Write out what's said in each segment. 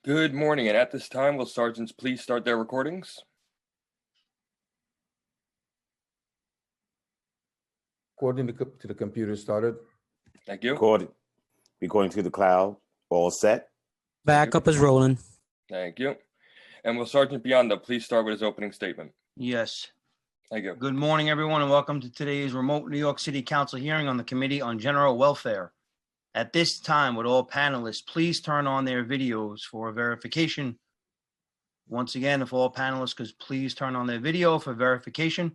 Good morning, and at this time, will sergeants please start their recordings? According to the computer started. Thank you. Recording to the cloud. All set. Backup is rolling. Thank you. And will Sergeant Biondo please start with his opening statement? Yes. Thank you. Good morning, everyone, and welcome to today's remote New York City Council hearing on the Committee on General Welfare. At this time, would all panelists please turn on their videos for verification? Once again, if all panelists could please turn on their video for verification.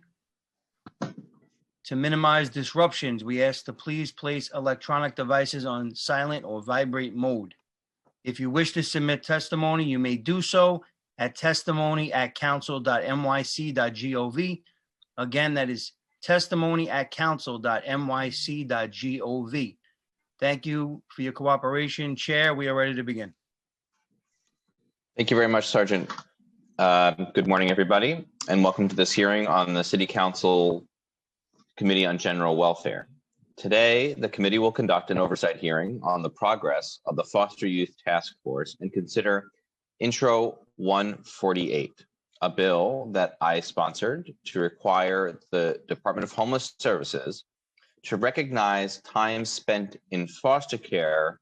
To minimize disruptions, we ask to please place electronic devices on silent or vibrate mode. If you wish to submit testimony, you may do so at testimony@council.nyc.gov. Again, that is testimony@council.nyc.gov. Thank you for your cooperation. Chair, we are ready to begin. Thank you very much, Sergeant. Good morning, everybody, and welcome to this hearing on the City Council Committee on General Welfare. Today, the committee will conduct an oversight hearing on the progress of the Foster Youth Task Force and consider Intro 148, a bill that I sponsored to require the Department of Homeless Services to recognize time spent in foster care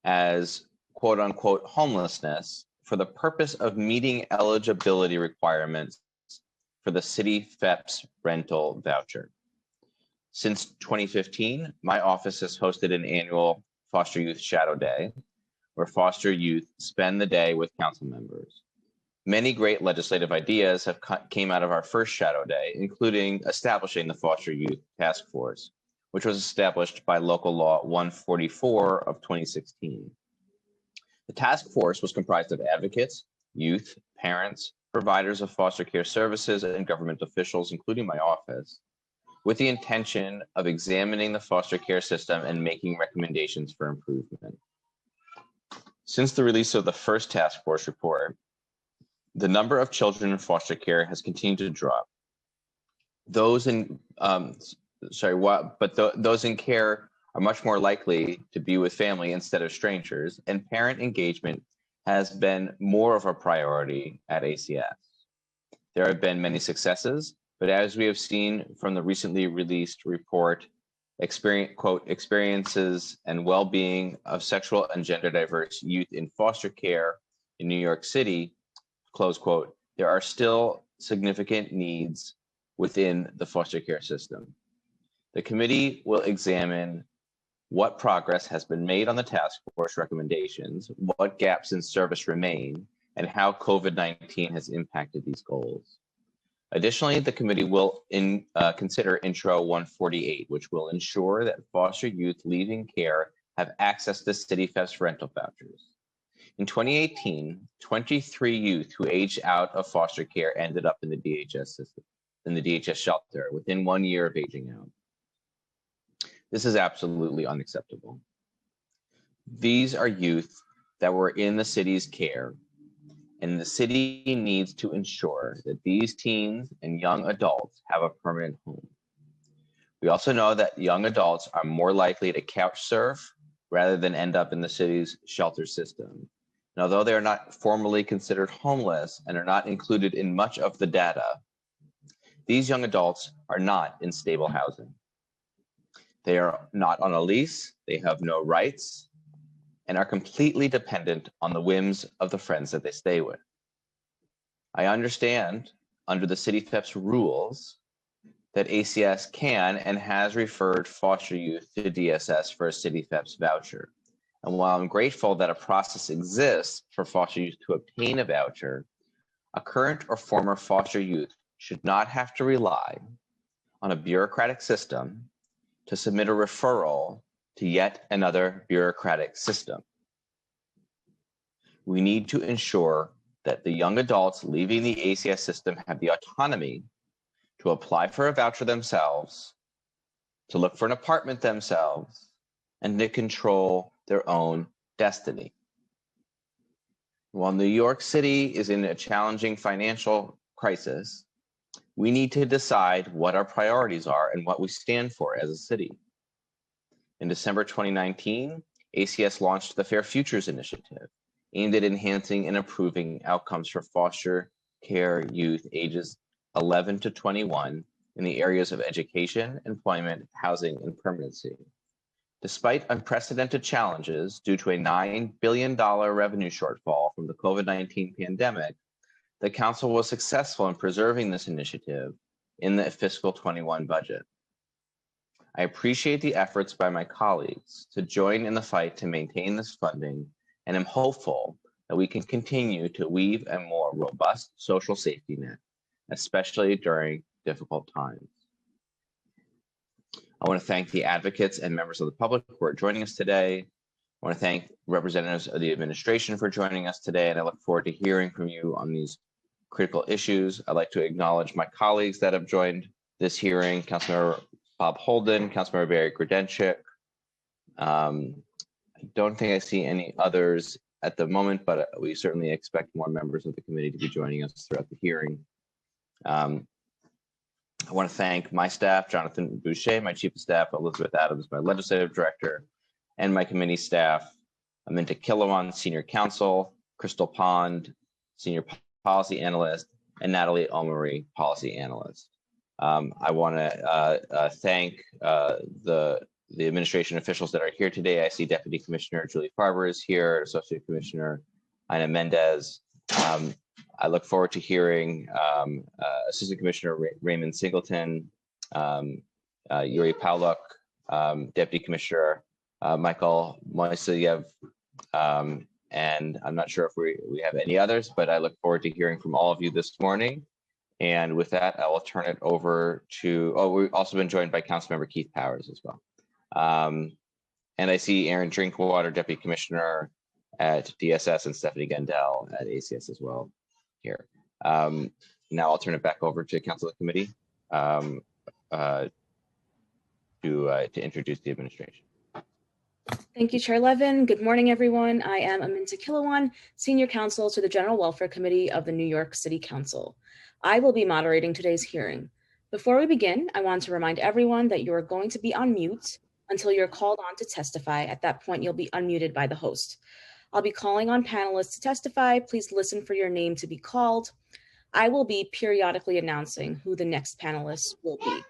as quote unquote homelessness for the purpose of meeting eligibility requirements for the city FEPS rental voucher. Since 2015, my office has hosted an annual Foster Youth Shadow Day, where foster youth spend the day with council members. Many great legislative ideas have came out of our first Shadow Day, including establishing the Foster Youth Task Force, which was established by Local Law 144 of 2016. The task force was comprised of advocates, youth, parents, providers of foster care services, and government officials, including my office, with the intention of examining the foster care system and making recommendations for improvement. Since the release of the first task force report, the number of children in foster care has continued to drop. Those in those in care are much more likely to be with family instead of strangers, and parent engagement has been more of a priority at ACS. There have been many successes, but as we have seen from the recently released report, experiences and well-being of sexual and gender diverse youth in foster care in New York City, close quote, there are still significant needs within the foster care system. The committee will examine what progress has been made on the task force recommendations, what gaps in service remain, and how COVID-19 has impacted these goals. Additionally, the committee will consider Intro 148, which will ensure that foster youth leaving care have access to City FEPS rental vouchers. In 2018, 23 youth who aged out of foster care ended up in the DHS system, in the DHS shelter within 1 year of aging out. This is absolutely unacceptable. These are youth that were in the city's care, and the city needs to ensure that these teens and young adults have a permanent home. We also know that young adults are more likely to couch surf rather than end up in the city's shelter system. And although they are not formally considered homeless and are not included in much of the data, these young adults are not in stable housing. They are not on a lease, they have no rights, and are completely dependent on the whims of the friends that they stay with. I understand under the City FEPS rules that ACS can and has referred foster youth to DSS for a City FEPS voucher. And while I'm grateful that a process exists for foster youth to obtain a voucher, a current or former foster youth should not have to rely on a bureaucratic system to submit a referral to yet another bureaucratic system. We need to ensure that the young adults leaving the ACS system have the autonomy to apply for a voucher themselves, to look for an apartment themselves, and to control their own destiny. While New York City is in a challenging financial crisis, we need to decide what our priorities are and what we stand for as a city. In December 2019, ACS launched the Fair Futures Initiative, aimed at enhancing and improving outcomes for foster care youth ages 11 to 21 in the areas of education, employment, housing, and permanency. Despite unprecedented challenges due to a $9 billion revenue shortfall from the COVID-19 pandemic, the Council was successful in preserving this initiative in the fiscal 21 budget. I appreciate the efforts by my colleagues to join in the fight to maintain this funding, and am hopeful that we can continue to weave a more robust social safety net, especially during difficult times. I want to thank the advocates and members of the public who are joining us today. I want to thank representatives of the administration for joining us today, and I look forward to hearing from you on these critical issues. I'd like to acknowledge my colleagues that have joined this hearing: Councilmember Bob Holden, Councilmember Barry Grudenchik. I don't think I see any others at the moment, but we certainly expect more members of the committee to be joining us throughout the hearing. I want to thank my staff, Jonathan Boucher, my chief of staff, Elizabeth Adams, my legislative director, and my committee staff, Aminta Killawan, senior counsel, Crystal Pond, senior policy analyst, and Natalie Omari, policy analyst. I want to thank the administration officials that are here today. I see Deputy Commissioner Julie Farber is here, Associate Commissioner Ina Mendez. I look forward to hearing Assistant Commissioner Raymond Singleton, Yuri Pawluk, Deputy Commissioner Michael Moiseyev, and I'm not sure if we have any others, but I look forward to hearing from all of you this morning. And with that, I will turn it over to, we've also been joined by Councilmember Keith Powers as well. And I see Aaron Drinkwater, Deputy Commissioner at DSS, and Stephanie Gendel at ACS as well here. Now I'll turn it back over to Council of the Committee to introduce the administration. Thank you, Chair Levin. Good morning, everyone. I am Aminta Killawan, Senior Counsel to the General Welfare Committee of the New York City Council. I will be moderating today's hearing. Before we begin, I want to remind everyone that you are going to be on mute until you're called on to testify. At that point, you'll be unmuted by the host. I'll be calling on panelists to testify. Please listen for your name to be called. I will be periodically announcing who the next panelists will be.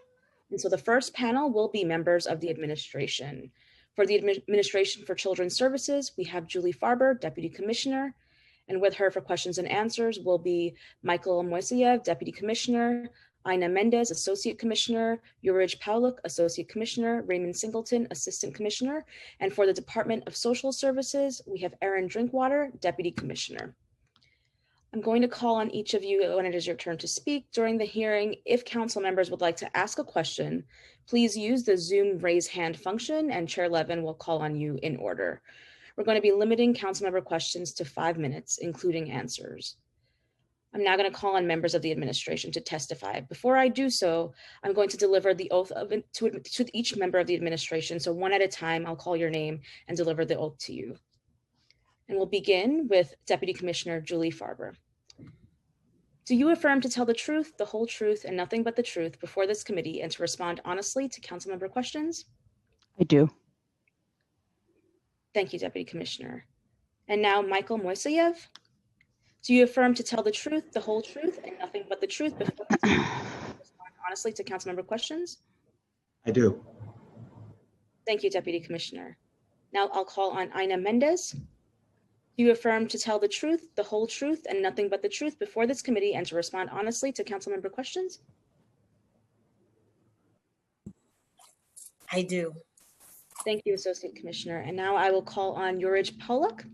And so the first panel will be members of the administration. For the Administration for Children's Services, we have Julie Farber, Deputy Commissioner, and with her for questions and answers will be Michael Moiseyev, Deputy Commissioner, Ina Mendez, Associate Commissioner, Yurij Pawluk, Associate Commissioner, Raymond Singleton, Assistant Commissioner, and for the Department of Social Services, we have Aaron Drinkwater, Deputy Commissioner. I'm going to call on each of you when it is your turn to speak during the hearing. If council members would like to ask a question, please use the Zoom raise hand function and Chair Levin will call on you in order. We're going to be limiting council member questions to 5 minutes, including answers. I'm now going to call on members of the administration to testify. Before I do so, I'm going to deliver the oath to each member of the administration. So one at a time, I'll call your name and deliver the oath to you. And we'll begin with Deputy Commissioner Julie Farber. Do you affirm to tell the truth, the whole truth, and nothing but the truth before this committee and to respond honestly to council member questions? I do. Thank you, Deputy Commissioner. And now Michael Moiseyev. Do you affirm to tell the truth, the whole truth, and nothing but the truth before this committee and respond honestly to council member questions? I do. Thank you, Deputy Commissioner. Now I'll call on Ina Mendez. Do you affirm to tell the truth, the whole truth, and nothing but the truth before this committee and to respond honestly to council member questions? I do. Thank you, Associate Commissioner. And now I will call on Yurij Pawluk.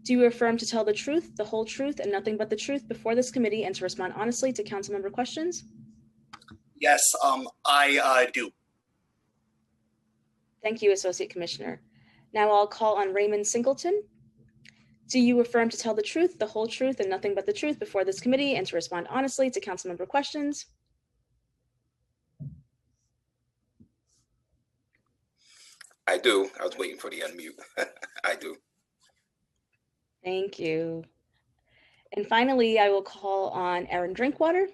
Do you affirm to tell the truth, the whole truth, and nothing but the truth before this committee and to respond honestly to council member questions? Yes, I do. Thank you, Associate Commissioner. Now I'll call on Raymond Singleton. Do you affirm to tell the truth, the whole truth, and nothing but the truth before this committee and to respond honestly to council member questions? I do. I was waiting for the unmute. I do. Thank you. And finally, I will call on Aaron Drinkwater.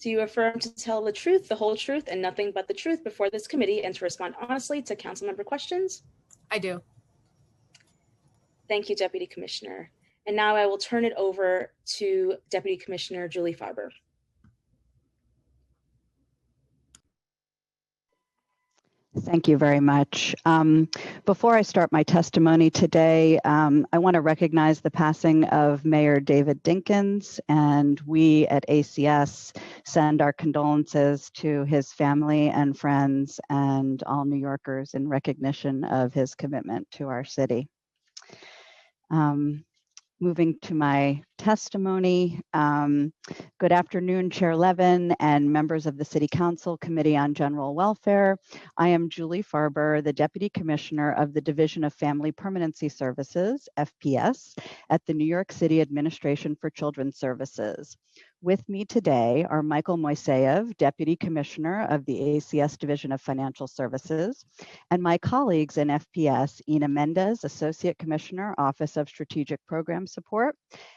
Do you affirm to tell the truth, the whole truth, and nothing but the truth before this committee and to respond honestly to council member questions? I do. Thank you, Deputy Commissioner. And now I will turn it over to Deputy Commissioner Julie Farber. Thank you very much. Before I start my testimony today, I want to recognize the passing of Mayor David Dinkins, and we at ACS send our condolences to his family and friends and all New Yorkers in recognition of his commitment to our city. Moving to my testimony. Good afternoon, Chair Levin and members of the City Council Committee on General Welfare. I am Julie Farber, the Deputy Commissioner of the Division of Family Permanency Services, FPS, at the New York City Administration for Children's Services. With me today are Michael Moiseyev, Deputy Commissioner of the ACS Division of Financial Services, and my colleagues in FPS, Ina Mendez, Associate Commissioner, Office of Strategic Program Support,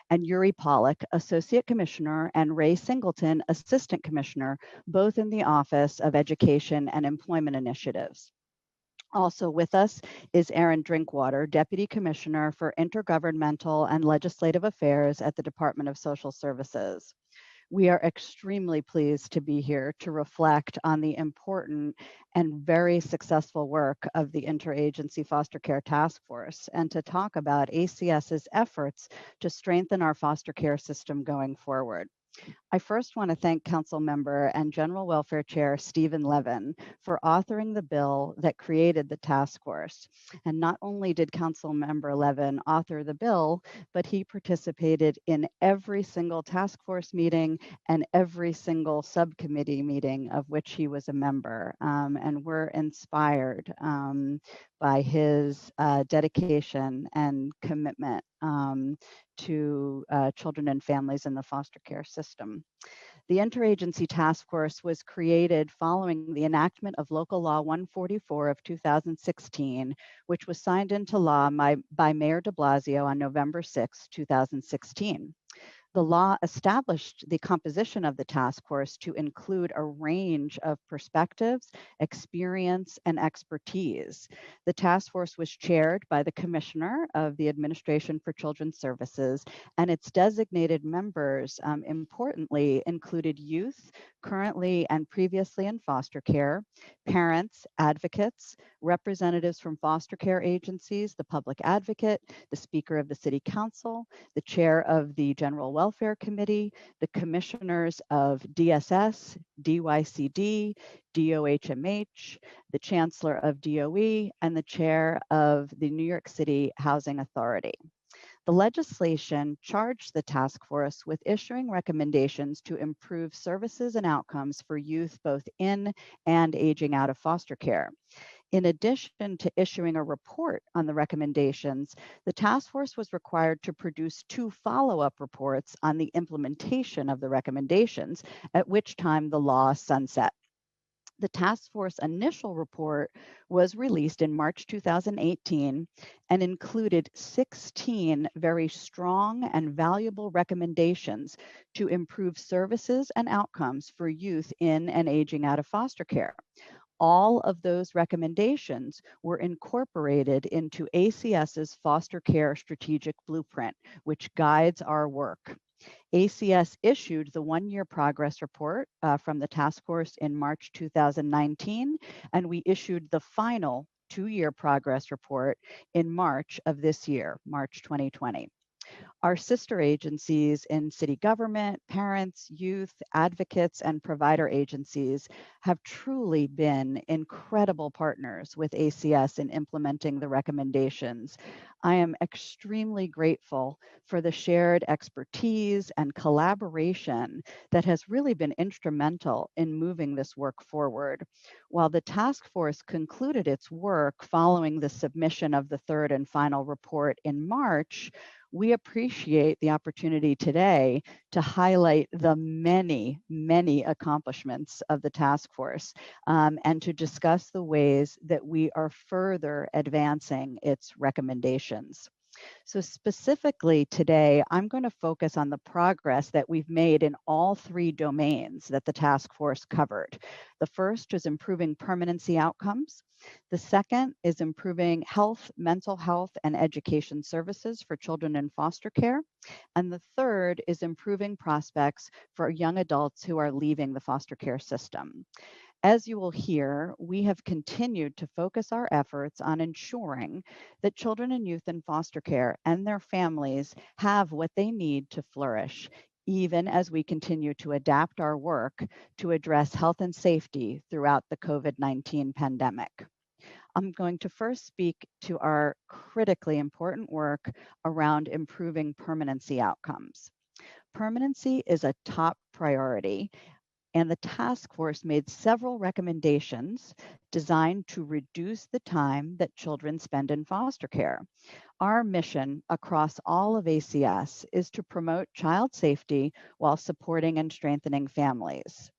and Yuri Pollack, Associate Commissioner, and Ray Singleton, Assistant Commissioner, both in the Office of Education and Employment Initiatives. Also with us is Aaron Drinkwater, Deputy Commissioner for Intergovernmental and Legislative Affairs at the Department of Social Services. We are extremely pleased to be here to reflect on the important and very successful work of the Interagency Foster Care Task Force and to talk about ACS's efforts to strengthen our foster care system going forward. I first want to thank Council Member and General Welfare Chair Stephen Levin for authoring the bill that created the task force. And not only did Council Member Levin author the bill, but he participated in every single task force meeting and every single subcommittee meeting of which he was a member. And we're inspired by his dedication and commitment to children and families in the foster care system. The Interagency Task Force was created following the enactment of Local Law 144 of 2016, which was signed into law by Mayor de Blasio on November 6, 2016. The law established the composition of the task force to include a range of perspectives, experience, and expertise. The task force was chaired by the Commissioner of the Administration for Children's Services, and its designated members, importantly, included youth currently and previously in foster care, parents, advocates, representatives from foster care agencies, the public advocate, the Speaker of the City Council, the Chair of the General Welfare Committee, the Commissioners of DSS, DYCD, DOHMH, the Chancellor of DOE, and the Chair of the New York City Housing Authority. The legislation charged the task force with issuing recommendations to improve services and outcomes for youth both in and aging out of foster care. In addition to issuing a report on the recommendations, the task force was required to produce 2 follow-up reports on the implementation of the recommendations, at which time the law sunset. The task force initial report was released in March 2018 and included 16 very strong and valuable recommendations to improve services and outcomes for youth in and aging out of foster care. All of those recommendations were incorporated into ACS's foster care strategic blueprint, which guides our work. ACS issued the 1-year progress report from the task force in March 2019, and we issued the final 2-year progress report in March of this year, March 2020. Our sister agencies in city government, parents, youth, advocates, and provider agencies have truly been incredible partners with ACS in implementing the recommendations. I am extremely grateful for the shared expertise and collaboration that has really been instrumental in moving this work forward. While the task force concluded its work following the submission of the 3rd and final report in March, we appreciate the opportunity today to highlight the many, many accomplishments of the task force and to discuss the ways that we are further advancing its recommendations. So specifically today, I'm going to focus on the progress that we've made in all three domains that the task force covered. The first is improving permanency outcomes. The second is improving health, mental health, and education services for children in foster care. And the third is improving prospects for young adults who are leaving the foster care system. As you will hear, we have continued to focus our efforts on ensuring that children and youth in foster care and their families have what they need to flourish, even as we continue to adapt our work to address health and safety throughout the COVID-19 pandemic. I'm going to first speak to our critically important work around improving permanency outcomes. Permanency is a top priority, and the task force made several recommendations designed to reduce the time that children spend in foster care. Our mission across all of ACS is to promote child safety while supporting and strengthening families.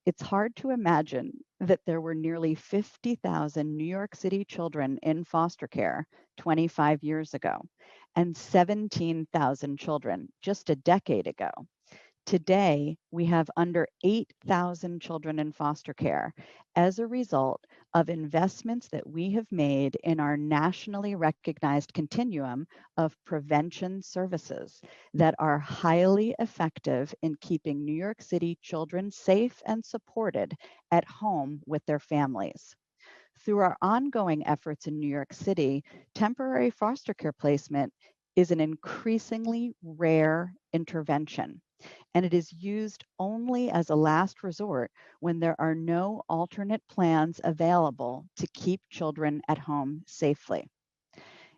It's hard to imagine that there were nearly 50,000 New York City children in foster care 25 years ago, and 17,000 children just a decade ago. Today, we have under 8,000 children in foster care as a result of investments that we have made in our nationally recognized continuum of prevention services that are highly effective in keeping New York City children safe and supported at home with their families. Through our ongoing efforts in New York City, temporary foster care placement is an increasingly rare intervention, and it is used only as a last resort when there are no alternate plans available to keep children at home safely.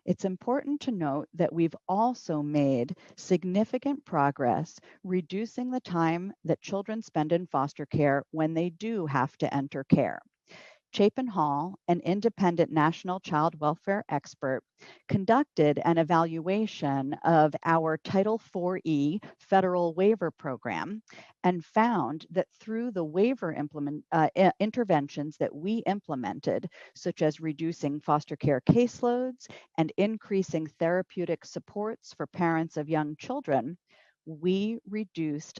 It's important to note that we've also made significant progress reducing the time that children spend in foster care when they do have to enter care. Chapin Hall, an independent national child welfare expert, conducted an evaluation of our Title IV-E federal waiver program and found that through the waiver interventions that we implemented, such as reducing foster care caseloads and increasing therapeutic supports for parents of young children, we reduced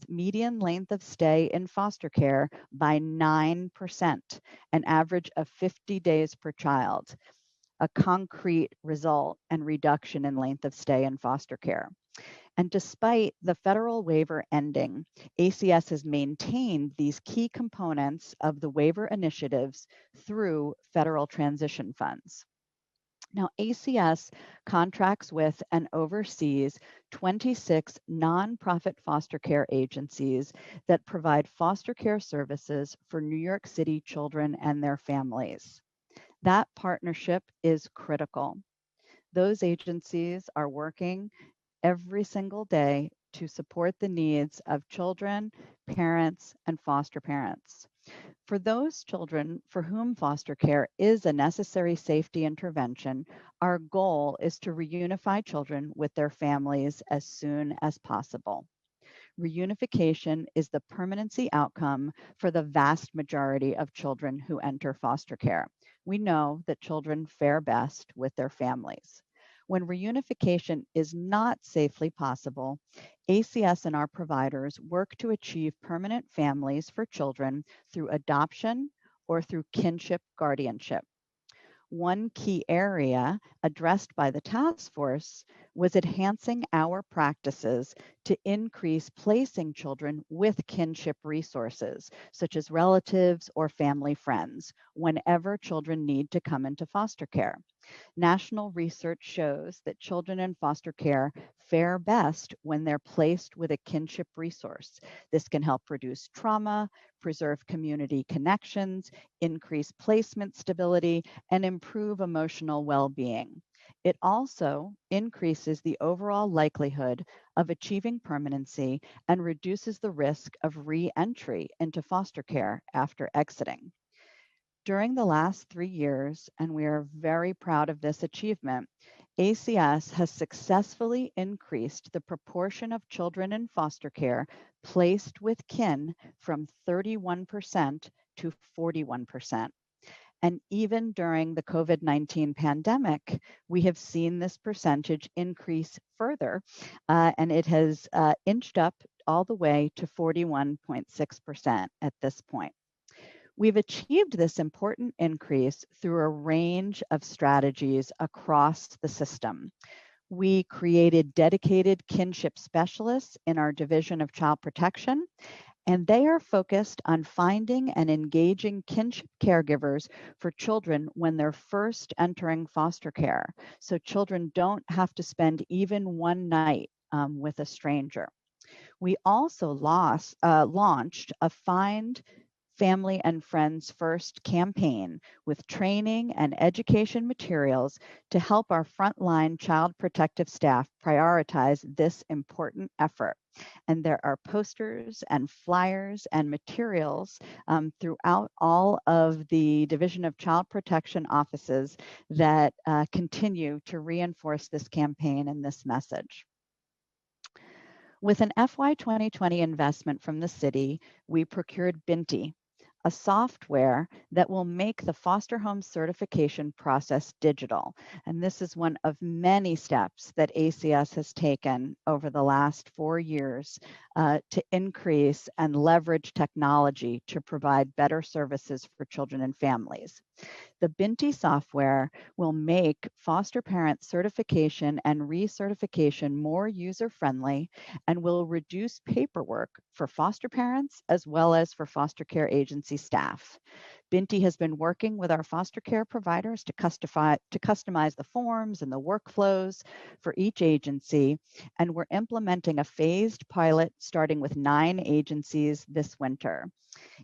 median length of stay in foster care by 9%, an average of 50 days per child, a concrete result and reduction in length of stay in foster care. And despite the federal waiver ending, ACS has maintained these key components of the waiver initiatives through federal transition funds. Now, ACS contracts with and oversees 26 nonprofit foster care agencies that provide foster care services for New York City children and their families. That partnership is critical. Those agencies are working every single day to support the needs of children, parents, and foster parents. For those children for whom foster care is a necessary safety intervention, our goal is to reunify children with their families as soon as possible. Reunification is the permanency outcome for the vast majority of children who enter foster care. We know that children fare best with their families. When reunification is not safely possible, ACS and our providers work to achieve permanent families for children through adoption or through kinship guardianship. One key area addressed by the task force was enhancing our practices to increase placing children with kinship resources, such as relatives or family friends, whenever children need to come into foster care. National research shows that children in foster care fare best when they're placed with a kinship resource. This can help reduce trauma, preserve community connections, increase placement stability, and improve emotional well-being. It also increases the overall likelihood of achieving permanency and reduces the risk of re-entry into foster care after exiting. During the last 3 years, and we are very proud of this achievement, ACS has successfully increased the proportion of children in foster care placed with kin from 31% to 41%. And even during the COVID-19 pandemic, we have seen this percentage increase further, and it has inched up all the way to 41.6% at this point. We've achieved this important increase through a range of strategies across the system. We created dedicated kinship specialists in our Division of Child Protection, and they are focused on finding and engaging kinship caregivers for children when they're first entering foster care, so children don't have to spend even one night with a stranger. We also launched a Find Family and Friends First campaign with training and education materials to help our frontline child protective staff prioritize this important effort. And there are posters and flyers and materials throughout all of the Division of Child Protection offices that continue to reinforce this campaign and this message. With an FY 2020 investment from the city, we procured Binti, a software that will make the foster home certification process digital. And this is one of many steps that ACS has taken over the last 4 years to increase and leverage technology to provide better services for children and families. The Binti software will make foster parent certification and recertification more user-friendly and will reduce paperwork for foster parents as well as for foster care agency staff. Binti has been working with our foster care providers to customize the forms and the workflows for each agency, and we're implementing a phased pilot starting with 9 agencies this winter.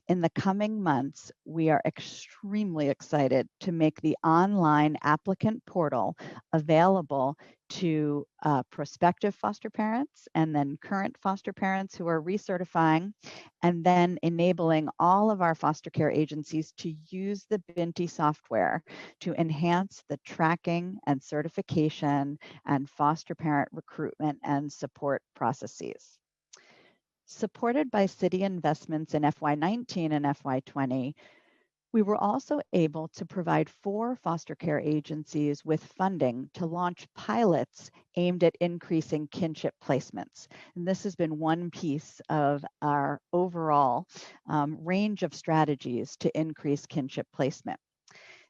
In the coming months, we are extremely excited to make the online applicant portal available to prospective foster parents and then current foster parents who are recertifying, and then enabling all of our foster care agencies to use the Binti software to enhance the tracking and certification and foster parent recruitment and support processes. Supported by city investments in FY19 and FY20, we were also able to provide 4 foster care agencies with funding to launch pilots aimed at increasing kinship placements. And this has been one piece of our overall range of strategies to increase kinship placement.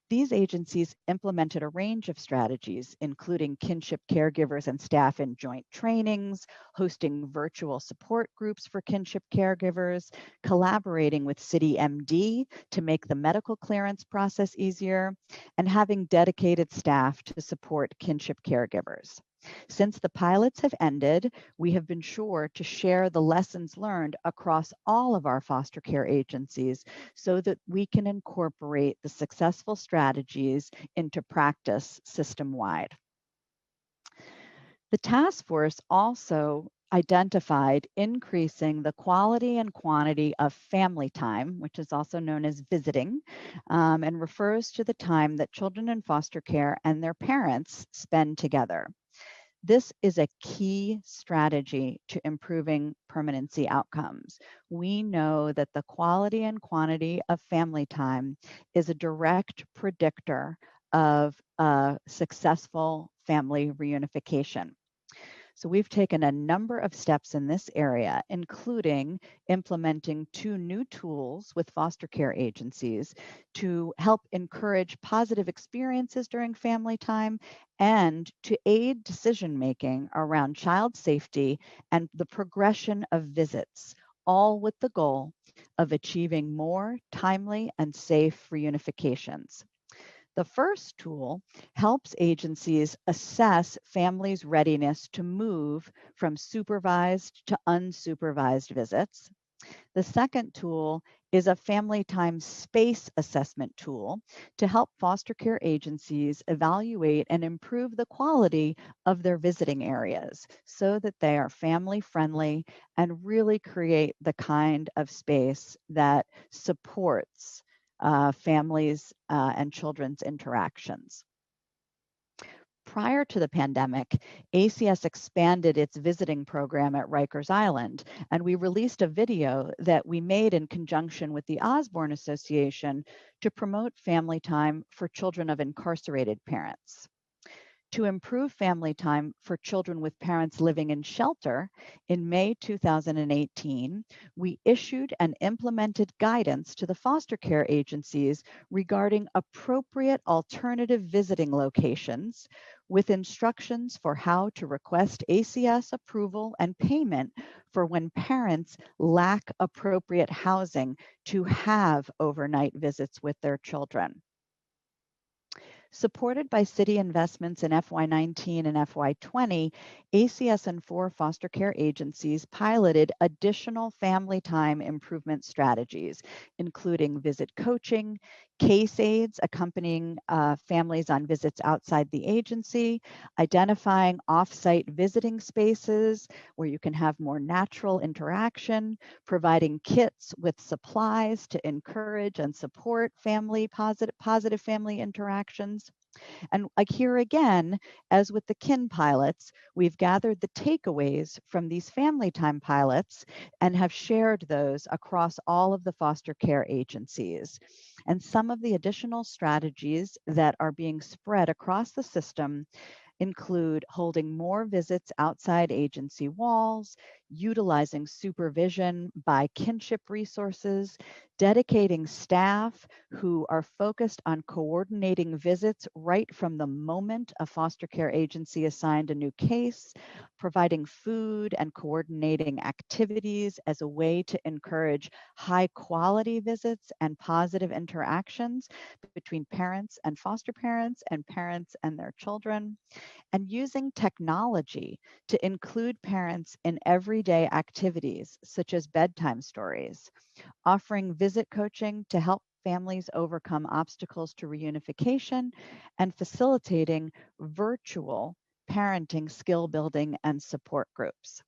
These agencies implemented a range of strategies, including kinship caregivers and staff in joint trainings, hosting virtual support groups for kinship caregivers, collaborating with City MD to make the medical clearance process easier, and having dedicated staff to support kinship caregivers. Since the pilots have ended, we have been sure to share the lessons learned across all of our foster care agencies so that we can incorporate the successful strategies into practice system-wide. The task force also identified increasing the quality and quantity of family time, which is also known as visiting, and refers to the time that children in foster care and their parents spend together. This is a key strategy to improving permanency outcomes. We know that the quality and quantity of family time is a direct predictor of successful family reunification. So we've taken a number of steps in this area, including implementing 2 new tools with foster care agencies to help encourage positive experiences during family time and to aid decision-making around child safety and the progression of visits, all with the goal of achieving more timely and safe reunifications. The first tool helps agencies assess families' readiness to move from supervised to unsupervised visits. The second tool is a family time space assessment tool to help foster care agencies evaluate and improve the quality of their visiting areas so that they are family friendly and really create the kind of space that supports families and children's interactions. Prior to the pandemic, ACS expanded its visiting program at Rikers Island, and we released a video that we made in conjunction with the Osborne Association to promote family time for children of incarcerated parents. To improve family time for children with parents living in shelter, in May 2018, we issued and implemented guidance to the foster care agencies regarding appropriate alternative visiting locations with instructions for how to request ACS approval and payment for when parents lack appropriate housing to have overnight visits with their children. Supported by city investments in FY19 and FY20, ACS and 4 foster care agencies piloted additional family time improvement strategies, including visit coaching, case aids accompanying families on visits outside the agency, identifying off-site visiting spaces where you can have more natural interaction, providing kits with supplies to encourage and support positive family interactions. And like here again, as with the KIN pilots, we've gathered the takeaways from these family time pilots and have shared those across all of the foster care agencies. And some of the additional strategies that are being spread across the system include holding more visits outside agency walls, utilizing supervision by kinship resources, dedicating staff who are focused on coordinating visits right from the moment a foster care agency assigned a new case, providing food and coordinating activities as a way to encourage high quality visits and positive interactions between parents and foster parents and parents and their children, and using technology to include parents in everyday activities such as bedtime stories, offering visit coaching to help families overcome obstacles to reunification, and facilitating virtual parenting skill building and support groups.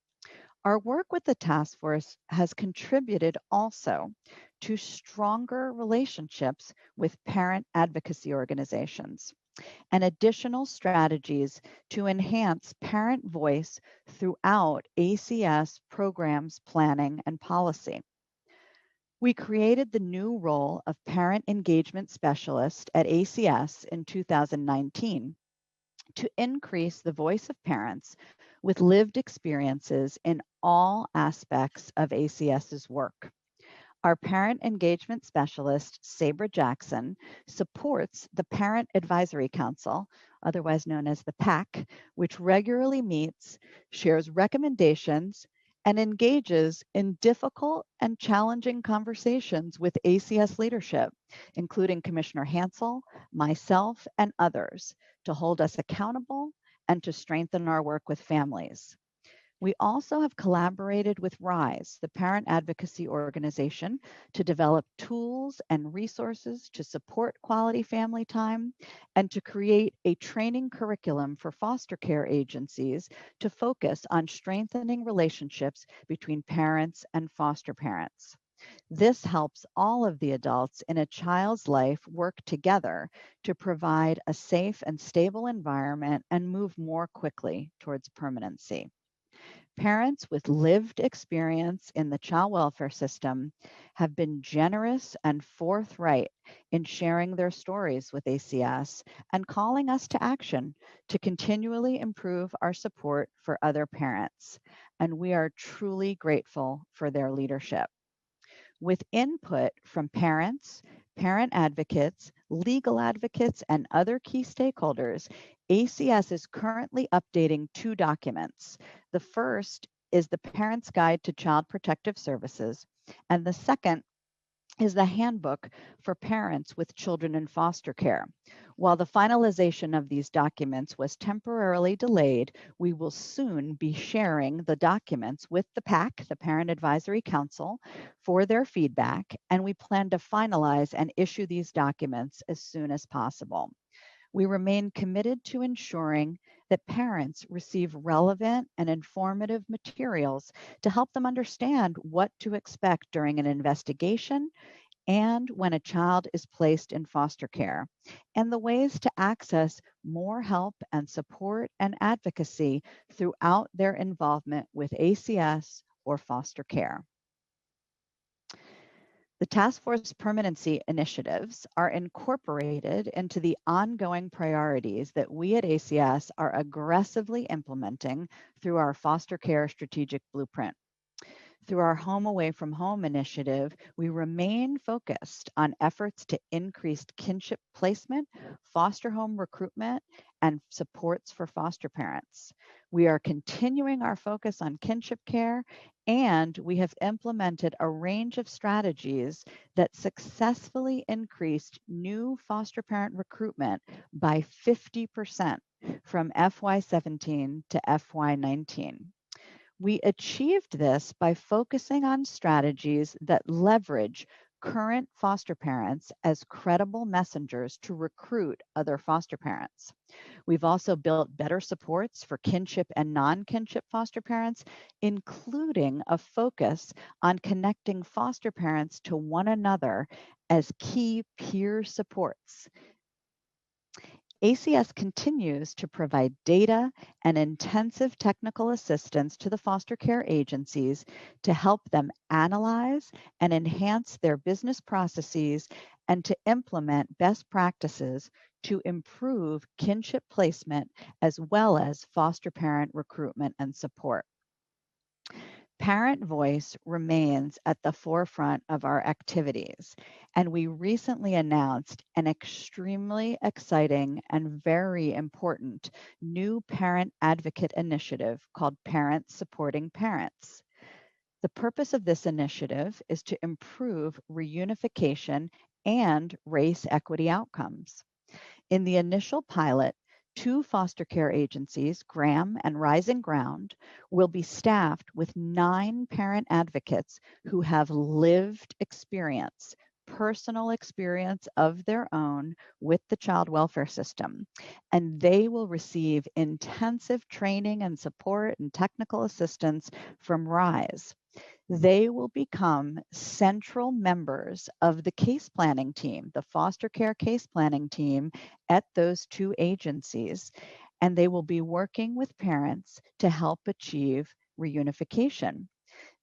Our work with the task force has contributed also to stronger relationships with parent advocacy organizations and additional strategies to enhance parent voice throughout ACS programs, planning, and policy. We created the new role of Parent Engagement Specialist at ACS in 2019 to increase the voice of parents with lived experiences in all aspects of ACS's work. Our Parent Engagement Specialist, Sabra Jackson, supports the Parent Advisory Council, otherwise known as the PAC, which regularly meets, shares recommendations, and engages in difficult and challenging conversations with ACS leadership, including Commissioner Hansel, myself, and others, to hold us accountable and to strengthen our work with families. We also have collaborated with RISE, the parent advocacy organization, to develop tools and resources to support quality family time and to create a training curriculum for foster care agencies to focus on strengthening relationships between parents and foster parents. This helps all of the adults in a child's life work together to provide a safe and stable environment and move more quickly towards permanency. Parents with lived experience in the child welfare system have been generous and forthright in sharing their stories with ACS and calling us to action to continually improve our support for other parents. And we are truly grateful for their leadership. With input from parents, parent advocates, legal advocates, and other key stakeholders, ACS is currently updating 2 documents. The first is the Parent's Guide to Child Protective Services, and the second is the Handbook for Parents with Children in Foster Care. While the finalization of these documents was temporarily delayed, we will soon be sharing the documents with the PAC, the Parent Advisory Council, for their feedback, and we plan to finalize and issue these documents as soon as possible. We remain committed to ensuring that parents receive relevant and informative materials to help them understand what to expect during an investigation and when a child is placed in foster care, and the ways to access more help and support and advocacy throughout their involvement with ACS or foster care. The task force permanency initiatives are incorporated into the ongoing priorities that we at ACS are aggressively implementing through our foster care strategic blueprint. Through our Home Away from Home initiative, we remain focused on efforts to increase kinship placement, foster home recruitment, and supports for foster parents. We are continuing our focus on kinship care, and we have implemented a range of strategies that successfully increased new foster parent recruitment by 50% from FY17 to FY19. We achieved this by focusing on strategies that leverage current foster parents as credible messengers to recruit other foster parents. We've also built better supports for kinship and non-kinship foster parents, including a focus on connecting foster parents to one another as key peer supports. ACS continues to provide data and intensive technical assistance to the foster care agencies to help them analyze and enhance their business processes and to implement best practices to improve kinship placement as well as foster parent recruitment and support. Parent voice remains at the forefront of our activities, and we recently announced an extremely exciting and very important new parent advocate initiative called Parents Supporting Parents. The purpose of this initiative is to improve reunification and race equity outcomes. In the initial pilot, 2 foster care agencies, Graham and Rising Ground, will be staffed with 9 parent advocates who have lived experience, personal experience of their own with the child welfare system. And they will receive intensive training and support and technical assistance from RISE. They will become central members of the case planning team, the foster care case planning team at those 2 agencies, and they will be working with parents to help achieve reunification.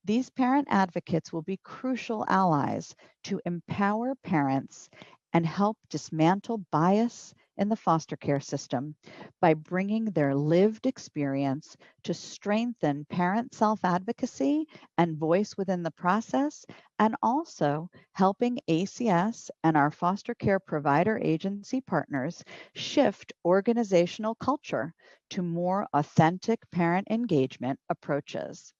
These parent advocates will be crucial allies to empower parents and help dismantle bias in the foster care system by bringing their lived experience to strengthen parent self-advocacy and voice within the process, and also helping ACS and our foster care provider agency partners shift organizational culture to more authentic parent engagement approaches.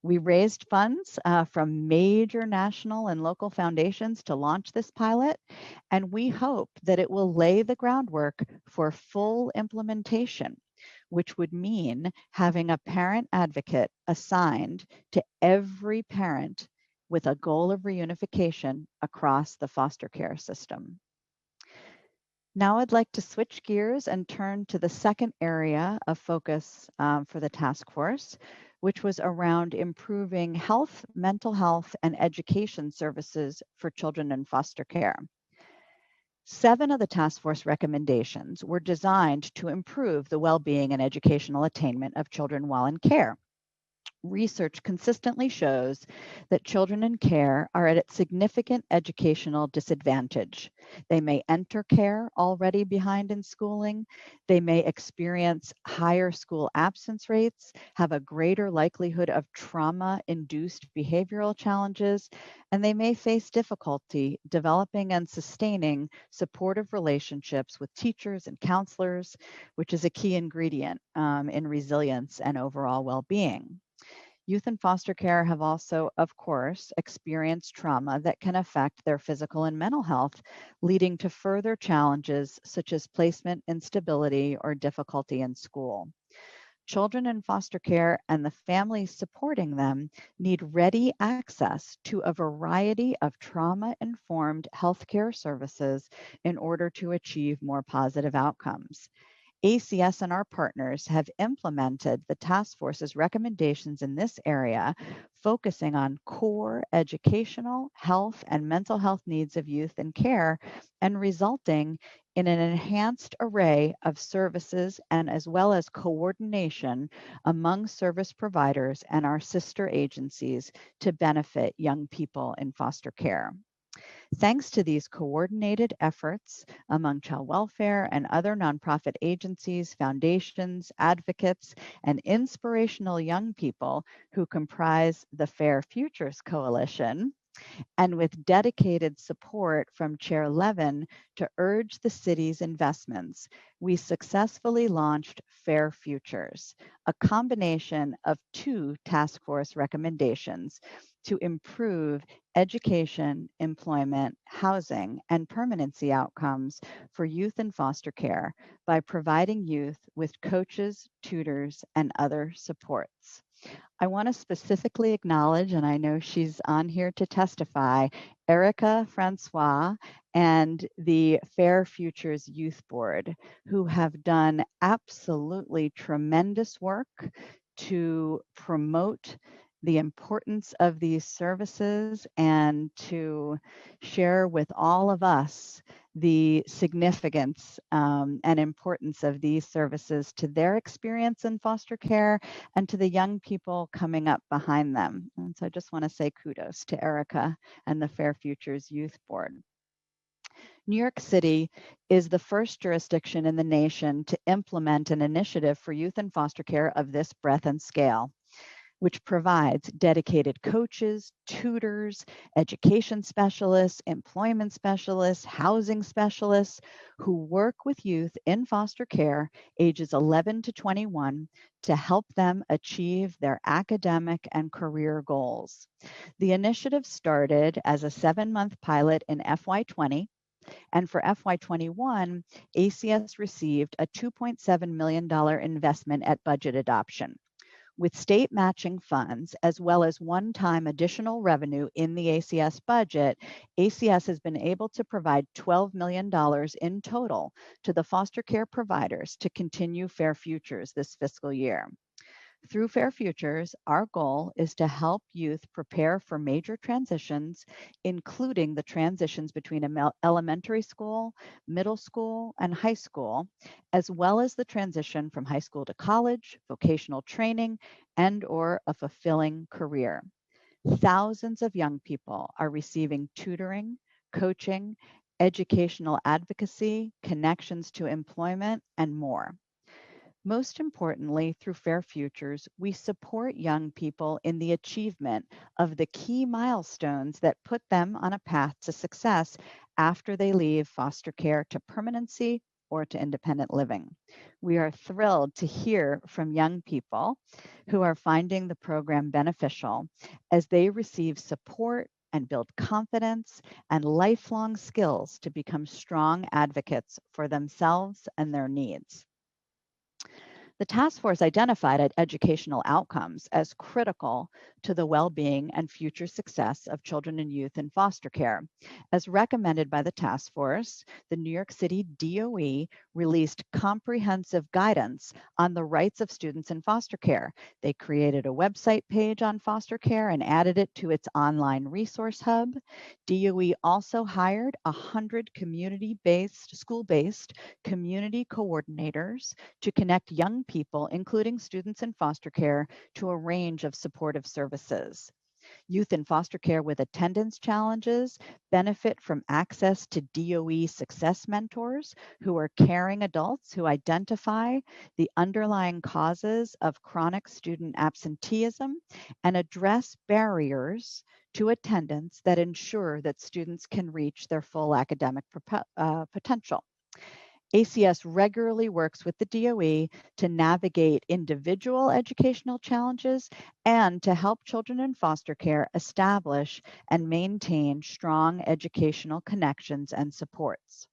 We raised funds from major national and local foundations to launch this pilot, and we hope that it will lay the groundwork for full implementation, which would mean having a parent advocate assigned to every parent with a goal of reunification across the foster care system. Now I'd like to switch gears and turn to the second area of focus for the task force, which was around improving health, mental health, and education services for children in foster care. 7 of the task force recommendations were designed to improve the well-being and educational attainment of children while in care. Research consistently shows that children in care are at a significant educational disadvantage. They may enter care already behind in schooling. They may experience higher school absence rates, have a greater likelihood of trauma-induced behavioral challenges, and they may face difficulty developing and sustaining supportive relationships with teachers and counselors, which is a key ingredient in resilience and overall well-being. Youth in foster care have also, of course, experienced trauma that can affect their physical and mental health, leading to further challenges such as placement instability or difficulty in school. Children in foster care and the families supporting them need ready access to a variety of trauma-informed healthcare services in order to achieve more positive outcomes. ACS and our partners have implemented the task force's recommendations in this area, focusing on core educational, health, and mental health needs of youth in care, and resulting in an enhanced array of services and as well as coordination among service providers and our sister agencies to benefit young people in foster care. Thanks to these coordinated efforts among child welfare and other nonprofit agencies, foundations, advocates, and inspirational young people who comprise the Fair Futures Coalition, and with dedicated support from Chair Levin to urge the city's investments, we successfully launched Fair Futures, a combination of 2 task force recommendations to improve education, employment, housing, and permanency outcomes for youth in foster care by providing youth with coaches, tutors, and other supports. I want to specifically acknowledge, and I know she's on here to testify, Erica Francois and the Fair Futures Youth Board, who have done absolutely tremendous work to promote the importance of these services and to share with all of us the significance and importance of these services to their experience in foster care and to the young people coming up behind them. And so I just want to say kudos to Erica and the Fair Futures Youth Board. New York City is the first jurisdiction in the nation to implement an initiative for youth in foster care of this breadth and scale, which provides dedicated coaches, tutors, education specialists, employment specialists, housing specialists who work with youth in foster care ages 11 to 21 to help them achieve their academic and career goals. The initiative started as a 7-month pilot in FY20. And for FY21, ACS received a $2.7 million investment at budget adoption. With state matching funds, as well as one-time additional revenue in the ACS budget, ACS has been able to provide $12 million in total to the foster care providers to continue Fair Futures this fiscal year. Through Fair Futures, our goal is to help youth prepare for major transitions, including the transitions between elementary school, middle school, and high school, as well as the transition from high school to college, vocational training, and/or a fulfilling career. Thousands of young people are receiving tutoring, coaching, educational advocacy, connections to employment, and more. Most importantly, through Fair Futures, we support young people in the achievement of the key milestones that put them on a path to success after they leave foster care to permanency or to independent living. We are thrilled to hear from young people who are finding the program beneficial as they receive support and build confidence and lifelong skills to become strong advocates for themselves and their needs. The task force identified educational outcomes as critical to the well-being and future success of children and youth in foster care. As recommended by the task force, the New York City DOE released comprehensive guidance on the rights of students in foster care. They created a website page on foster care and added it to its online resource hub. DOE also hired 100 community-based, school-based community coordinators to connect young people, including students in foster care, to a range of supportive services. Youth in foster care with attendance challenges benefit from access to DOE success mentors who are caring adults who identify the underlying causes of chronic student absenteeism and address barriers to attendance that ensure that students can reach their full academic potential. ACS regularly works with the DOE to navigate individual educational challenges and to help children in foster care establish and maintain strong educational connections and supports.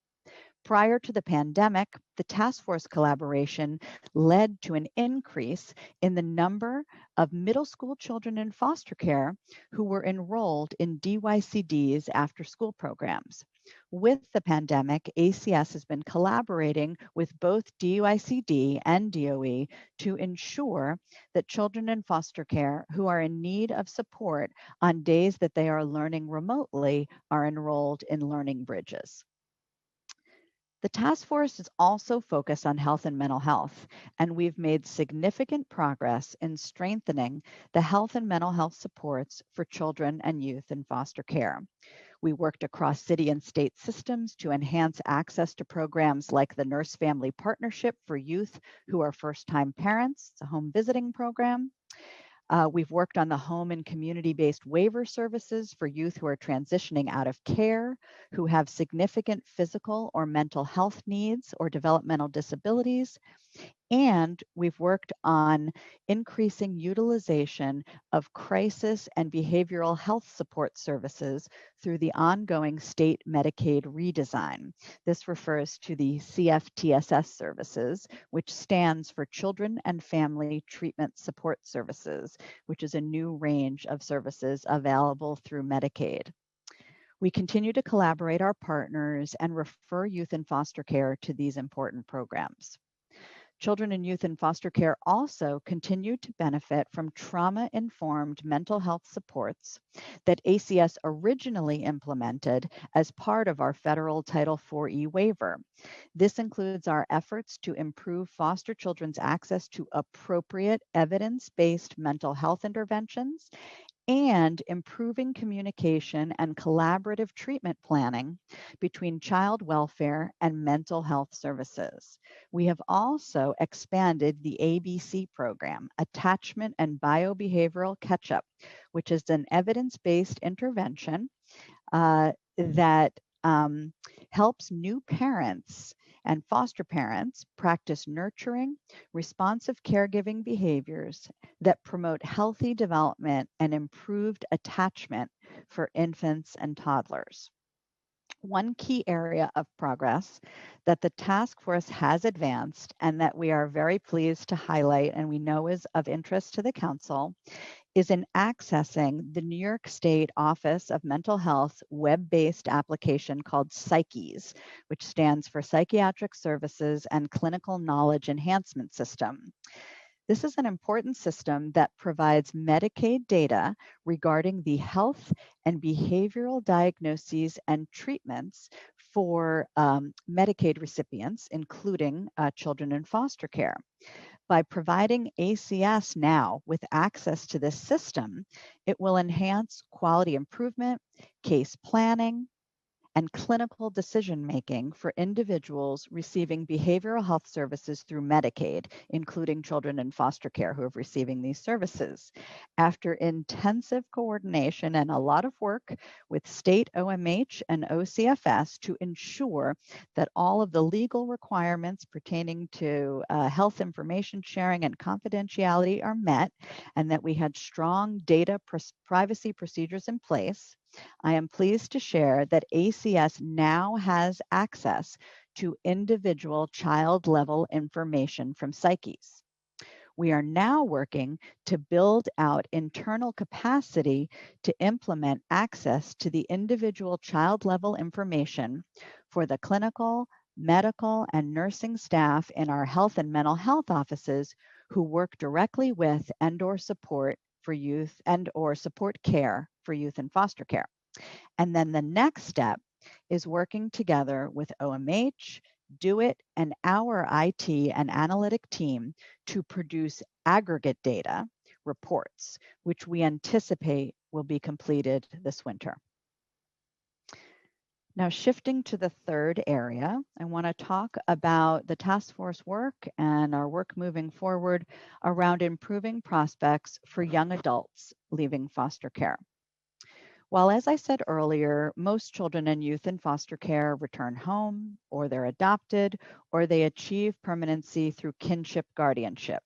Prior to the pandemic, the task force collaboration led to an increase in the number of middle school children in foster care who were enrolled in DYCD's after-school programs. With the pandemic, ACS has been collaborating with both DUICD and DOE to ensure that children in foster care who are in need of support on days that they are learning remotely are enrolled in Learning Bridges. The task force is also focused on health and mental health, and we've made significant progress in strengthening the health and mental health supports for children and youth in foster care. We worked across city and state systems to enhance access to programs like the Nurse Family Partnership for youth who are first-time parents, it's a home visiting program. We've worked on the home and community-based waiver services for youth who are transitioning out of care, who have significant physical or mental health needs or developmental disabilities. And we've worked on increasing utilization of crisis and behavioral health support services through the ongoing state Medicaid redesign. This refers to the CFTSS services, which stands for Children and Family Treatment Support Services, which is a new range of services available through Medicaid. We continue to collaborate our partners and refer youth in foster care to these important programs. Children and youth in foster care also continue to benefit from trauma-informed mental health supports that ACS originally implemented as part of our federal Title IV waiver. This includes our efforts to improve foster children's access to appropriate evidence-based mental health interventions and improving communication and collaborative treatment planning between child welfare and mental health services. We have also expanded the ABC program, Attachment and Biobehavioral Catch-up, which is an evidence-based intervention that helps new parents and foster parents practice nurturing, responsive caregiving behaviors that promote healthy development and improved attachment for infants and toddlers. One key area of progress that the task force has advanced and that we are very pleased to highlight and we know is of interest to the council is in accessing the New York State Office of Mental Health web-based application called PSYCHES, which stands for Psychiatric Services and Clinical Knowledge Enhancement System. This is an important system that provides Medicaid data regarding the health and behavioral diagnoses and treatments for Medicaid recipients, including children in foster care. By providing ACS now with access to this system, it will enhance quality improvement, case planning, and clinical decision-making for individuals receiving behavioral health services through Medicaid, including children in foster care who are receiving these services. After intensive coordination and a lot of work with state OMH and OCFS to ensure that all of the legal requirements pertaining to health information sharing and confidentiality are met, and that we had strong data privacy procedures in place, I am pleased to share that ACS now has access to individual child-level information from PSYCHES. We are now working to build out internal capacity to implement access to the individual child-level information for the clinical, medical, and nursing staff in our health and mental health offices who work directly with and/or support for youth and/or support care for youth in foster care. And then the next step is working together with OMH, DoIT, and our IT and analytic team to produce aggregate data reports, which we anticipate will be completed this winter. Now, shifting to the third area, I want to talk about the task force work and our work moving forward around improving prospects for young adults leaving foster care. While, as I said earlier, most children and youth in foster care return home, or they're adopted, or they achieve permanency through kinship guardianship.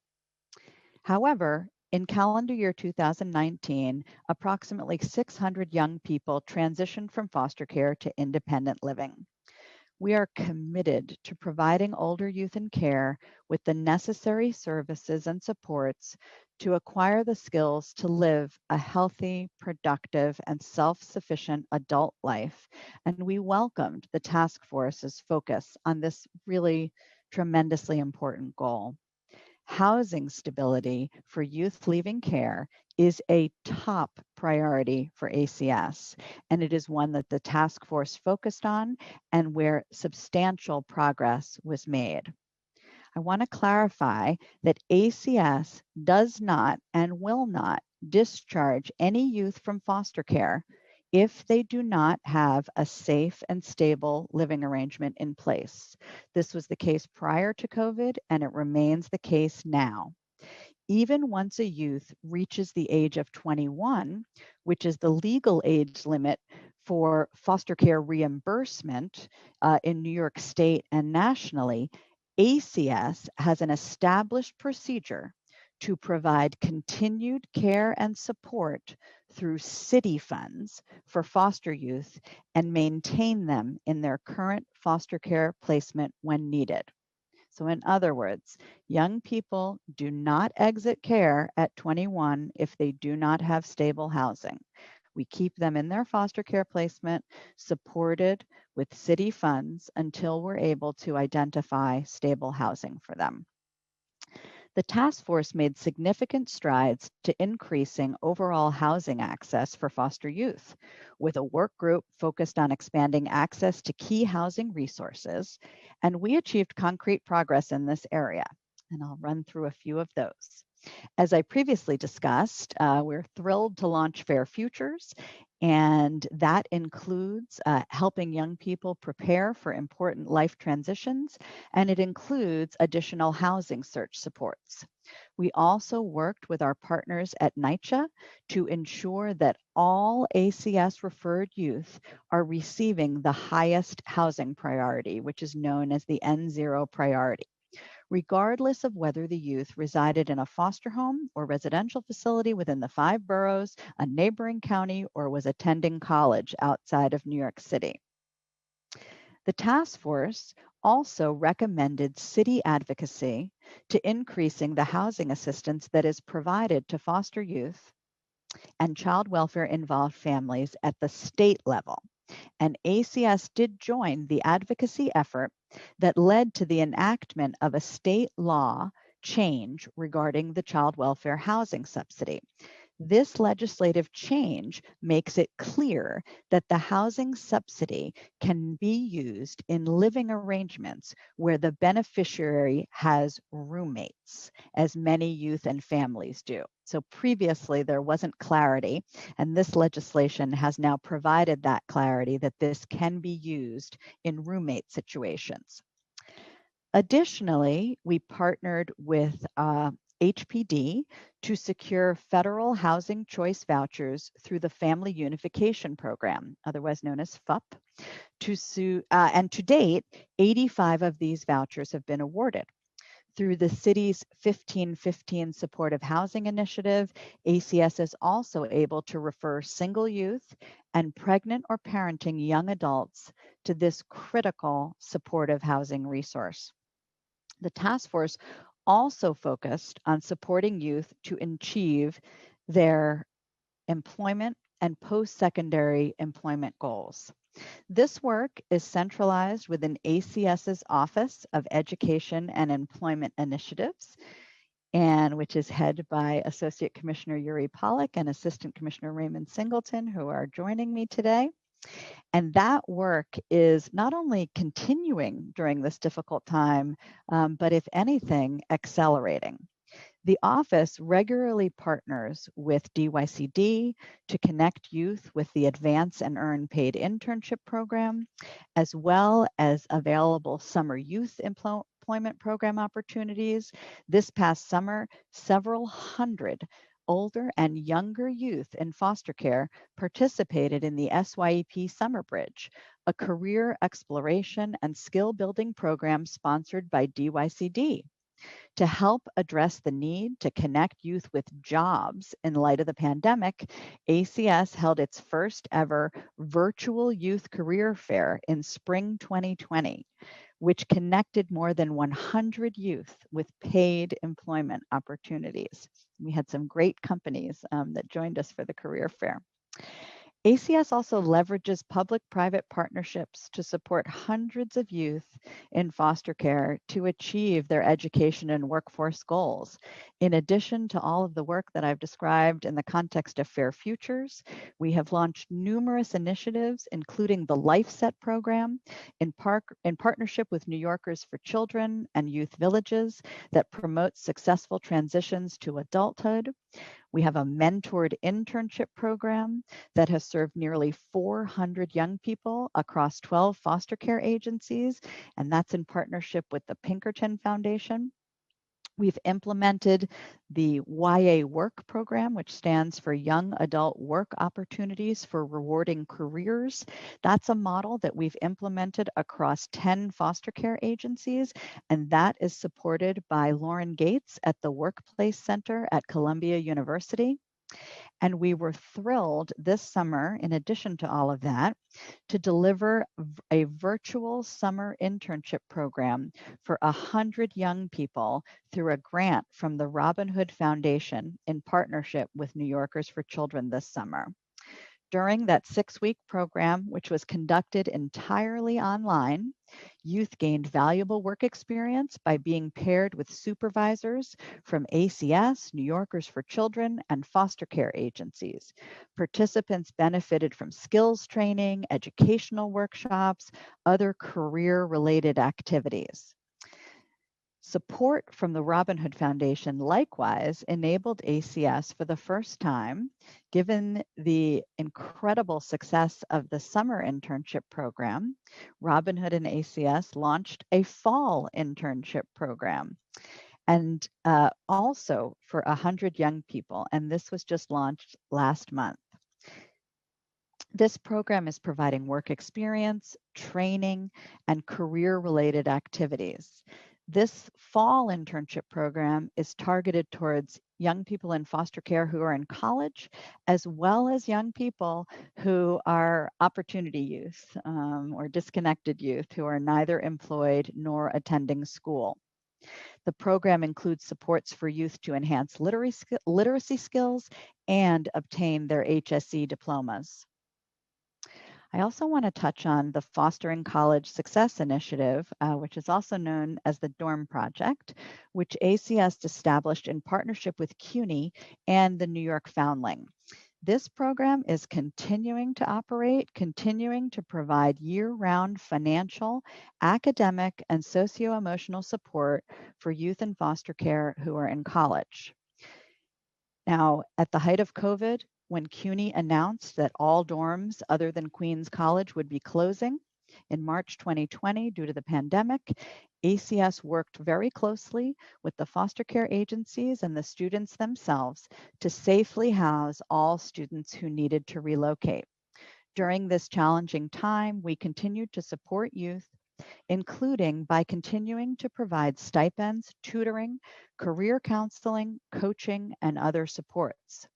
However, in calendar year 2019, approximately 600 young people transitioned from foster care to independent living. We are committed to providing older youth in care with the necessary services and supports to acquire the skills to live a healthy, productive, and self-sufficient adult life. And we welcomed the task force's focus on this really tremendously important goal. Housing stability for youth leaving care is a top priority for ACS, and it is one that the task force focused on and where substantial progress was made. I want to clarify that ACS does not and will not discharge any youth from foster care if they do not have a safe and stable living arrangement in place. This was the case prior to COVID, and it remains the case now. Even once a youth reaches the age of 21, which is the legal age limit for foster care reimbursement in New York State and nationally, ACS has an established procedure to provide continued care and support through city funds for foster youth and maintain them in their current foster care placement when needed. So in other words, young people do not exit care at 21 if they do not have stable housing. We keep them in their foster care placement, supported with city funds until we're able to identify stable housing for them. The task force made significant strides to increasing overall housing access for foster youth, with a work group focused on expanding access to key housing resources, and we achieved concrete progress in this area. And I'll run through a few of those. As I previously discussed, we're thrilled to launch Fair Futures, and that includes helping young people prepare for important life transitions, and it includes additional housing search supports. We also worked with our partners at NYCHA to ensure that all ACS referred youth are receiving the highest housing priority, which is known as the N0 priority, regardless of whether the youth resided in a foster home or residential facility within the 5 boroughs, a neighboring county, or was attending college outside of New York City. The task force also recommended city advocacy to increasing the housing assistance that is provided to foster youth and child welfare involved families at the state level. And ACS did join the advocacy effort that led to the enactment of a state law change regarding the child welfare housing subsidy. This legislative change makes it clear that the housing subsidy can be used in living arrangements where the beneficiary has roommates, as many youth and families do. So previously there wasn't clarity, and this legislation has now provided that clarity that this can be used in roommate situations. Additionally, we partnered with HPD to secure federal housing choice vouchers through the Family Unification Program, otherwise known as FUP. And to date, 85 of these vouchers have been awarded. Through the city's 1515 Supportive Housing Initiative, ACS is also able to refer single youth and pregnant or parenting young adults to this critical supportive housing resource. The task force also focused on supporting youth to achieve their employment and post-secondary employment goals. This work is centralized within ACS's Office of Education and Employment Initiatives, and which is headed by Associate Commissioner Yuri Pollack and Assistant Commissioner Raymond Singleton, who are joining me today. And that work is not only continuing during this difficult time, but if anything, accelerating. The office regularly partners with DYCD to connect youth with the Advance and Earn Paid Internship Program, as well as available summer youth employment program opportunities. This past summer, several hundred older and younger youth in foster care participated in the SYEP Summer Bridge, a career exploration and skill building program sponsored by DYCD. To help address the need to connect youth with jobs in light of the pandemic, ACS held its first ever virtual youth career fair in spring 2020, which connected more than 100 youth with paid employment opportunities. We had some great companies that joined us for the career fair. ACS also leverages public-private partnerships to support hundreds of youth in foster care to achieve their education and workforce goals. In addition to all of the work that I've described in the context of Fair Futures, we have launched numerous initiatives, including the LifeSet program in partnership with New Yorkers for Children and Youth Villages that promotes successful transitions to adulthood. We have a mentored internship program that has served nearly 400 young people across 12 foster care agencies, and that's in partnership with the Pinkerton Foundation. We've implemented the YA Work program, which stands for Young Adult Work Opportunities for Rewarding Careers. That's a model that we've implemented across 10 foster care agencies, and that is supported by Lauren Gates at the Workplace Center at Columbia University. And we were thrilled this summer, in addition to all of that, to deliver a virtual summer internship program for 100 young people through a grant from the Robin Hood Foundation in partnership with New Yorkers for Children this summer. During that 6-week program, which was conducted entirely online, youth gained valuable work experience by being paired with supervisors from ACS, New Yorkers for Children, and foster care agencies. Participants benefited from skills training, educational workshops, other career-related activities. Support from the Robin Hood Foundation likewise enabled ACS for the first time, given the incredible success of the summer internship program. Robin Hood and ACS launched a fall internship program, and also for 100 young people, and this was just launched last month. This program is providing work experience, training, and career-related activities. This fall internship program is targeted towards young people in foster care who are in college, as well as young people who are opportunity youth or disconnected youth who are neither employed nor attending school. The program includes supports for youth to enhance literacy skills and obtain their HSE diplomas. I also want to touch on the Fostering College Success Initiative, which is also known as the DORM Project, which ACS established in partnership with CUNY and the New York Foundling. This program is continuing to operate, continuing to provide year-round financial, academic, and socio-emotional support for youth in foster care who are in college. Now, at the height of COVID, when CUNY announced that all dorms other than Queens College would be closing in March 2020 due to the pandemic, ACS worked very closely with the foster care agencies and the students themselves to safely house all students who needed to relocate. During this challenging time, we continued to support youth, including by continuing to provide stipends, tutoring, career counseling, coaching, and other supports.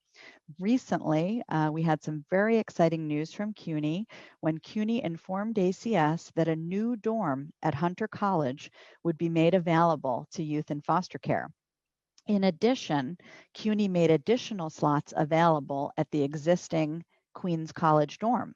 Recently, we had some very exciting news from CUNY when CUNY informed ACS that a new dorm at Hunter College would be made available to youth in foster care. In addition, CUNY made additional slots available at the existing Queens College dorm.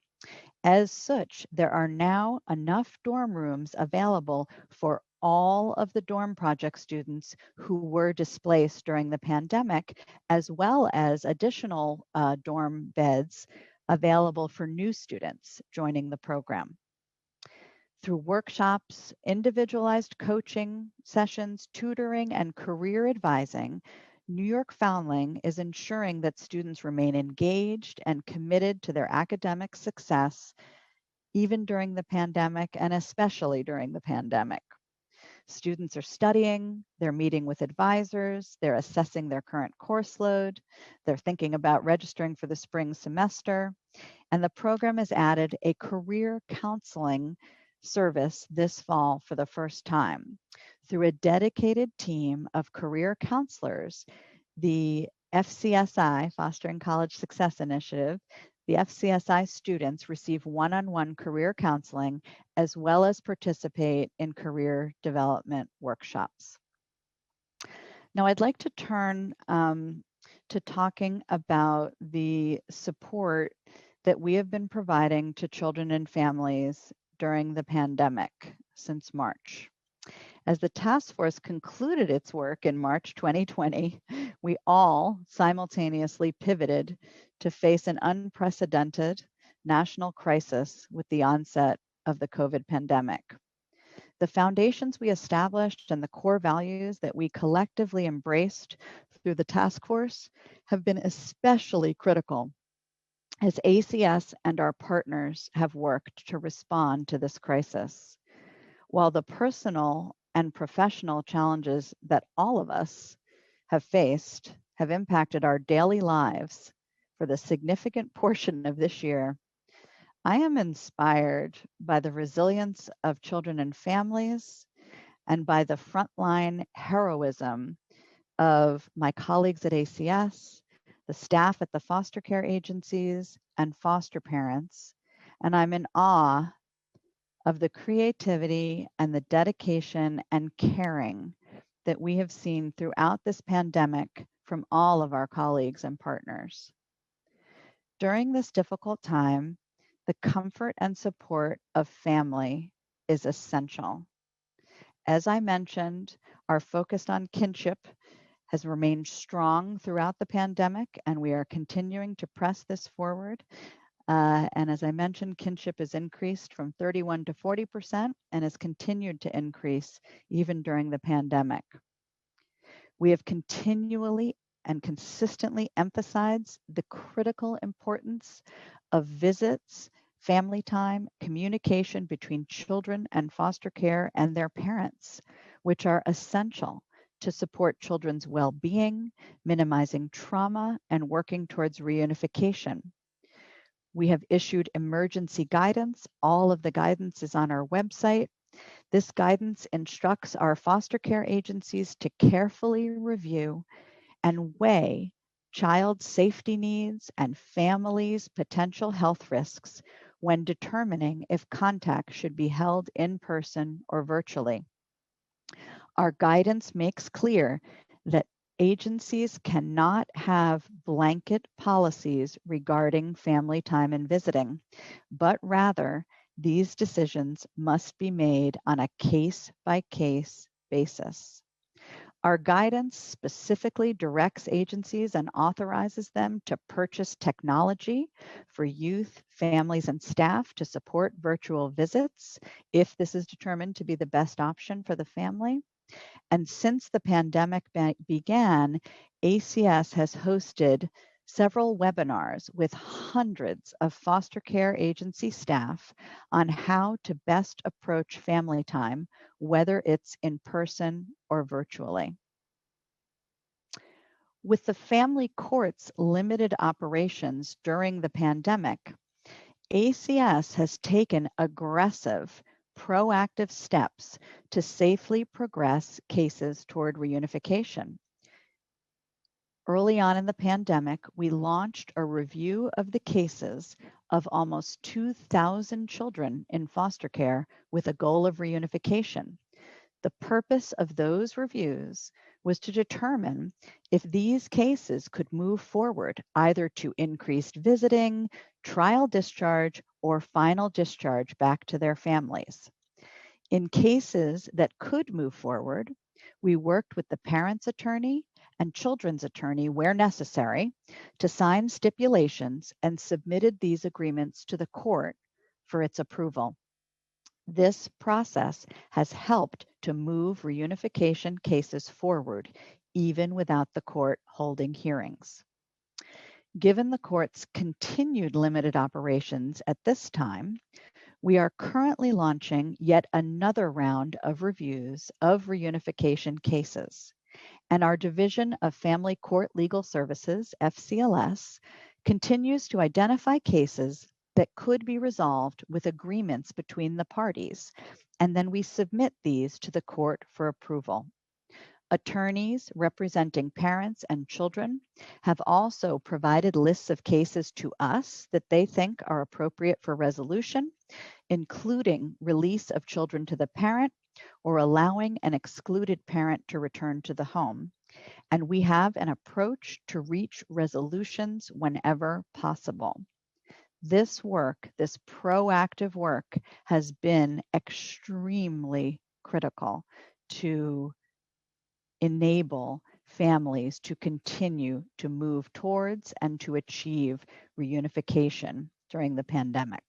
As such, there are now enough dorm rooms available for all of the dorm project students who were displaced during the pandemic, as well as additional dorm beds available for new students joining the program. Through workshops, individualized coaching sessions, tutoring, and career advising, New York Foundling is ensuring that students remain engaged and committed to their academic success, even during the pandemic and especially during the pandemic. Students are studying, they're meeting with advisors, they're assessing their current course load, they're thinking about registering for the spring semester, and the program has added a career counseling service this fall for the first time. through a dedicated team of career counselors, the FCSI, Fostering College Success Initiative, the FCSI students receive one-on-one career counseling as well as participate in career development workshops. Now, I'd like to turn to talking about the support that we have been providing to children and families during the pandemic since March. As the task force concluded its work in March 2020, we all simultaneously pivoted to face an unprecedented national crisis with the onset of the COVID pandemic. The foundations we established and the core values that we collectively embraced through the task force have been especially critical as ACS and our partners have worked to respond to this crisis. While the personal and professional challenges that all of us have faced have impacted our daily lives for the significant portion of this year, I am inspired by the resilience of children and families and by the frontline heroism of my colleagues at ACS, the staff at the foster care agencies, and foster parents. And I'm in awe of the creativity and the dedication and caring that we have seen throughout this pandemic from all of our colleagues and partners. During this difficult time, the comfort and support of family is essential. As I mentioned, our focus on kinship has remained strong throughout the pandemic, and we are continuing to press this forward. And as I mentioned, kinship has increased from 31 to 40% and has continued to increase even during the pandemic. We have continually and consistently emphasized the critical importance of visits, family time, communication between children and foster care and their parents, which are essential to support children's well-being, minimizing trauma, and working towards reunification. We have issued emergency guidance. All of the guidance is on our website. This guidance instructs our foster care agencies to carefully review and weigh child safety needs and families' potential health risks when determining if contact should be held in person or virtually. Our guidance makes clear that agencies cannot have blanket policies regarding family time and visiting, but rather these decisions must be made on a case-by-case basis. Our guidance specifically directs agencies and authorizes them to purchase technology for youth, families, and staff to support virtual visits if this is determined to be the best option for the family. And since the pandemic began, ACS has hosted several webinars with hundreds of foster care agency staff on how to best approach family time, whether it's in person or virtually. With the family court's limited operations during the pandemic, ACS has taken aggressive, proactive steps to safely progress cases toward reunification. Early on in the pandemic, we launched a review of the cases of almost 2,000 children in foster care with a goal of reunification. The purpose of those reviews was to determine if these cases could move forward either to increased visiting, trial discharge, or final discharge back to their families. In cases that could move forward, we worked with the parent's attorney and children's attorney where necessary to sign stipulations and submitted these agreements to the court for its approval. This process has helped to move reunification cases forward, even without the court holding hearings. Given the court's continued limited operations at this time, we are currently launching yet another round of reviews of reunification cases, and our Division of Family Court Legal Services, FCLS, continues to identify cases that could be resolved with agreements between the parties and then we submit these to the court for approval. Attorneys representing parents and children have also provided lists of cases to us that they think are appropriate for resolution, including release of children to the parent or allowing an excluded parent to return to the home. And we have an approach to reach resolutions whenever possible. This work, this proactive work, has been extremely critical to enable families to continue to move towards and to achieve reunification during the pandemic.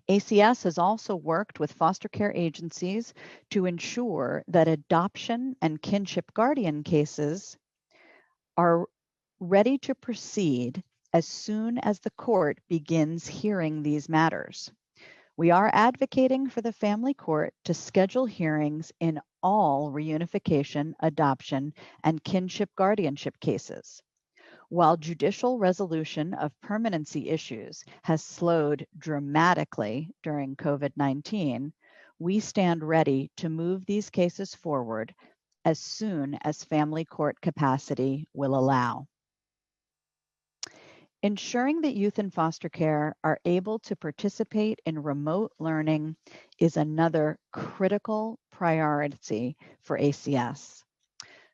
ACS has also worked with foster care agencies to ensure that adoption and kinship guardian cases are ready to proceed as soon as the court begins hearing these matters. We are advocating for the family court to schedule hearings in all reunification, adoption, and kinship guardianship cases. While judicial resolution of permanency issues has slowed dramatically during COVID-19, we stand ready to move these cases forward as soon as family court capacity will allow. Ensuring that youth in foster care are able to participate in remote learning is another critical priority for ACS.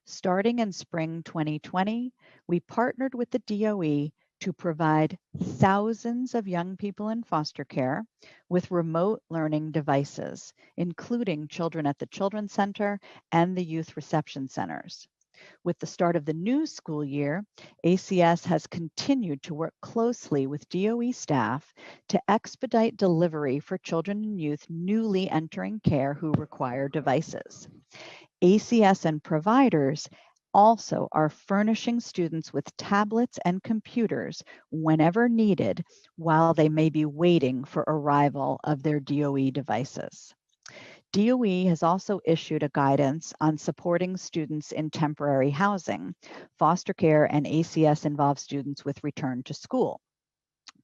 Starting in spring 2020, we partnered with the DOE to provide thousands of young people in foster care with remote learning devices, including children at the Children's Center and the Youth Reception Centers. With the start of the new school year, ACS has continued to work closely with DOE staff to expedite delivery for children and youth newly entering care who require devices. ACS and providers also are furnishing students with tablets and computers whenever needed while they may be waiting for arrival of their DOE devices. DOE has also issued a guidance on supporting students in temporary housing. Foster care and ACS involve students with return to school,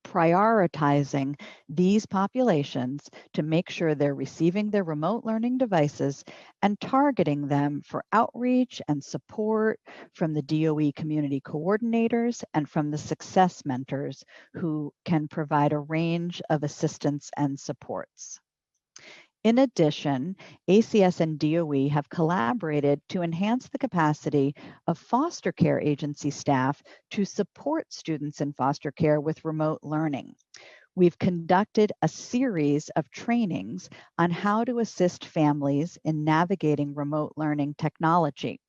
prioritizing these populations to make sure they're receiving their remote learning devices and targeting them for outreach and support from the DOE community coordinators and from the success mentors who can provide a range of assistance and supports. In addition, ACS and DOE have collaborated to enhance the capacity of foster care agency staff to support students in foster care with remote learning. We've conducted a series of trainings on how to assist families in navigating remote learning technology.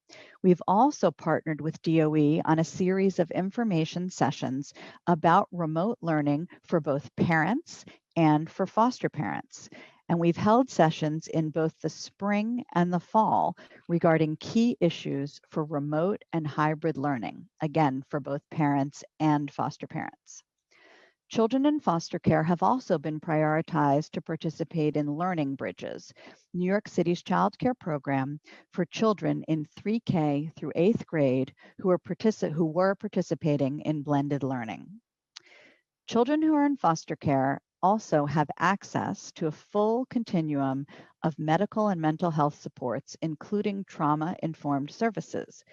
We've also partnered with DOE on a series of information sessions about remote learning for both parents and for foster parents. And we've held sessions in both the spring and the fall regarding key issues for remote and hybrid learning, again, for both parents and foster parents. Children in foster care have also been prioritized to participate in Learning Bridges, New York City's child care program for children in 3K through 8th grade who were participating in blended learning. Children who are in foster care also have access to a full continuum of medical and mental health supports, including trauma-informed services.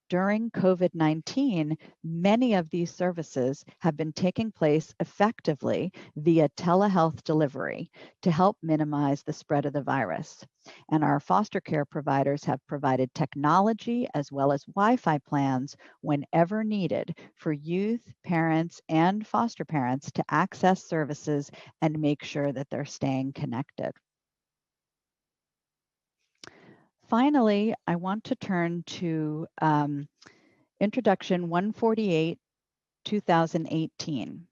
During COVID-19, many of these services have been taking place effectively via telehealth delivery to help minimize the spread of the virus. And our foster care providers have provided technology as well as Wi-Fi plans whenever needed for youth, parents, and foster parents to access services and make sure that they're staying connected. Finally, I want to turn to Introduction 148, 2018.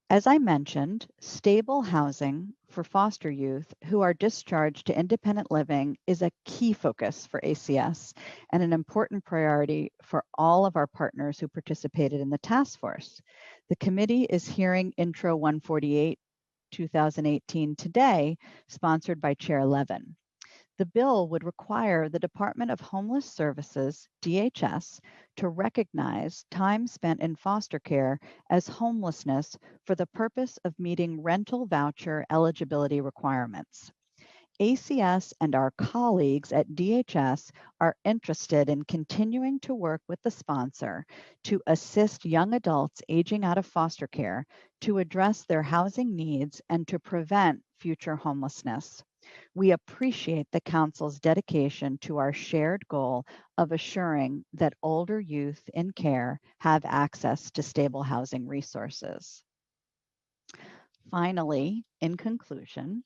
As I mentioned, stable housing for foster youth who are discharged to independent living is a key focus for ACS and an important priority for all of our partners who participated in the task force. The committee is hearing Intro 148, 2018 today, sponsored by Chair Levin. The bill would require the Department of Homeless Services, DHS, to recognize time spent in foster care as homelessness for the purpose of meeting rental voucher eligibility requirements. ACS and our colleagues at DHS are interested in continuing to work with the sponsor to assist young adults aging out of foster care to address their housing needs and to prevent future homelessness. We appreciate the Council's dedication to our shared goal of assuring that older youth in care have access to stable housing resources. Finally, in conclusion,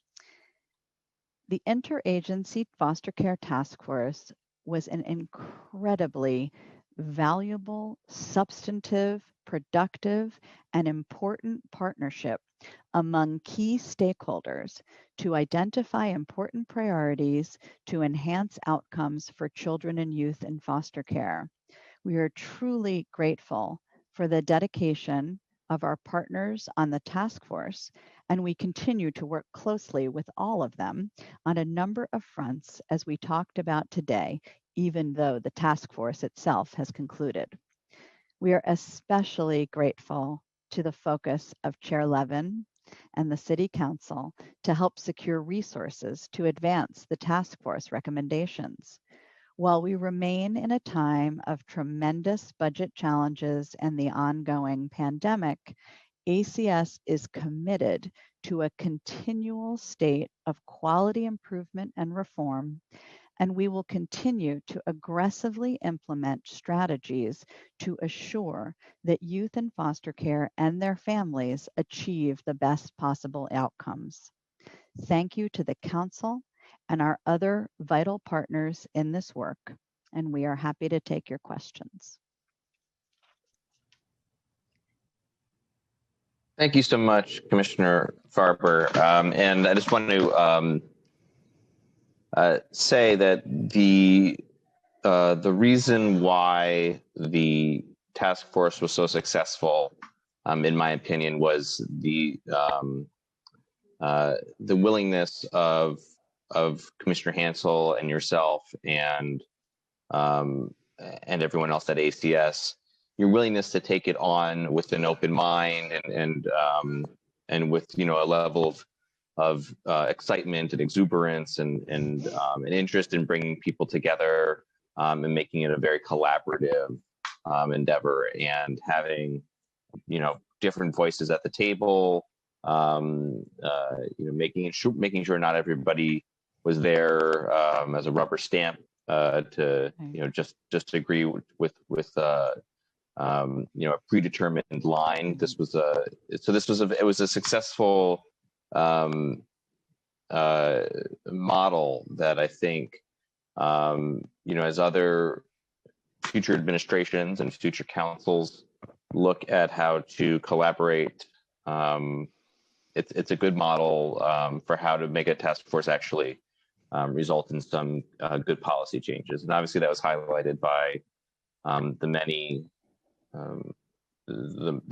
the Interagency Foster Care Task Force was an incredibly valuable, substantive, productive, and important partnership among key stakeholders to identify important priorities to enhance outcomes for children and youth in foster care. We are truly grateful for the dedication of our partners on the task force, and we continue to work closely with all of them on a number of fronts as we talked about today, even though the task force itself has concluded. We are especially grateful to the focus of Chair Levin and the City Council to help secure resources to advance the task force recommendations. While we remain in a time of tremendous budget challenges and the ongoing pandemic, ACS is committed to a continual state of quality improvement and reform, and we will continue to aggressively implement strategies to assure that youth in foster care and their families achieve the best possible outcomes. Thank you to the Council and our other vital partners in this work, and we are happy to take your questions. Thank you so much, Commissioner Farber. And I just want to say that the reason why the task force was so successful, in my opinion, was the willingness of Commissioner Hansel and yourself and everyone else at ACS, your willingness to take it on with an open mind and with a level of excitement and exuberance and an interest in bringing people together and making it a very collaborative endeavor, and having different voices at the table, making sure not everybody was there as a rubber stamp to just agree with a predetermined line. This was a successful model that I think as other future administrations and future councils look at how to collaborate, it's a good model for how to make a task force actually result in some good policy changes. And obviously that was highlighted by the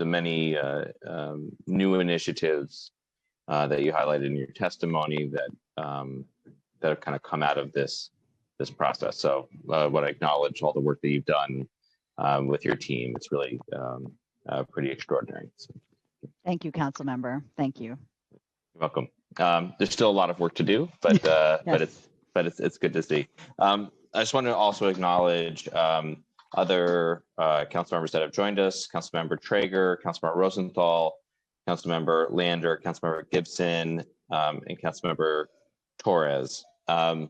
many new initiatives that you highlighted in your testimony that have kind of come out of this process. So I want to acknowledge all the work that you've done with your team. It's really pretty extraordinary. So, Thank you, Council Member. Thank you. you're welcome. There's still a lot of work to do, but Yes. it's good to see. I just want to also acknowledge other council members that have joined us: Councilmember Traeger, Councilmember Rosenthal, Councilmember Lander, Councilmember Gibson, and Councilmember Torres. While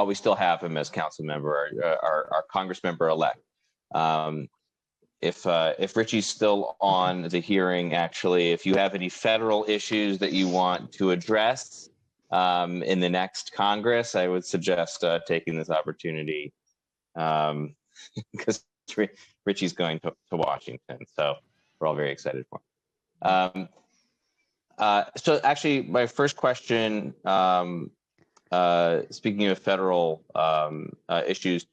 we still have him as council member, our Congress member elect. If Richie's still on the hearing, actually, if you have any federal issues that you want to address in the next Congress, I would suggest taking this opportunity because Richie's going to Washington. So we're all very excited for him. So actually, my first question, speaking of federal issues,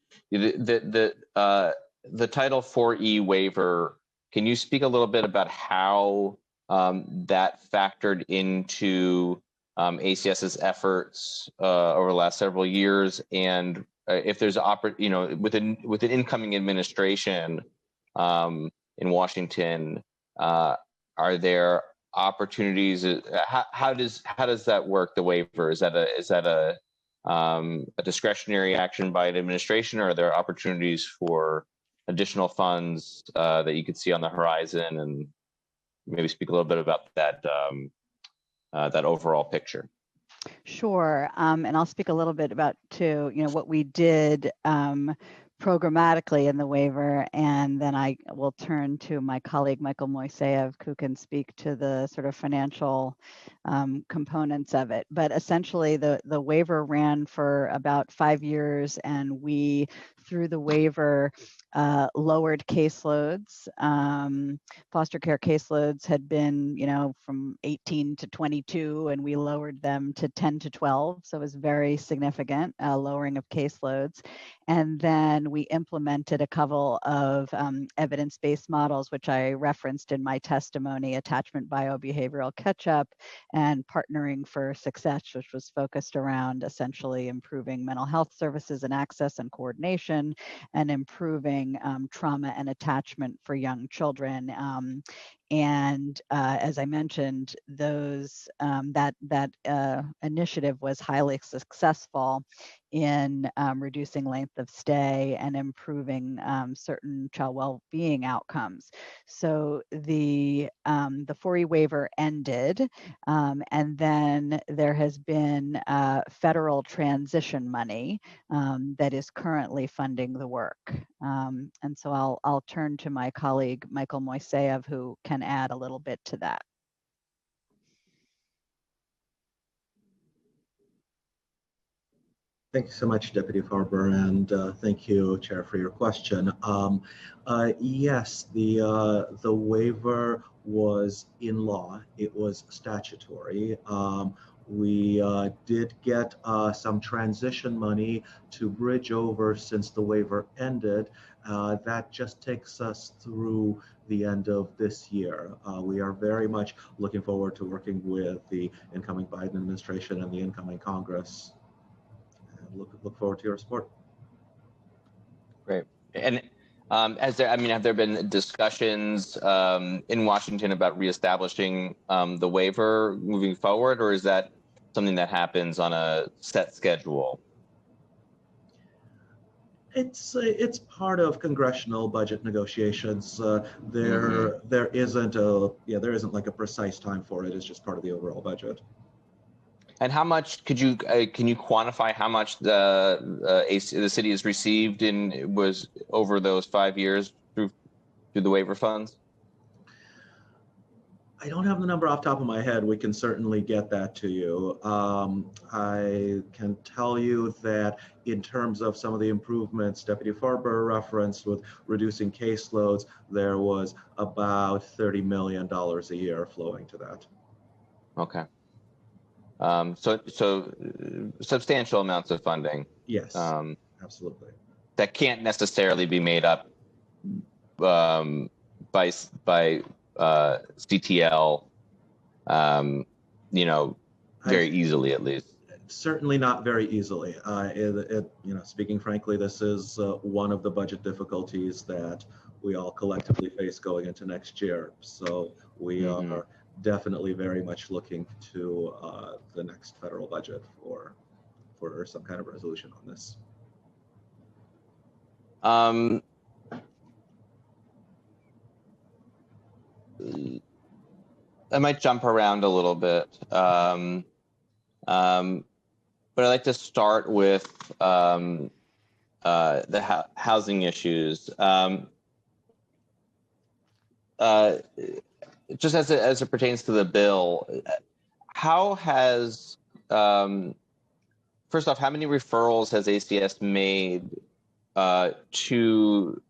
the Title IV-E waiver, can you speak a little bit about how that factored into ACS's efforts over the last several years, and if there's with an incoming administration in Washington, are there opportunities? How does that work? The waiver, is that a discretionary action by an administration, or are there opportunities for additional funds that you could see on the horizon? And maybe speak a little bit about that that overall picture. Sure, and I'll speak a little bit about too, what we did programmatically in the waiver, and then I will turn to my colleague Michael Moiseev, who can speak to the sort of financial components of it. But essentially, the waiver ran for about 5 years, and we, through the waiver, lowered caseloads. Foster care caseloads had been, from 18 to 22, and we lowered them to 10 to 12. So it was very significant lowering of caseloads. And then we implemented a couple of evidence-based models, which I referenced in my testimony: attachment biobehavioral catch-up and partnering for success, which was focused around essentially improving mental health services and access and coordination, and improving trauma and attachment for young children. And as I mentioned, that initiative was highly successful in reducing length of stay and improving certain child well-being outcomes. So the 4E waiver ended, and then there has been federal transition money that is currently funding the work. And so I'll turn to my colleague Michael Moiseev, who can add a little bit to that. Thank you so much, Deputy Farber, and thank you, Chair, for your question. Yes, the waiver was in law. It was statutory. We did get some transition money to bridge over since the waiver ended. That just takes us through the end of this year. We are very much looking forward to working with the incoming Biden administration and the incoming Congress. Look forward to your support. Great. And have there been discussions in Washington about reestablishing the waiver moving forward, or is that something that happens on a set schedule? It's part of congressional budget negotiations. There isn't like a precise time for it. It's just part of the overall budget. And how much can you quantify how much the city has received was over those 5 years through the waiver funds? I don't have the number off the top of my head. We can certainly get that to you. I can tell you that in terms of some of the improvements Deputy Farber referenced with reducing caseloads, there was about $30 million a year flowing to that. Okay. So substantial amounts of funding. Yes, absolutely. That can't necessarily be made up by CTL, very easily, at least. Certainly not very easily. Speaking frankly, this is one of the budget difficulties that we all collectively face going into next year. So we are definitely very much looking to the next federal budget for some kind of resolution on this. I might jump around a little bit, but I'd like to start with the housing issues. Just as it pertains to the bill, how has first off, how many referrals has ACS made to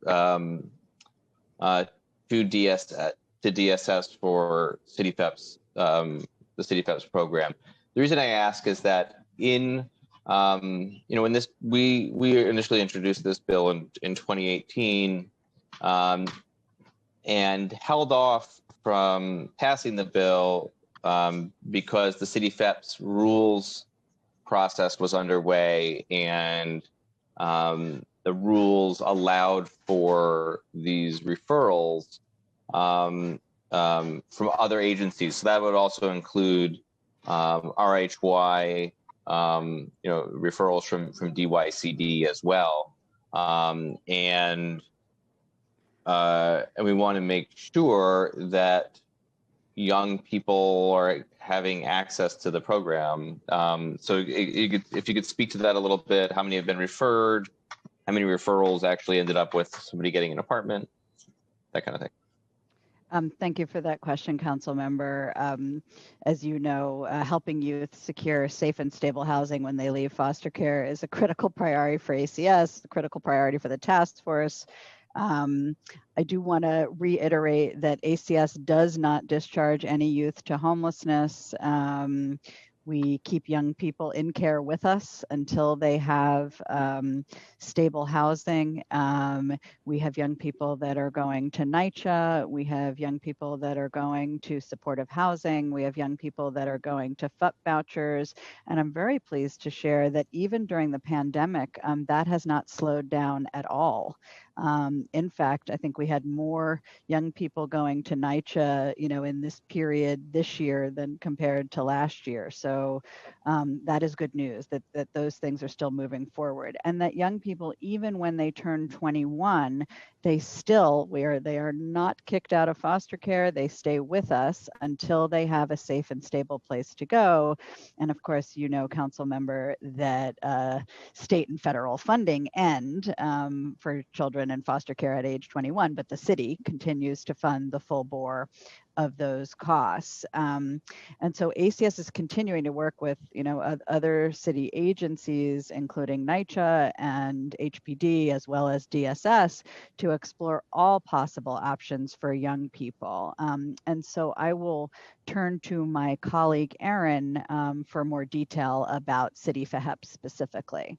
DSS for CityFEP's the CityFEP's program? The reason I ask is that in this we initially introduced this bill in 2018 and held off from passing the bill because the city FEPS rules process was underway and the rules allowed for these referrals from other agencies. So that would also include RHY, referrals from DYCD as well. And we want to make sure that young people are having access to the program. So if you could speak to that a little bit, how many have been referred, how many referrals actually ended up with somebody getting an apartment, that kind of thing. Thank you for that question, Council Member. As you know, helping youth secure safe and stable housing when they leave foster care is a critical priority for ACS, a critical priority for the task force. I do want to reiterate that ACS does not discharge any youth to homelessness. We keep young people in care with us until they have stable housing. We have young people that are going to NYCHA. We have young people that are going to supportive housing. We have young people that are going to FUP vouchers. And I'm very pleased to share that even during the pandemic, that has not slowed down at all. In fact, I think we had more young people going to NYCHA, in this period this year than compared to last year. So that is good news that those things are still moving forward, and that young people, even when they turn 21, they are not kicked out of foster care. They stay with us until they have a safe and stable place to go. And of course, Council Member, that state and federal funding end for children in foster care at age 21, but the city continues to fund the full bore of those costs. And so ACS is continuing to work with, other city agencies, including NYCHA and HPD, as well as DSS, to explore all possible options for young people. And so I will turn to my colleague, Erin, for more detail about City FHEP specifically.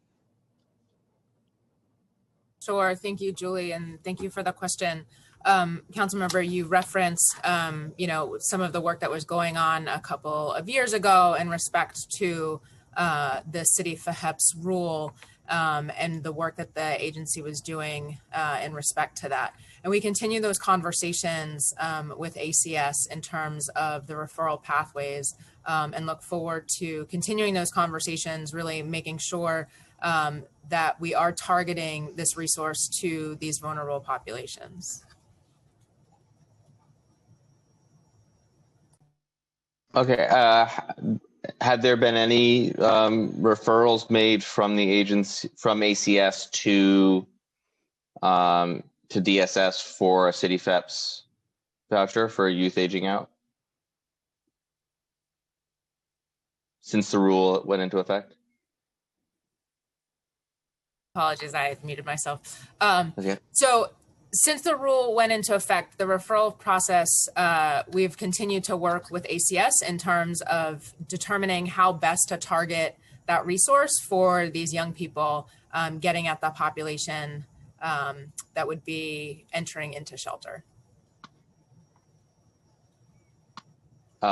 Sure. Thank you, Julie, and thank you for the question. Councilmember, you referenced, some of the work that was going on a couple of years ago in respect to the City FHEP's rule and the work that the agency was doing in respect to that. And we continue those conversations with ACS in terms of the referral pathways and look forward to continuing those conversations, really making sure that we are targeting this resource to these vulnerable populations. Okay. Have there been any referrals made from the agency, from ACS to DSS for a City FEPS voucher for youth aging out since the rule went into effect? Apologies, I muted myself. Okay. So since the rule went into effect, the referral process, we've continued to work with ACS in terms of determining how best to target that resource for these young people getting at the population that would be entering into shelter. So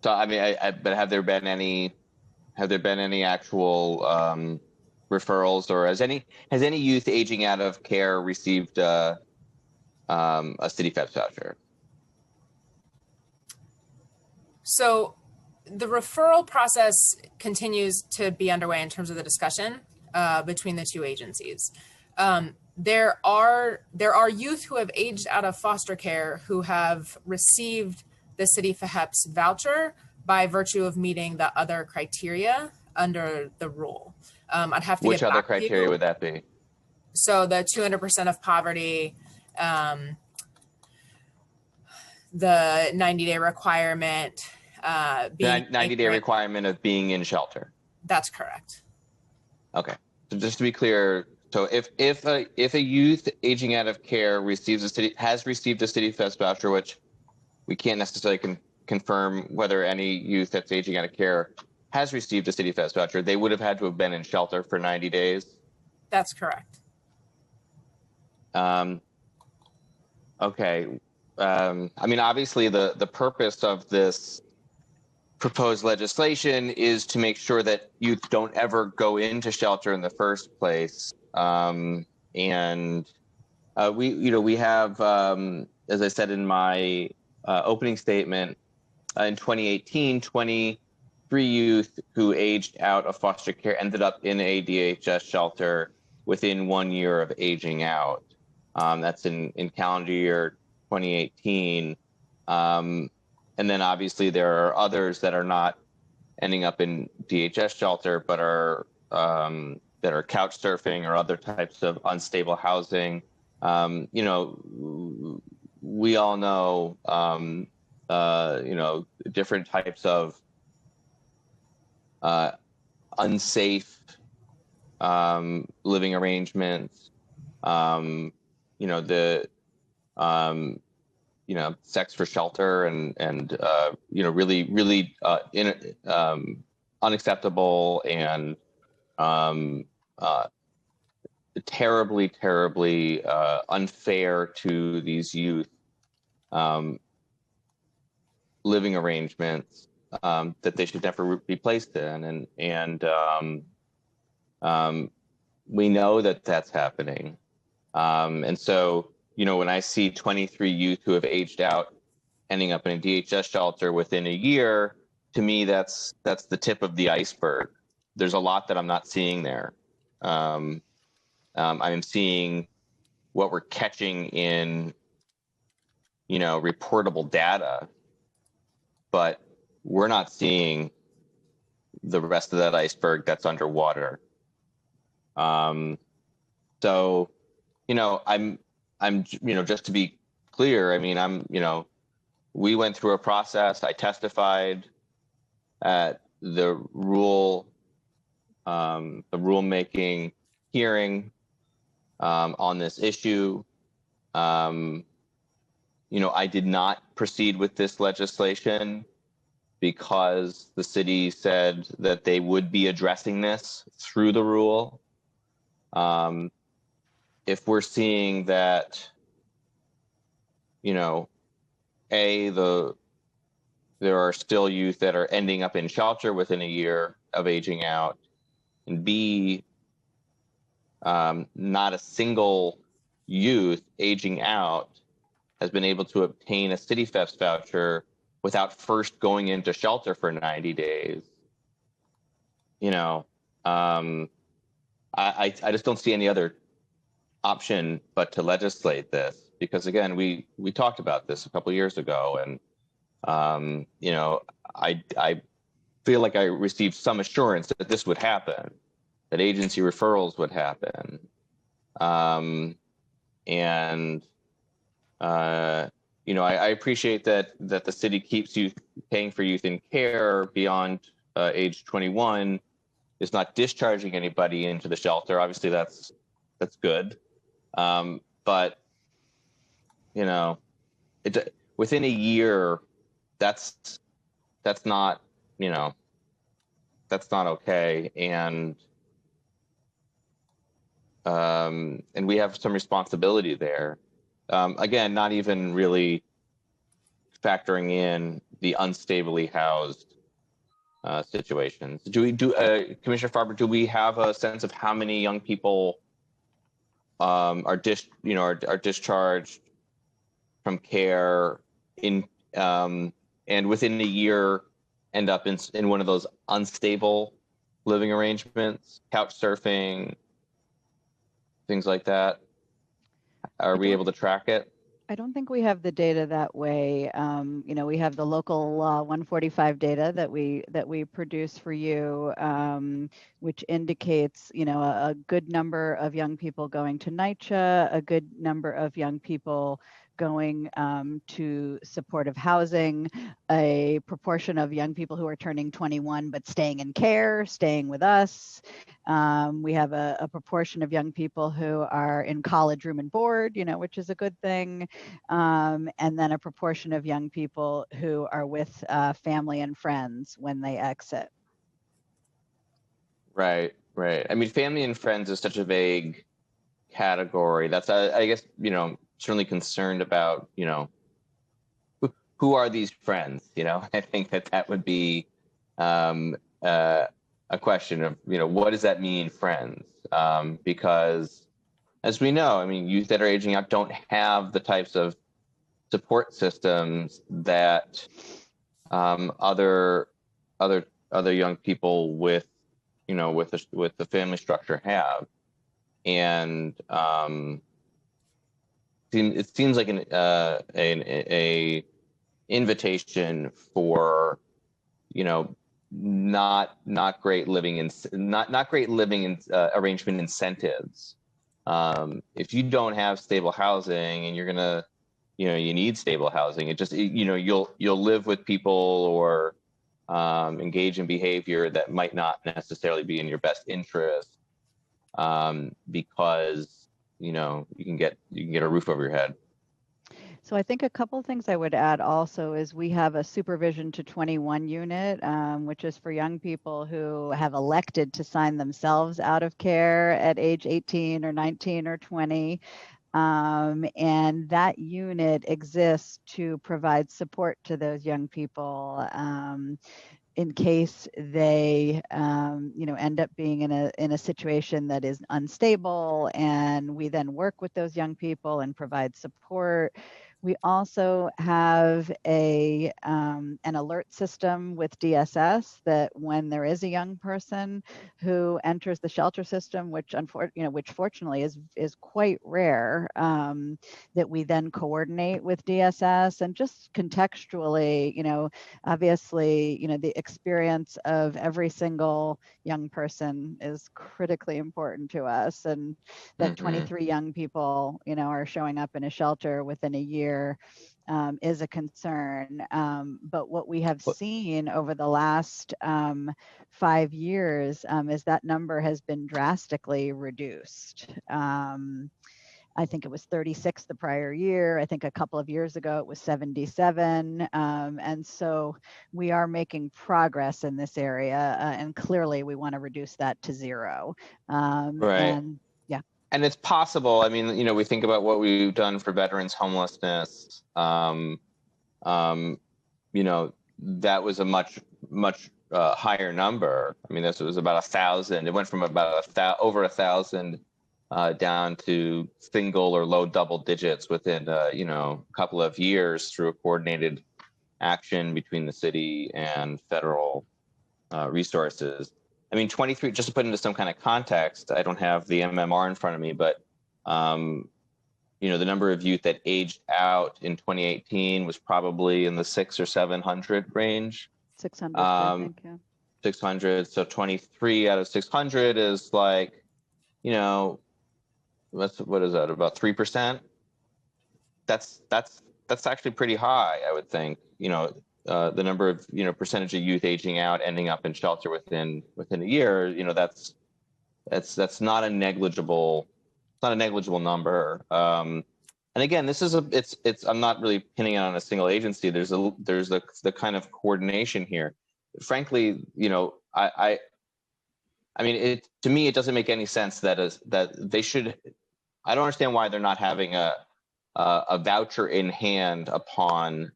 I mean, but have there been any actual referrals, or has any youth aging out of care received a City FEPS voucher? So the referral process continues to be underway in terms of the discussion between the two agencies. There are youth who have aged out of foster care who have received the City FHEPS voucher by virtue of meeting the other criteria under the rule. I'd have to Which get other back to criteria you. would that be? So the 200% of poverty, the 90-day requirement. The 90-day requirement of being in shelter. That's correct. Okay. So just to be clear, so if a youth aging out of care has received a City FEPS voucher, which we can't necessarily confirm whether any youth that's aging out of care has received a City FEPS voucher, they would have had to have been in shelter for 90 days. That's correct. Okay. I mean, obviously, the purpose of this proposed legislation is to make sure that youth don't ever go into shelter in the first place. And we have, as I said in my opening statement, in 2018, 23 youth who aged out of foster care ended up in a DHS shelter within 1 year of aging out. That's in calendar year 2018. And then obviously there are others that are not ending up in DHS shelter, but are that are couch surfing or other types of unstable housing. We all know, different types of unsafe living arrangements. Sex for shelter and really unacceptable and terribly unfair to these youth living arrangements that they should never be placed in, and we know that that's happening, and so when I see 23 youth who have aged out ending up in a DHS shelter within a year, to me that's the tip of the iceberg. There's a lot that I'm not seeing there. I'm seeing what we're catching in reportable data, but we're not seeing the rest of that iceberg that's underwater. So I'm just to be clear, I mean, we went through a process. I testified at the rulemaking hearing on this issue. I did not proceed with this legislation because the city said that they would be addressing this through the rule. If we're seeing that, there are still youth that are ending up in shelter within a year of aging out, and B, not a single youth aging out has been able to obtain a City Fest voucher without first going into shelter for 90 days. I just don't see any other option but to legislate this, because again, we talked about this a couple of years ago, and I feel like I received some assurance that this would happen, that agency referrals would happen, I appreciate that the city keeps you paying for youth in care beyond age 21, is not discharging anybody into the shelter. Obviously, that's good, but within a year, that's not that's not okay, and we have some responsibility there. Again, not even really factoring in the unstably housed situations. Commissioner Farber, do we have a sense of how many young people are discharged from care and within a year end up in one of those unstable living arrangements, couch surfing, things like that? Are we able to track it? I don't think we have the data that way. We have the local law 145 data that we produce for you, which indicates, a good number of young people going to NYCHA, a good number of young people going to supportive housing, a proportion of young people who are turning 21 but staying in care, staying with us. We have a proportion of young people who are in college room and board, which is a good thing. And then a proportion of young people who are with family and friends when they exit. Right. I mean, family and friends is such a vague category. That's, I guess, certainly concerned about, who are these friends? I think that would be a question of, what does that mean, friends? Because as we know, youth that are aging out don't have the types of support systems that other young people with the family structure have, and it seems like an invitation for not great living arrangement incentives. If you don't have stable housing and you're gonna you need stable housing, it just you'll live with people or engage in behavior that might not necessarily be in your best interest, because you can get a roof over your head. So I think a couple of things I would add also is we have a supervision to 21 unit, which is for young people who have elected to sign themselves out of care at age 18 or 19 or 20. And that unit exists to provide support to those young people in case they end up being in a situation that is unstable, and we then work with those young people and provide support. We also have an alert system with DSS that when there is a young person who enters the shelter system, which fortunately is quite rare, that we then coordinate with DSS. And just contextually, obviously, the experience of every single young person is critically important to us, and that 23 young people, are showing up in a shelter within a year is a concern. But what we have seen over the last 5 years is that number has been drastically reduced. I think it was 36 the prior year. I think a couple of years ago it was 77. And so we are making progress in this area. And clearly we want to reduce that to 0. Right. And it's possible. We think about what we've done for veterans homelessness. That was a much higher number. This was about 1,000. It went from about over 1,000 down to single or low double digits within a couple of years through a coordinated action between the city and federal resources. 23, just to put into some kind of context, I don't have the MMR in front of me, but the number of youth that aged out in 2018 was probably in the 600 or 700 range. 600, I think, yeah. 600. So 23 out of 600 is like, what is that? About 3%. That's actually pretty high, I would think. The number of percentage of youth aging out ending up in shelter within a year, that's not a negligible number. And again, this is it's I'm not really pinning it on a single agency. There's the kind of coordination here. Frankly, to me it doesn't make any sense that they should. I don't understand why they're not having a voucher in hand upon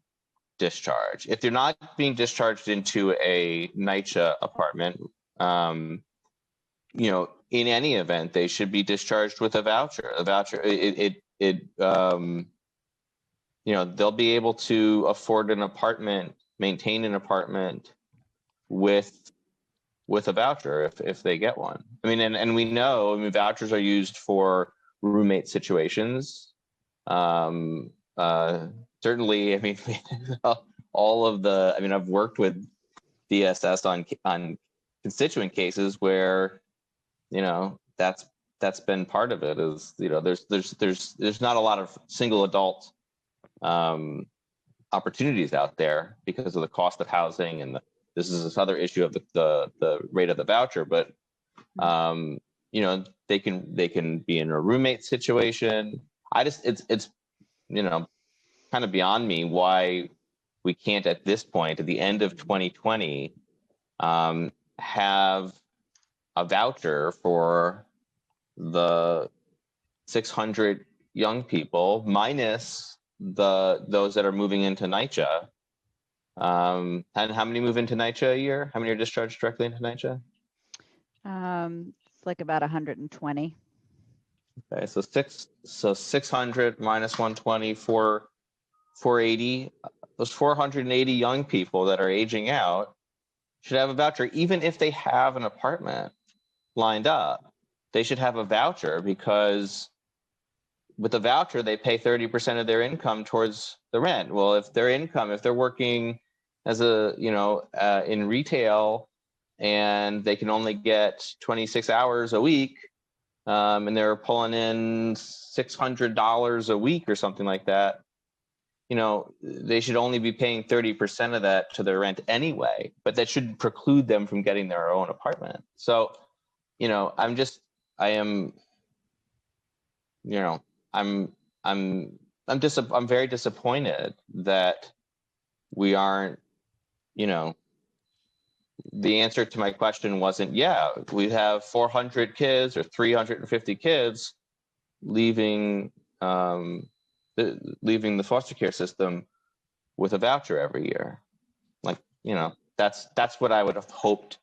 discharge. If they're not being discharged into a NYCHA apartment, in any event, they should be discharged with a voucher. A voucher, they'll be able to afford an apartment, maintain an apartment with a voucher if they get one. And we know, vouchers are used for roommate situations. Certainly, all of the. I've worked with DSS on constituent cases where, that's been part of it. Is there's not a lot of single adult opportunities out there because of the cost of housing, and this is this other issue of the rate of the voucher. But they can be in a roommate situation. It's kind of beyond me why we can't at this point, at the end of 2020, have a voucher for the 600 young people minus those that are moving into NYCHA. And how many move into NYCHA a year? How many are discharged directly into NYCHA? It's like about 120. Okay, so 600 minus 120, 480. Those 480 young people that are aging out should have a voucher, even if they have an apartment lined up. They should have a voucher, because with a voucher, they pay 30% of their income towards the rent. Well, if they're working as in retail, and they can only get 26 hours a week, and they're pulling in $600 a week or something like that, they should only be paying 30% of that to their rent anyway, but that shouldn't preclude them from getting their own apartment. So, I'm very disappointed that we aren't, the answer to my question wasn't, yeah, we have 400 kids or 350 kids leaving the foster care system with a voucher every year. That's what I would have hoped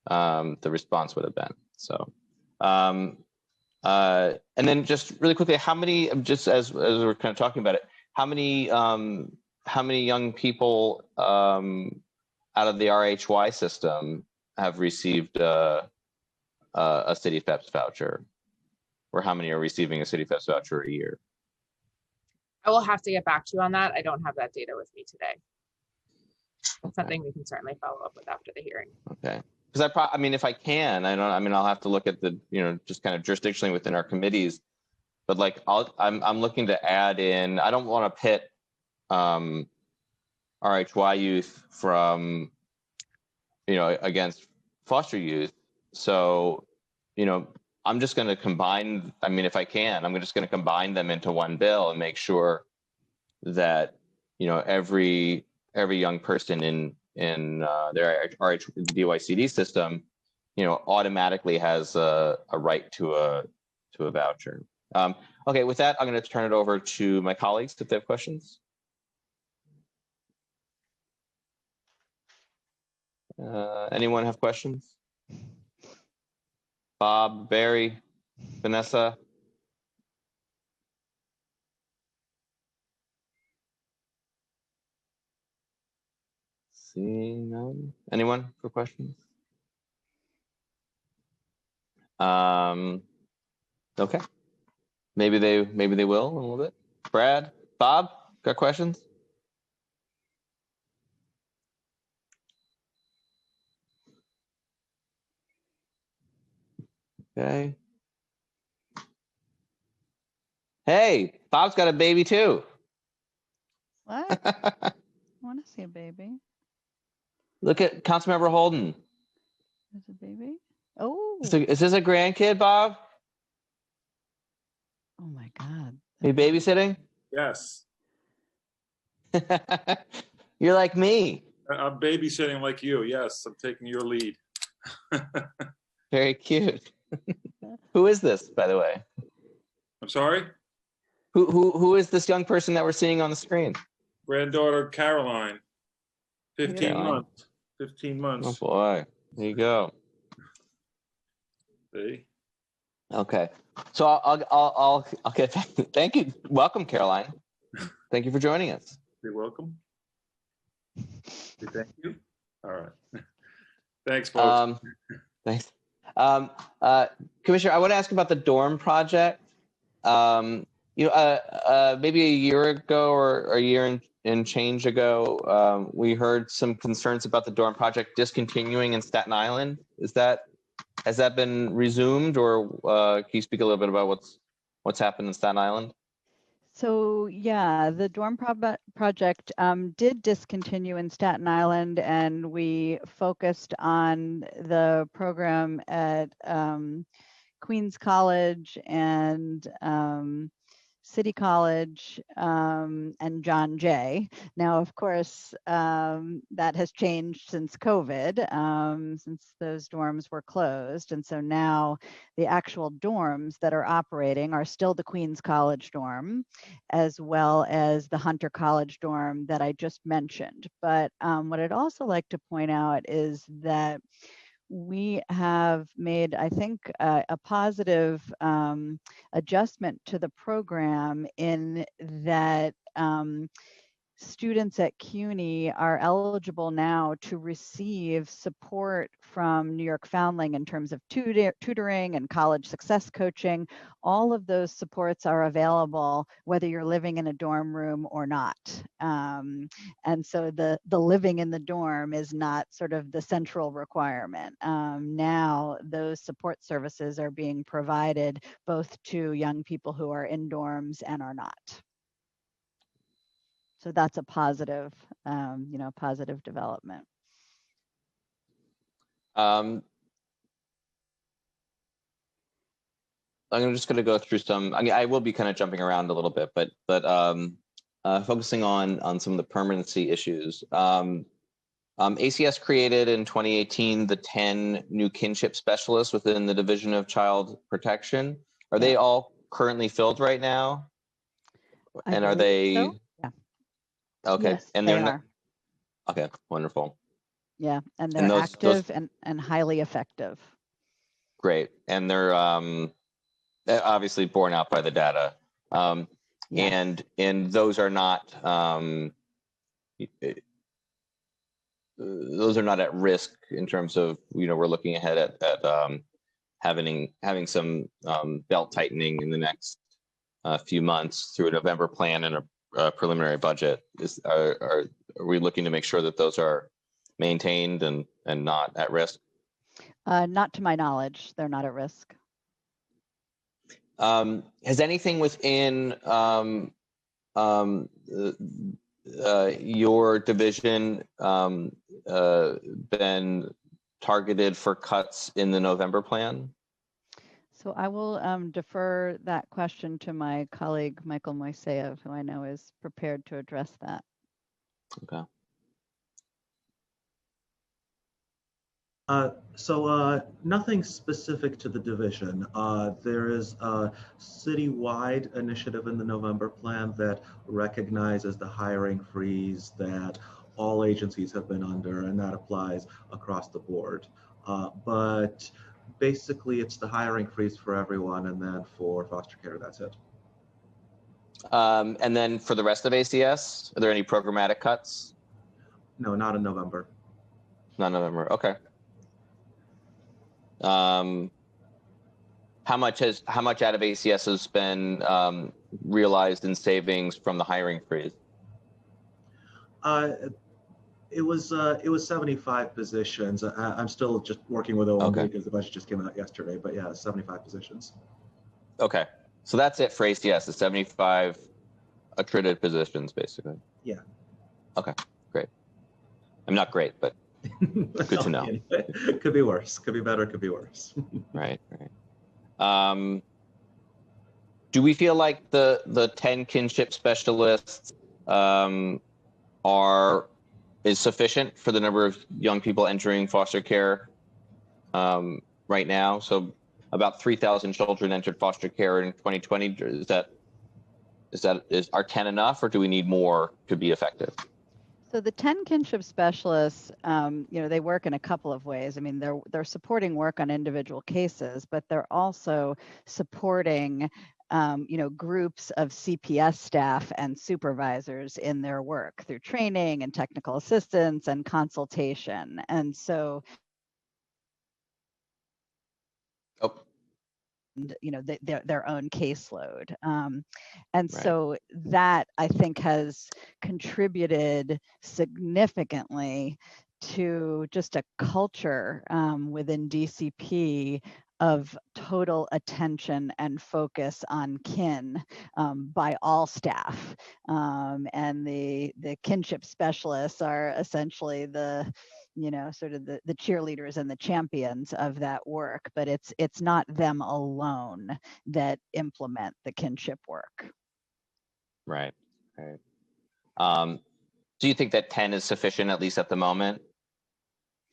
the response would have been. So, and then just really quickly, how many, just as we're kind of talking about it, how many young people out of the RHY system have received a City FEPS voucher, or how many are receiving a City FEPS voucher a year? I will have to get back to you on that. I don't have that data with me today. Okay. Something we can certainly follow up with after the hearing. Okay. Because if I can, I'll have to look at the, just kind of jurisdictionally within our committees, but I'm looking to add in, I don't want to pit RHY youth from, against foster youth. So, I'm just going to combine, if I can, I'm just going to combine them into one bill and make sure that, every young person in their DYCD system, automatically has a right to a voucher. Okay, with that, I'm going to turn it over to my colleagues if they have questions. Anyone have questions? Bob, Barry, Vanessa? Seeing none. Anyone for questions? Okay. Maybe they will in a little bit. Brad, Bob, got questions? Okay. Hey, Bob's got a baby too. What? I want to see a baby. Look at Councilmember Holden. There's a baby. Oh. Is this a grandkid, Bob? Oh my God. Are you babysitting? Yes. You're like me. I'm babysitting like you. Yes, I'm taking your lead. Very cute. Who is this, by the way? I'm sorry? Who is this young person that we're seeing on the screen? Granddaughter Caroline. 15 Caroline. months. 15 months. Oh boy. There you go. See? Okay. So I'll get back. Thank you. Welcome, Caroline. Thank you for joining us. You're welcome. Thank you. All right. Thanks, folks. Thanks. Commissioner, I want to ask about the dorm project. Maybe a year ago or a year and change ago, we heard some concerns about the dorm project discontinuing in Staten Island. Has that been resumed, or can you speak a little bit about what's happened in Staten Island? So yeah, the dorm project did discontinue in Staten Island, and we focused on the program at Queens College and City College, and John Jay. Now, of course, that has changed since COVID, since those dorms were closed. And so now the actual dorms that are operating are still the Queens College dorm, as well as the Hunter College dorm that I just mentioned. But what I'd also like to point out is that we have made, I think, a positive adjustment to the program in that students at CUNY are eligible now to receive support from New York Foundling in terms of tutoring and college success coaching. All of those supports are available whether you're living in a dorm room or not. And so the living in the dorm is not sort of the central requirement. Now those support services are being provided both to young people who are in dorms and are not. So that's a positive, positive development. I'm just going to go through some. I mean, I will be kind of jumping around a little bit, but focusing on some of the permanency issues. ACS created in 2018 the 10 new kinship specialists within the Division of Child Protection. Are they all currently filled right now? And are they? So? Yeah. Okay. Yes, and they they're are. Okay, wonderful. Yeah, and they're active and highly effective. Great, and they're obviously borne out by the data, Yes. and those are not at risk in terms of we're looking ahead at having some belt tightening in the next few months through a November plan and a preliminary budget. Are we looking to make sure that those are maintained and not at risk? Not to my knowledge, they're not at risk. Has anything within your division been targeted for cuts in the November plan? So I will defer that question to my colleague, Michael Moiseyev, who I know is prepared to address that. Okay. So nothing specific to the division. There is a citywide initiative in the November plan that recognizes the hiring freeze that all agencies have been under, and that applies across the board. But basically, it's the hiring freeze for everyone, and then for foster care, that's it. And then for the rest of ACS, are there any programmatic cuts? No, not in November. Not in November. Okay. How much out of ACS has been realized in savings from the hiring freeze? It was 75 positions. I'm still just working with OMB because the budget just came out yesterday, but yeah, 75 positions. Okay, so that's it for ACS, the 75 accredited positions, basically. Yeah. Okay, great. I'm not great, but good to know. Anyway, could be worse, could be better, could be worse. Right. Do we feel like the 10 kinship specialists is sufficient for the number of young people entering foster care right now? So about 3,000 children entered foster care in 2020. Are 10 enough, or do we need more to be effective? So the 10 kinship specialists, they work in a couple of ways. I mean, they're supporting work on individual cases, but they're also supporting groups of CPS staff and supervisors in their work through training and technical assistance and consultation. And so, their own caseload. So that, I think, has contributed significantly to just a culture within DCP of total attention and focus on kin by all staff. And the kinship specialists are essentially sort of the cheerleaders and the champions of that work, but it's not them alone that implement the kinship work. Right. Right. Do you think that 10 is sufficient, at least at the moment?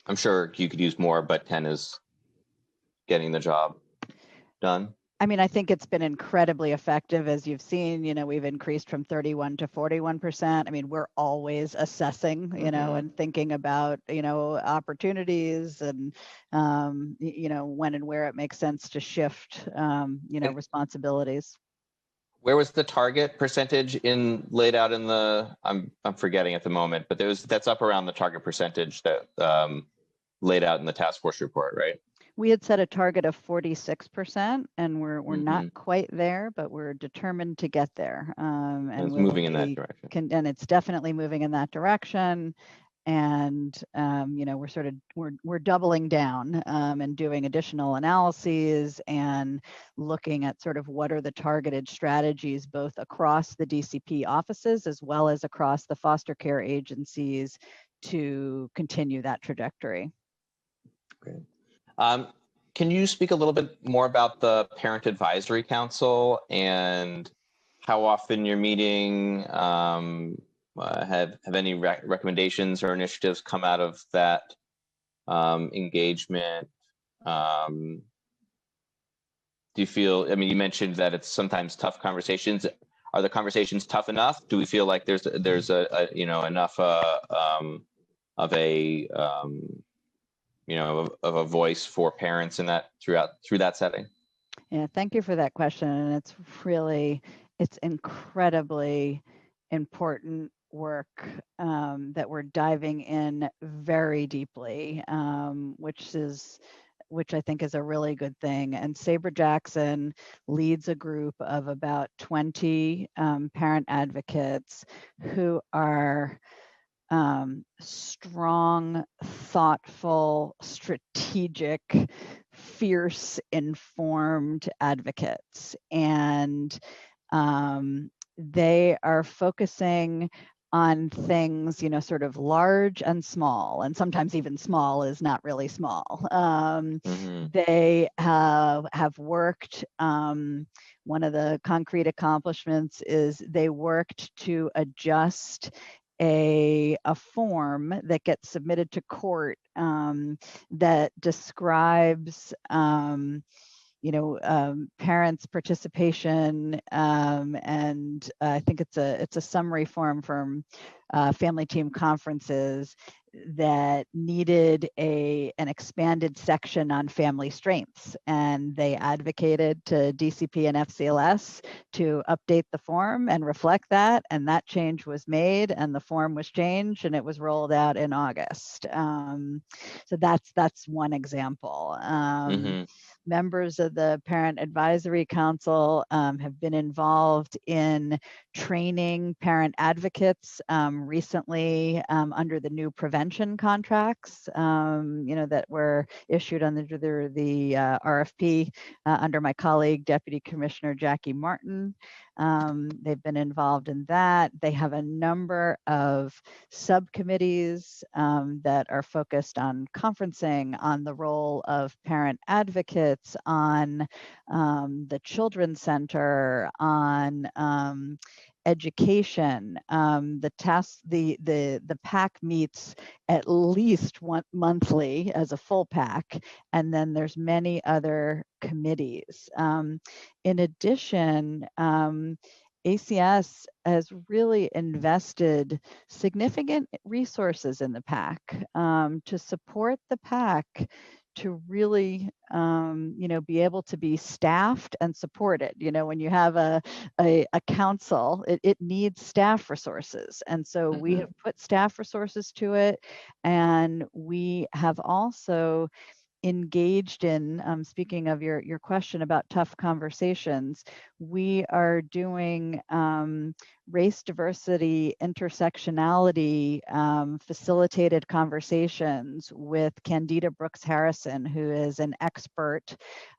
I'm sure you could use more, but 10 is getting the job done. I mean, I think it's been incredibly effective. As you've seen, we've increased from 31 to 41%. I mean, we're always assessing, and thinking about, opportunities and, when and where it makes sense to shift, responsibilities. Where was the target percentage laid out in the, I'm forgetting at the moment, but that's up around the target percentage that laid out in the task force report, right? We had set a target of 46%, and we're not quite there, but we're determined to get there. And it's moving in that direction. And it's definitely moving in that direction. And we're doubling down and doing additional analyses and looking at sort of what are the targeted strategies both across the DCP offices as well as across the foster care agencies to continue that trajectory. Great. Can you speak a little bit more about the Parent Advisory Council and how often you're meeting? Have any recommendations or initiatives come out of that engagement? Do you feel, I mean, you mentioned that it's sometimes tough conversations. Are the conversations tough enough? Do we feel like there's enough of a voice for parents in that through that setting? Yeah, thank you for that question. And it's incredibly important work that we're diving in very deeply, which I think is a really good thing. And Sabre Jackson leads a group of about 20 parent advocates who are strong, thoughtful, strategic, fierce, informed advocates. And they are focusing on things, sort of large and small, and sometimes even small is not really small. They have worked, one of the concrete accomplishments is they worked to adjust a form that gets submitted to court that describes parents' participation, and I think it's a summary form from family team conferences that needed an expanded section on family strengths, and they advocated to DCP and FCLS to update the form and reflect that, and that change was made, and the form was changed, and it was rolled out in August. So that's one example. Members of the Parent Advisory Council have been involved in training parent advocates recently under the new prevention contracts, that were issued under the RFP under my colleague, Deputy Commissioner Jackie Martin. They've been involved in that. They have a number of subcommittees that are focused on conferencing, on the role of parent advocates, on the Children's Center, on education. The PAC meets at least monthly as a full PAC, and then there's many other committees. In addition, ACS has really invested significant resources in the PAC to support the PAC to really, be able to be staffed and supported. When you have a council, it needs staff resources. And so we have put staff resources to it. And we have also engaged in, speaking of your question about tough conversations, we are doing race, diversity, intersectionality facilitated conversations with Candida Brooks Harrison, who is an expert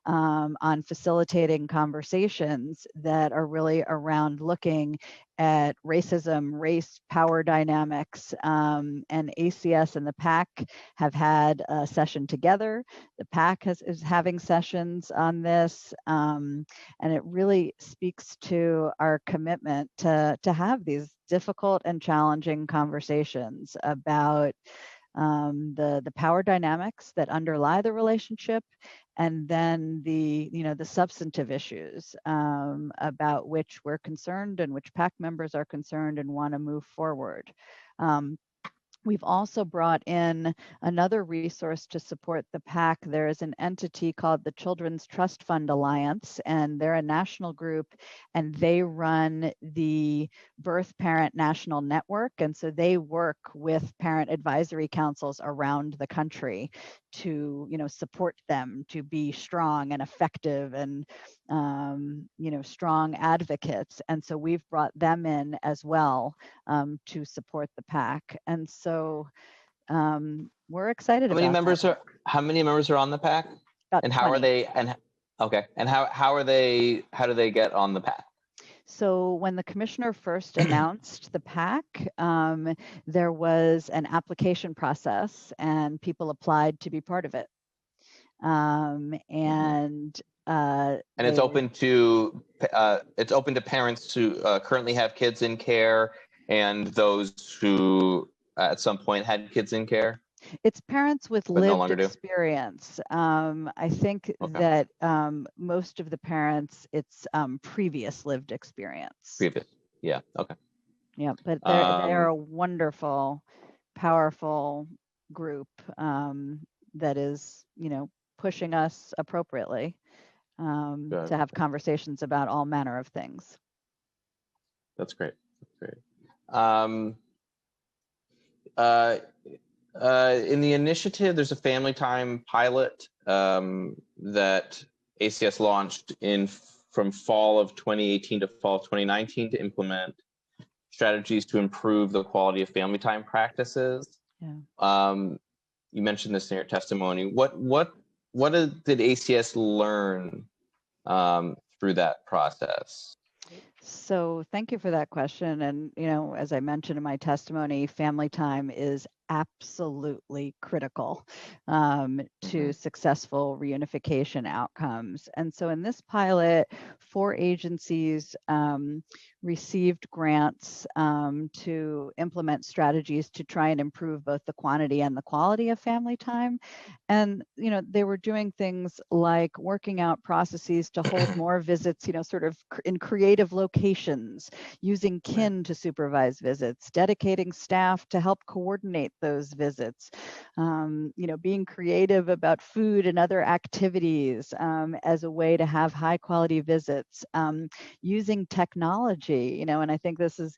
on facilitating conversations that are really around looking at racism, race, power dynamics, and ACS and the PAC have had a session together. The PAC is having sessions on this, and it really speaks to our commitment to to have these difficult and challenging conversations about the power dynamics that underlie the relationship, and then the substantive issues about which we're concerned and which PAC members are concerned and want to move forward. We've also brought in another resource to support the PAC. There is an entity called the Children's Trust Fund Alliance, and they're a national group, and they run the Birth Parent National Network. And so they work with parent advisory councils around the country to, support them to be strong and effective and, strong advocates. And so we've brought them in as well to support the PAC. And so we're excited. How many about members that. how many members are on the PAC? About And how 20. are they? And okay. And how do they get on the PAC? So when the commissioner first announced the PAC, there was an application process and people applied to be part of it. And it's open to parents who currently have kids in care and those who at some point had kids in care. It's parents with But no lived longer do. experience. I think that most of the parents, it's previous lived experience. Previous, yeah, okay. Yeah, but they're a wonderful, powerful group that is, pushing us appropriately to have conversations about all manner of things. That's great. That's great. In the initiative, there's a family time pilot that ACS launched from fall of 2018 to fall of 2019 to implement strategies to improve the quality of family time practices. Yeah. You mentioned this in your testimony. What did ACS learn through that process? So thank you for that question. And, as I mentioned in my testimony, family time is absolutely critical to successful reunification outcomes. And so in this pilot, 4 agencies received grants to implement strategies to try and improve both the quantity and the quality of family time. And, they were doing things like working out processes to hold more visits, sort of in creative locations, using kin to supervise visits, dedicating staff to help coordinate those visits, being creative about food and other activities as a way to have high quality visits, using technology, and I think this is,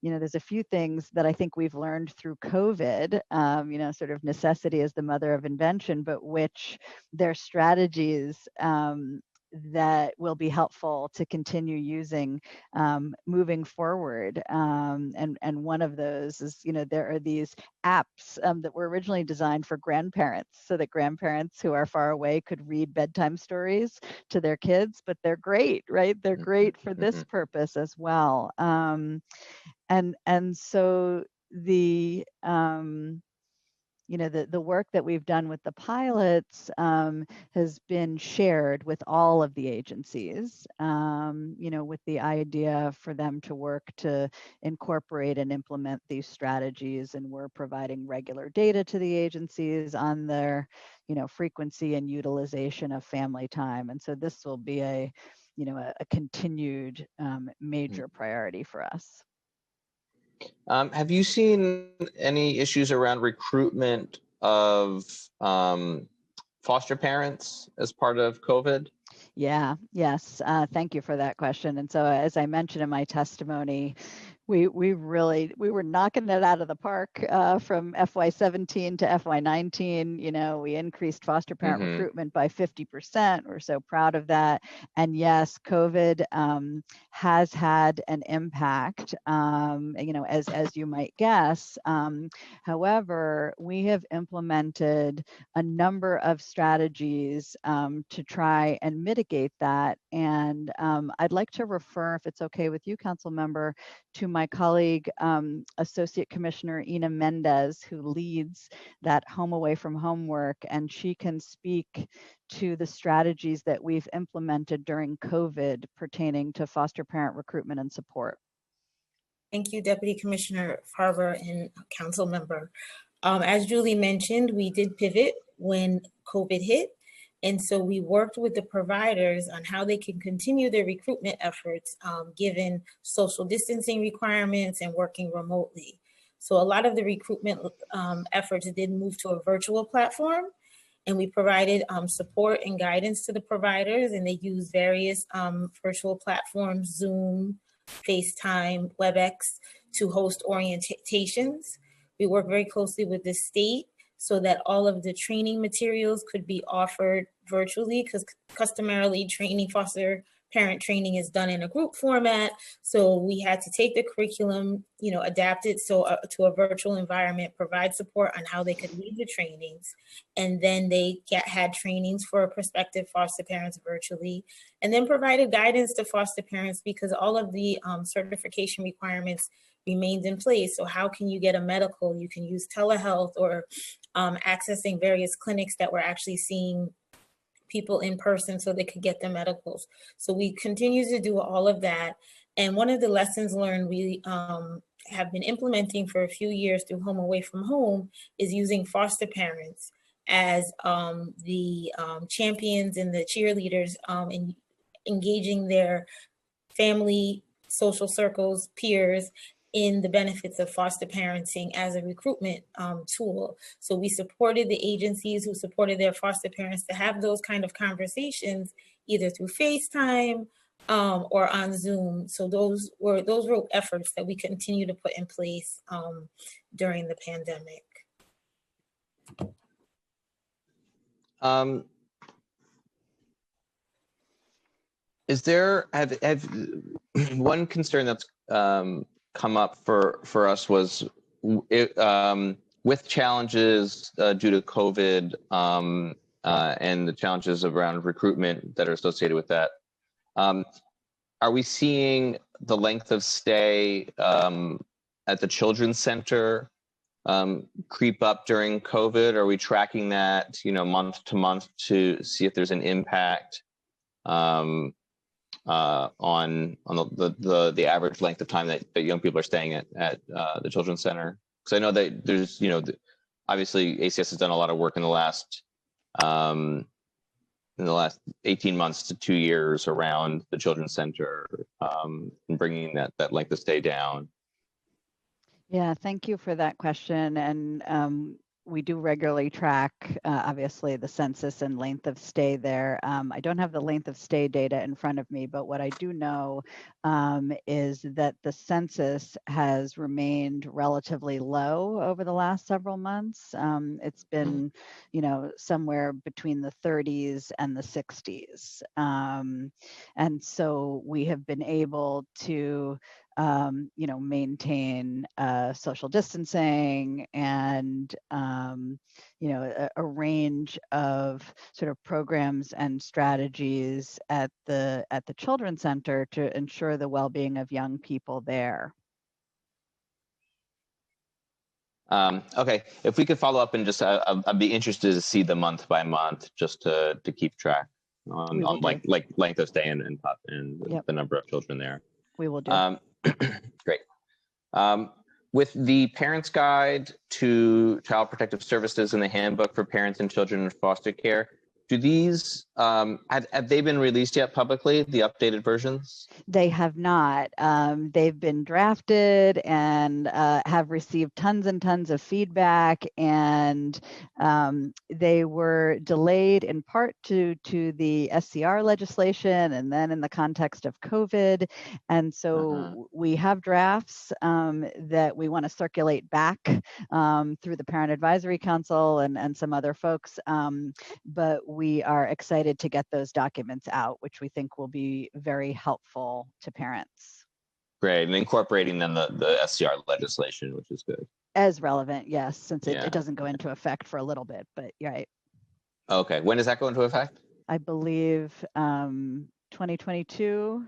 there's a few things that I think we've learned through COVID, sort of necessity is the mother of invention, but which their strategies that will be helpful to continue using moving forward. And one of those is, there are these apps that were originally designed for grandparents so that grandparents who are far away could read bedtime stories to their kids, but they're great, right? They're great for this purpose as well. And so the the work that we've done with the pilots has been shared with all of the agencies, with the idea for them to work to incorporate and implement these strategies. And we're providing regular data to the agencies on their, frequency and utilization of family time. And so this will be a continued major priority for us. Have you seen any issues around recruitment of foster parents as part of COVID? Yes. Thank you for that question. And so, as I mentioned in my testimony, we were knocking it out of the park from FY17 to FY19. We increased foster parent recruitment by 50%. We're so proud of that. And yes, COVID has had an impact, as you might guess. However, we have implemented a number of strategies to try and mitigate that. And I'd like to refer, if it's okay with you, Council Member, to my colleague, Associate Commissioner Ina Mendez, who leads that home away from home work, and she can speak to the strategies that we've implemented during COVID pertaining to foster parent recruitment and support. Thank you, Deputy Commissioner Farber and Council Member. As Julie mentioned, we did pivot when COVID hit. And so we worked with the providers on how they can continue their recruitment efforts, given social distancing requirements and working remotely. So a lot of the recruitment efforts did move to a virtual platform, and we provided support and guidance to the providers, and they used various virtual platforms, Zoom, FaceTime, WebEx, to host orientations. We work very closely with the state so that all of the training materials could be offered virtually, because customarily training, foster parent training is done in a group format. So we had to take the curriculum, adapt it to a virtual environment, provide support on how they could lead the trainings. And then they had trainings for prospective foster parents virtually, and then provided guidance to foster parents, because all of the certification requirements remained in place. So how can you get a medical? You can use telehealth or accessing various clinics that were actually seeing people in person so they could get their medicals. So we continue to do all of that. And one of the lessons learned we have been implementing for a few years through Home Away from Home is using foster parents as the champions and the cheerleaders in engaging their family, social circles, peers in the benefits of foster parenting as a recruitment tool. So we supported the agencies who supported their foster parents to have those kind of conversations, either through FaceTime or on Zoom. So those were efforts that we continue to put in place during the pandemic. Is there one concern that's come up for us was with challenges due to COVID and the challenges around recruitment that are associated with that. Are we seeing the length of stay at the Children's Center creep up during COVID? Are we tracking that, month to month to see if there's an impact on the average length of time that young people are staying at the Children's Center? Because I know that there's, obviously ACS has done a lot of work in the last 18 months to 2 years around the Children's Center and bringing that length of stay down. Yeah, thank you for that question. And we do regularly track, obviously, the census and length of stay there. I don't have the length of stay data in front of me, but what I do know is that the census has remained relatively low over the last several months. It's been, somewhere between the 30s and the 60s. And so we have been able to maintain social distancing and, a range of sort of programs and strategies at the Children's Center to ensure the well-being of young people there. Okay, if we could follow up and just, I'd be interested to see the month by month, just to keep track on like length of stay and the number of children there. We will do. Great. With the Parents Guide to Child Protective Services and the Handbook for Parents and Children in Foster Care, do these, have they been released yet publicly, the updated versions? They have not. They've been drafted and have received tons and tons of feedback, and they were delayed in part to the SCR legislation and then in the context of COVID. And so we have drafts that we want to circulate back through the Parent Advisory Council and some other folks, but we are excited to get those documents out, which we think will be very helpful to parents. Great, and incorporating then the SCR legislation, which is good. As relevant, yes, since it doesn't go into effect for a little bit, but you're right. Okay, when does that go into effect? I believe 2022,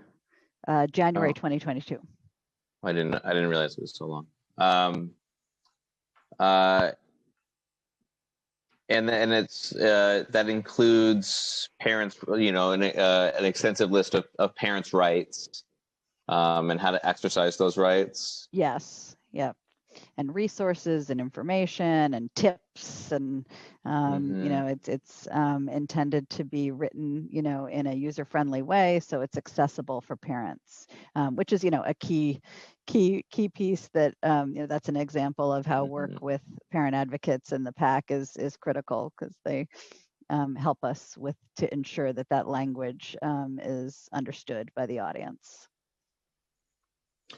January 2022. I didn't realize it was so long. And it's that includes parents, an extensive list of parents' rights and how to exercise those rights. Yes, yep. And resources and information and tips and you know, it's intended to be written, you know, in a user-friendly way, so it's accessible for parents, which is, you know, a key piece that you know, that's an example of how work with parent advocates in the PAC is critical, because they help us to ensure that that language is understood by the audience.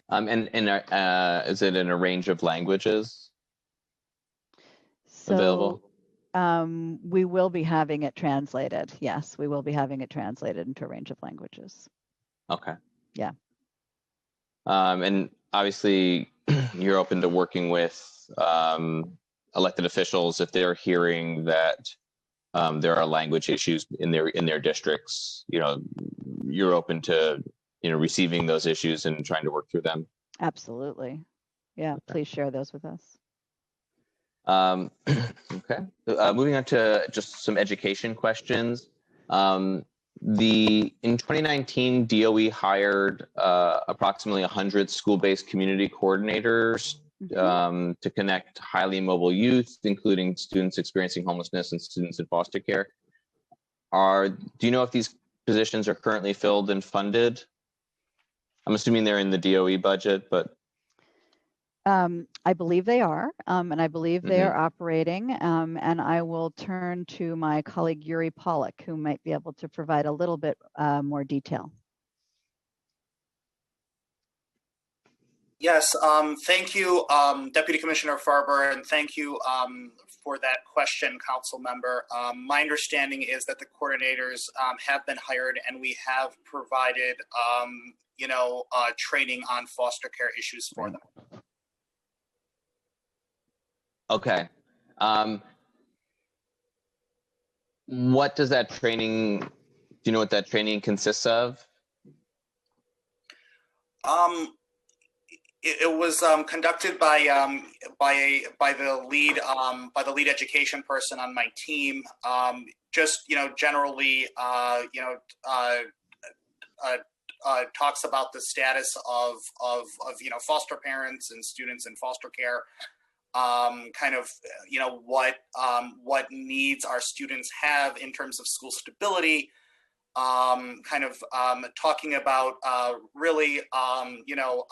And is it in a range of languages available? We will be having it translated. Yes, we will be having it translated into a range of languages. Okay. Yeah. And obviously, you're open to working with elected officials if they're hearing that there are language issues in their districts. You know, you're open to, you know, receiving those issues and trying to work through them. Absolutely. Yeah, okay. Please share those with us. Okay. Moving on to just some education questions. In 2019, DOE hired approximately 100 school-based community coordinators to connect highly mobile youth, including students experiencing homelessness and students in foster care. Do you know if these positions are currently filled and funded? I'm assuming they're in the DOE budget, but I believe they are, and I believe they are operating, and I will turn to my colleague Yuri Pollack, who might be able to provide a little bit more detail. Yes, thank you, Deputy Commissioner Farber, and thank you for that question, Council Member. My understanding is that the coordinators have been hired, and we have provided, you know, training on foster care issues for them. okay. What does that training, do you know what that training consists of? It was conducted by the lead education person on my team. Just, you know, generally, you know, talks about the status of you know, foster parents and students in foster care. Kind of, you know, what needs our students have in terms of school stability. Kind of talking about really, you know,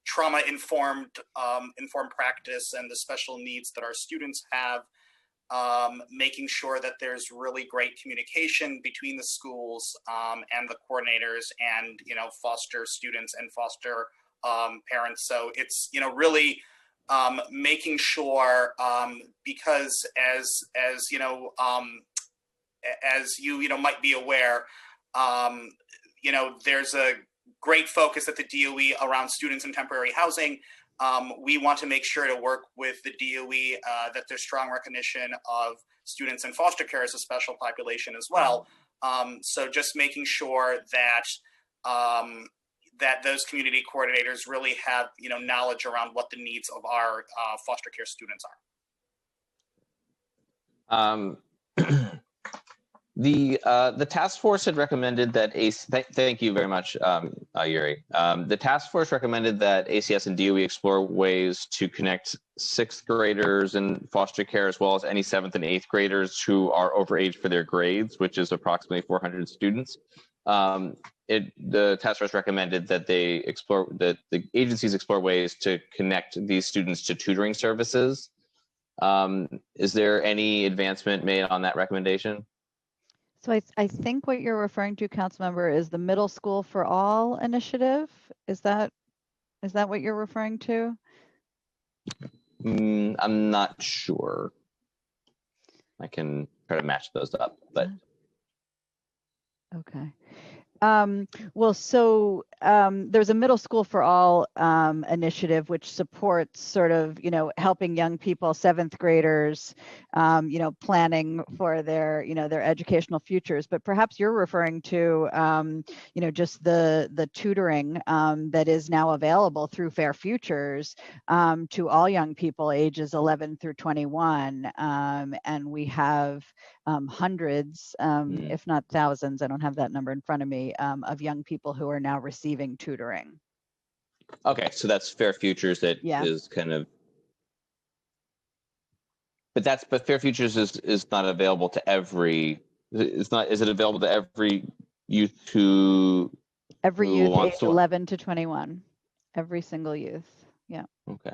trauma-informed practice and the special needs that our students have. Making sure that there's really great communication between the schools and the coordinators and, you know, foster students and foster parents. So it's, you know, really making sure, because as you know, as you know, might be aware, you know, there's a great focus at the DOE around students in temporary housing. We want to make sure to work with the DOE that there's strong recognition of students in foster care as a special population as well. So just making sure that that those community coordinators really have, you know, knowledge around what the needs of our foster care students are. The task force had recommended that thank you very much, Yuri. The task force recommended that ACS and DOE explore ways to connect 6th graders in foster care, as well as any 7th and 8th graders who are overage for their grades, which is approximately 400 students. The task force recommended that the agencies explore ways to connect these students to tutoring services. Is there any advancement made on that recommendation? So I think what you're referring to, Councilmember, is the Middle School for All initiative. Is that what you're referring to? I'm not sure. I can try to match those up, but. Okay. Well, so there's a Middle School for All initiative, which supports sort of, you know, helping young people, 7th graders, you know, planning for their, you know, their educational futures. But perhaps you're referring to, you know, just the tutoring that is now available through Fair Futures to all young people ages 11 through 21. And we have hundreds, if not thousands, I don't have that number in front of me, of young people who are now receiving tutoring. Okay, so that's Fair Futures that is kind of, but Fair Futures is not available to every. It's not. Is it available to every youth who? Every who youth wants age to? 11 to 21. Every single youth. Yeah. Okay.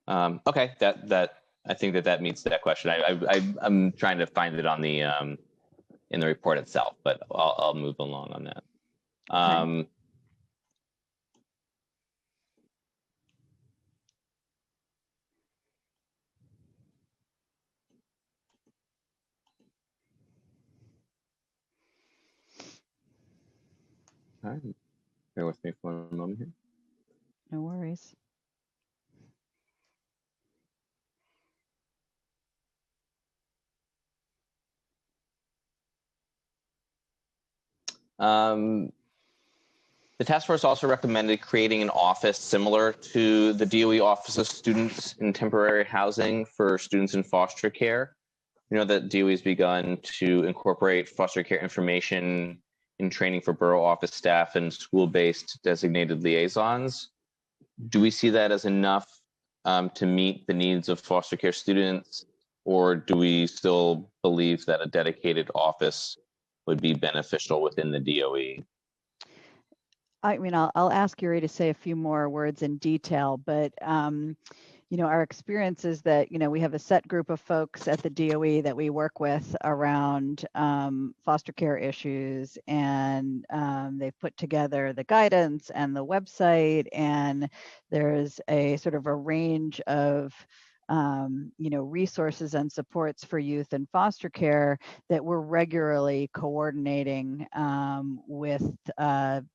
Okay, that I think that meets that question. I'm trying to find it on the in the report itself, but I'll move along on that. Okay. All right, bear with me for a moment here. No worries. The task force also recommended creating an office similar to the DOE Office of Students in Temporary Housing for students in foster care. You know that DOE has begun to incorporate foster care information in training for borough office staff and school-based designated liaisons. Do we see that as enough to meet the needs of foster care students, or do we still believe that a dedicated office would be beneficial within the DOE? I mean, I'll ask Yuri to say a few more words in detail, but you know, our experience is that, you know, we have a set group of folks at the DOE that we work with around foster care issues, and they've put together the guidance and the website, and there's a sort of a range of you know, resources and supports for youth in foster care that we're regularly coordinating with,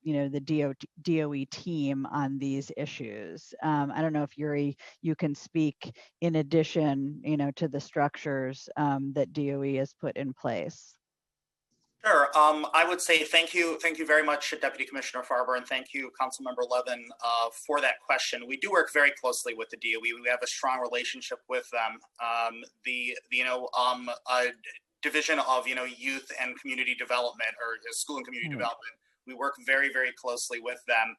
you know, the DOE team on these issues. I don't know if Yuri, you can speak in addition, you know, to the structures that DOE has put in place. Sure. I would say thank you very much, Deputy Commissioner Farber, and thank you, Councilmember Levin, for that question. We do work very closely with the DOE. We have a strong relationship with them. Division of youth and community development, or school and community development. We work very, very closely with them.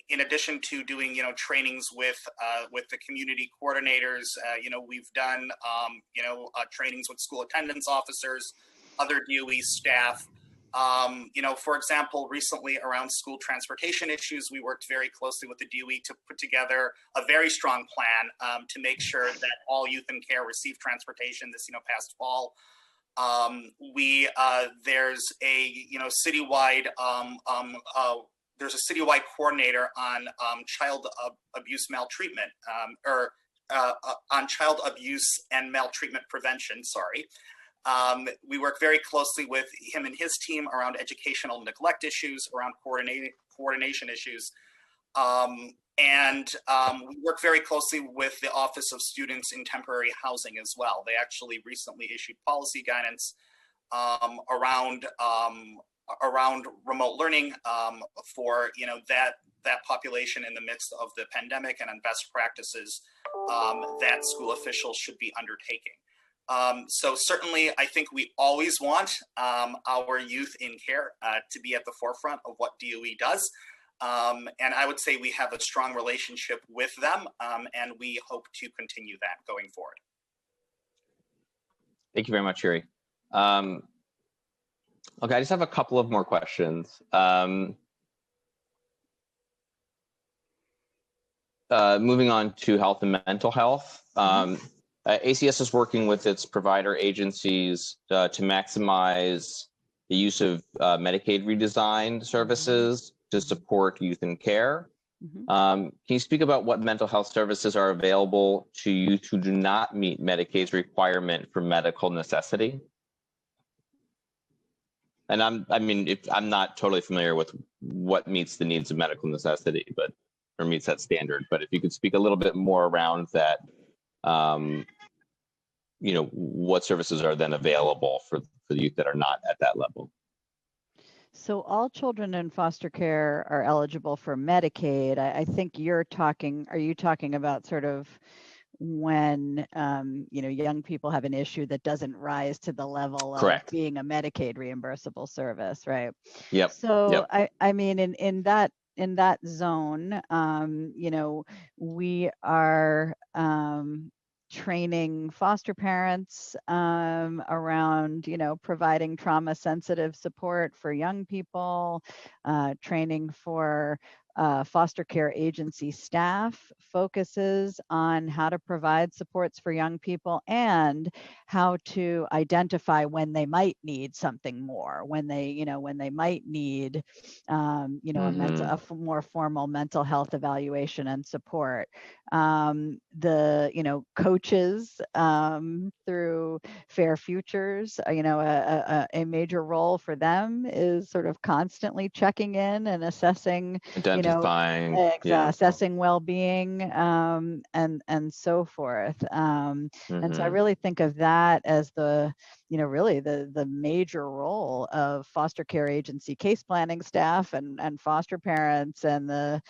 In addition to doing trainings with the community coordinators, we've done trainings with school attendance officers, other DOE staff. For example, recently around school transportation issues, we worked very closely with the DOE to put together a very strong plan to make sure that all youth in care receive transportation this past fall. There's a citywide coordinator on child abuse maltreatment, on child abuse and maltreatment prevention. Sorry. We work very closely with him and his team around educational neglect issues, around coordination issues. We work very closely with the Office of Students in Temporary Housing as well. They actually recently issued policy guidance around remote learning for that population in the midst of the pandemic, and on best practices that school officials should be undertaking. So certainly, I think we always want our youth in care to be at the forefront of what DOE does. And I would say we have a strong relationship with them, and we hope to continue that going forward. Thank you very much, Yuri. Okay, I just have a couple of more questions. Moving on to health and mental health. ACS is working with its provider agencies to maximize the use of Medicaid redesigned services to support youth in care. Can you speak about what mental health services are available to youth who do not meet Medicaid's requirement for medical necessity? And I'm not totally familiar with what meets the needs of medical necessity, or meets that standard. But if you could speak a little bit more around that, what services are then available for the youth that are not at that level? So all children in foster care are eligible for Medicaid. I think are you talking about sort of when young people have an issue that doesn't rise to the level of Correct. being a Medicaid reimbursable service, right? Yep. So Yep. I mean, in that zone, we are training foster parents around, providing trauma sensitive support for young people, training for foster care agency staff focuses on how to provide supports for young people and how to identify when they might need something more, when they might need, a more formal mental health evaluation and support. The coaches through Fair Futures, a major role for them is sort of constantly checking in and assessing, Identifying, assessing well-being and so forth. And so I really think of that as really the major role of foster care agency case planning staff and foster parents, and the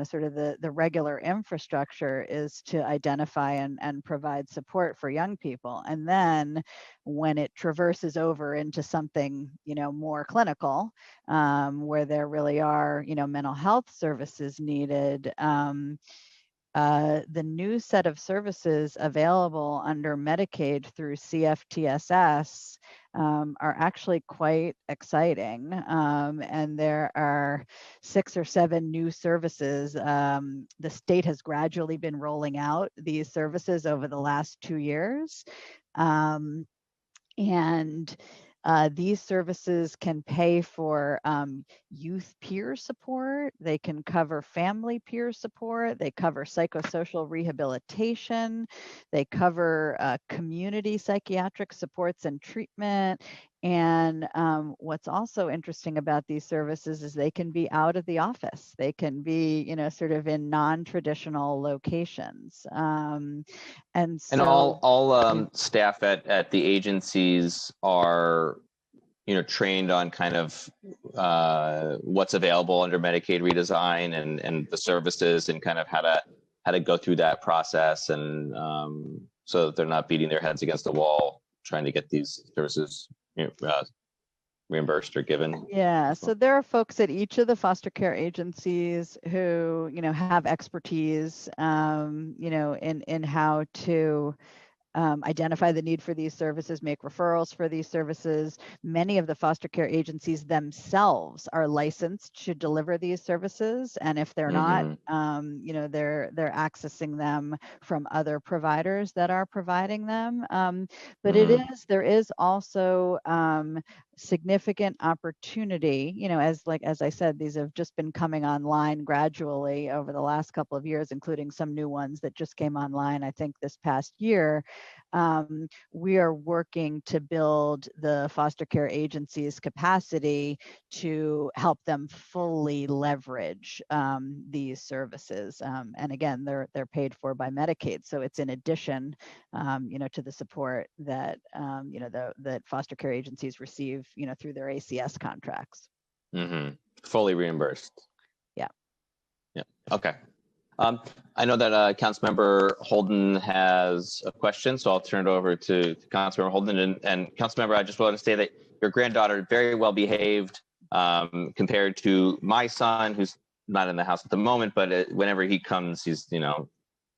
sort of the regular infrastructure is to identify and provide support for young people. And then when it traverses over into something more clinical, where there really are mental health services needed, the new set of services available under Medicaid through CFTSS are actually quite exciting. And there are 6 or 7 new services. The state has gradually been rolling out these services over the last 2 years. And these services can pay for youth peer support. They can cover family peer support. They cover psychosocial rehabilitation. They cover community psychiatric supports and treatment. And what's also interesting about these services is they can be out of the office. They can be, sort of in non-traditional locations. And all staff at the agencies are, trained on kind of what's available under Medicaid redesign and the services, and kind of how to go through that process, and so that they're not beating their heads against the wall trying to get these services reimbursed or given. Yeah, so there are folks at each of the foster care agencies who, have expertise, in how to identify the need for these services, make referrals for these services. Many of the foster care agencies themselves are licensed to deliver these services, and if they're not, they're accessing them from other providers that are providing them. But there is also significant opportunity, as I said, these have just been coming online gradually over the last couple of years, including some new ones that just came online, I think, this past year. We are working to build the foster care agency's capacity to help them fully leverage these services. And again, they're paid for by Medicaid, so it's in addition, to the support that that foster care agencies receive, through their ACS contracts. Fully reimbursed. Yeah. Yeah. Okay. I know that Councilmember Holden has a question, so I'll turn it over to Councilmember Holden. And Councilmember, I just wanted to say that your granddaughter very well behaved compared to my son, who's not in the house at the moment, but whenever he comes, he's,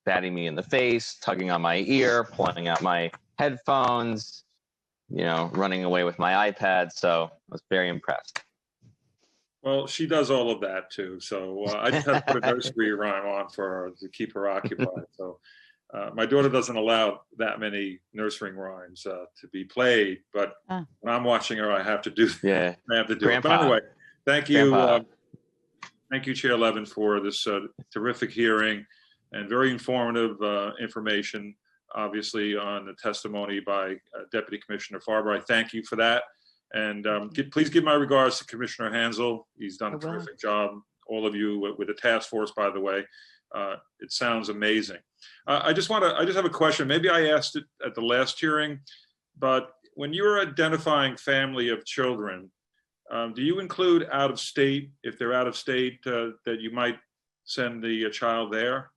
batting me in the face, tugging on my ear, pulling out my headphones, running away with my iPad. So I was very impressed. Well, she does all of that too. So I just have to put a nursery rhyme on for her to keep her occupied. So my daughter doesn't allow that many nursery rhymes to be played, but when I'm watching her, I have to do. Yeah, I have to do Grandpa. it. But anyway, thank you, Grandpa. thank you, Chair Levin, for this terrific hearing and very informative information. Obviously, on the testimony by Deputy Commissioner Farber. I thank you for that. And please give my regards to Commissioner Hansel. He's done a terrific job. All of you with the task force, by the way. It sounds amazing. I just have a question. Maybe I asked it at the last hearing, but when you're identifying family of children, do you include out of state, if they're out of state, that you might send the child there?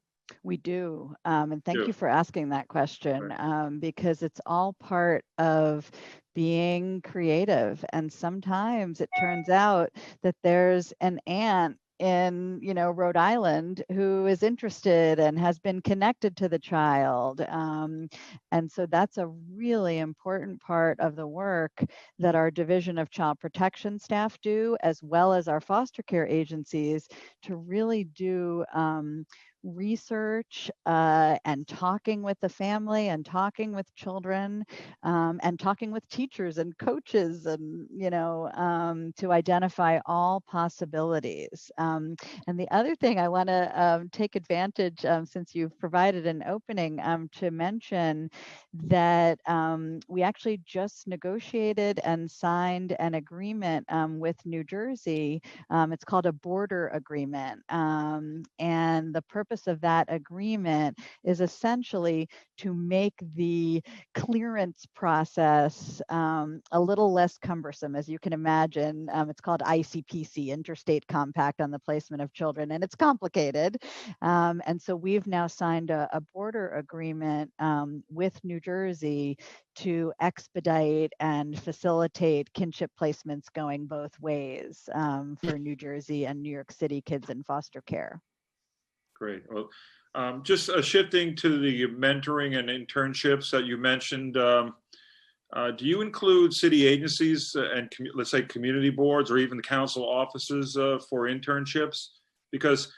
We do. And thank Do. you for asking that question, because it's all part of being creative. And sometimes it turns out that there's an aunt in, Rhode Island who is interested and has been connected to the child. And so that's a really important part of the work that our Division of Child Protection staff do, as well as our foster care agencies, to really do research and talking with the family and talking with children and talking with teachers and coaches and to identify all possibilities. And the other thing I want to take advantage, since you've provided an opening, to mention that we actually just negotiated and signed an agreement with New Jersey. It's called a border agreement, and the purpose of that agreement is essentially to make the clearance process a little less cumbersome. As you can imagine, it's called ICPC, Interstate Compact on the Placement of Children, and it's complicated. And so we've now signed a border agreement with New Jersey to expedite and facilitate kinship placements going both ways for New Jersey and New York City kids in foster care. Great. Well, just shifting to the mentoring and internships that you mentioned, do you include city agencies and let's say community boards or even the council offices for internships? Because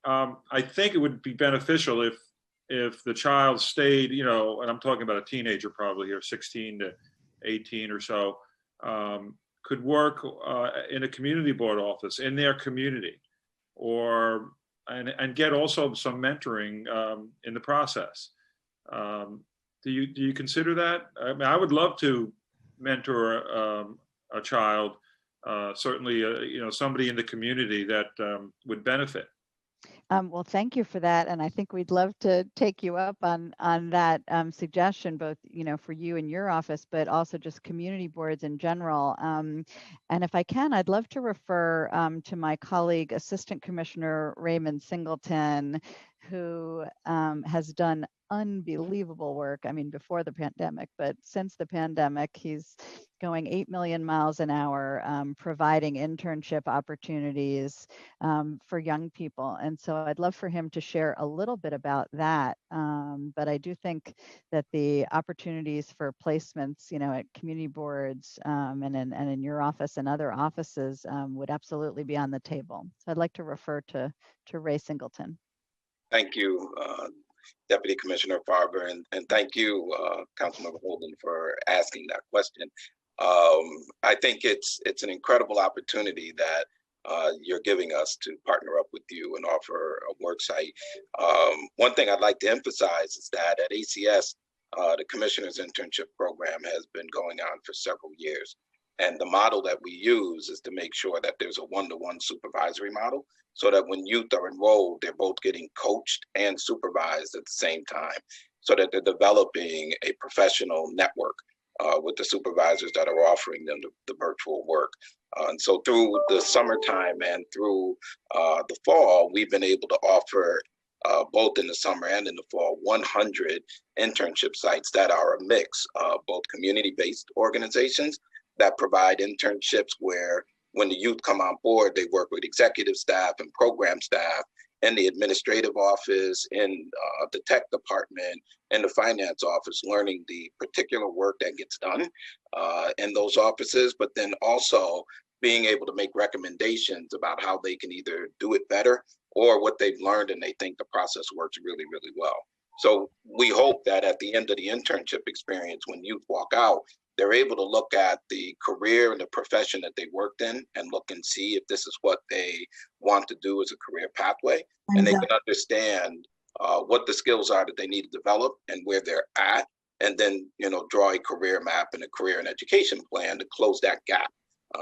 I think it would be beneficial if the child stayed, and I'm talking about a teenager probably here, 16 to 18 or so, could work in a community board office in their community, and get also some mentoring in the process. Do you consider that? I mean, I would love to mentor a child, certainly somebody in the community that would benefit. Well, thank you for that, and I think we'd love to take you up on that suggestion, both for you and your office, but also just community boards in general. And if I can, I'd love to refer to my colleague, Assistant Commissioner Raymond Singleton, who has done unbelievable work. I mean, before the pandemic, but since the pandemic, he's going 8 million miles an hour, providing internship opportunities for young people. And so I'd love for him to share a little bit about that. But I do think that the opportunities for placements, at community boards and in your office and other offices would absolutely be on the table. So I'd like to refer to Ray Singleton. Thank you, Deputy Commissioner Farber, and thank you, Councilmember Holden, for asking that question. I think it's an incredible opportunity that you're giving us to partner up with you and offer a work site. One thing I'd like to emphasize is that at ACS, the Commissioner's Internship Program has been going on for several years. And the model that we use is to make sure that there's a one-to-one supervisory model, so that when youth are enrolled, they're both getting coached and supervised at the same time, so that they're developing a professional network with the supervisors that are offering them the virtual work. And so through the summertime and through the fall, we've been able to offer both in the summer and in the fall, 100 internship sites that are a mix of both community-based organizations that provide internships where when the youth come on board, they work with executive staff and program staff in the administrative office, in the tech department, in the finance office, learning the particular work that gets done in those offices, but then also being able to make recommendations about how they can either do it better or what they've learned and they think the process works really, really well. So we hope that at the end of the internship experience, when youth walk out, they're able to look at the career and the profession that they worked in and look and see if this is what they want to do as a career pathway. And they can understand what the skills are that they need to develop and where they're at, and then, draw a career map and a career and education plan to close that gap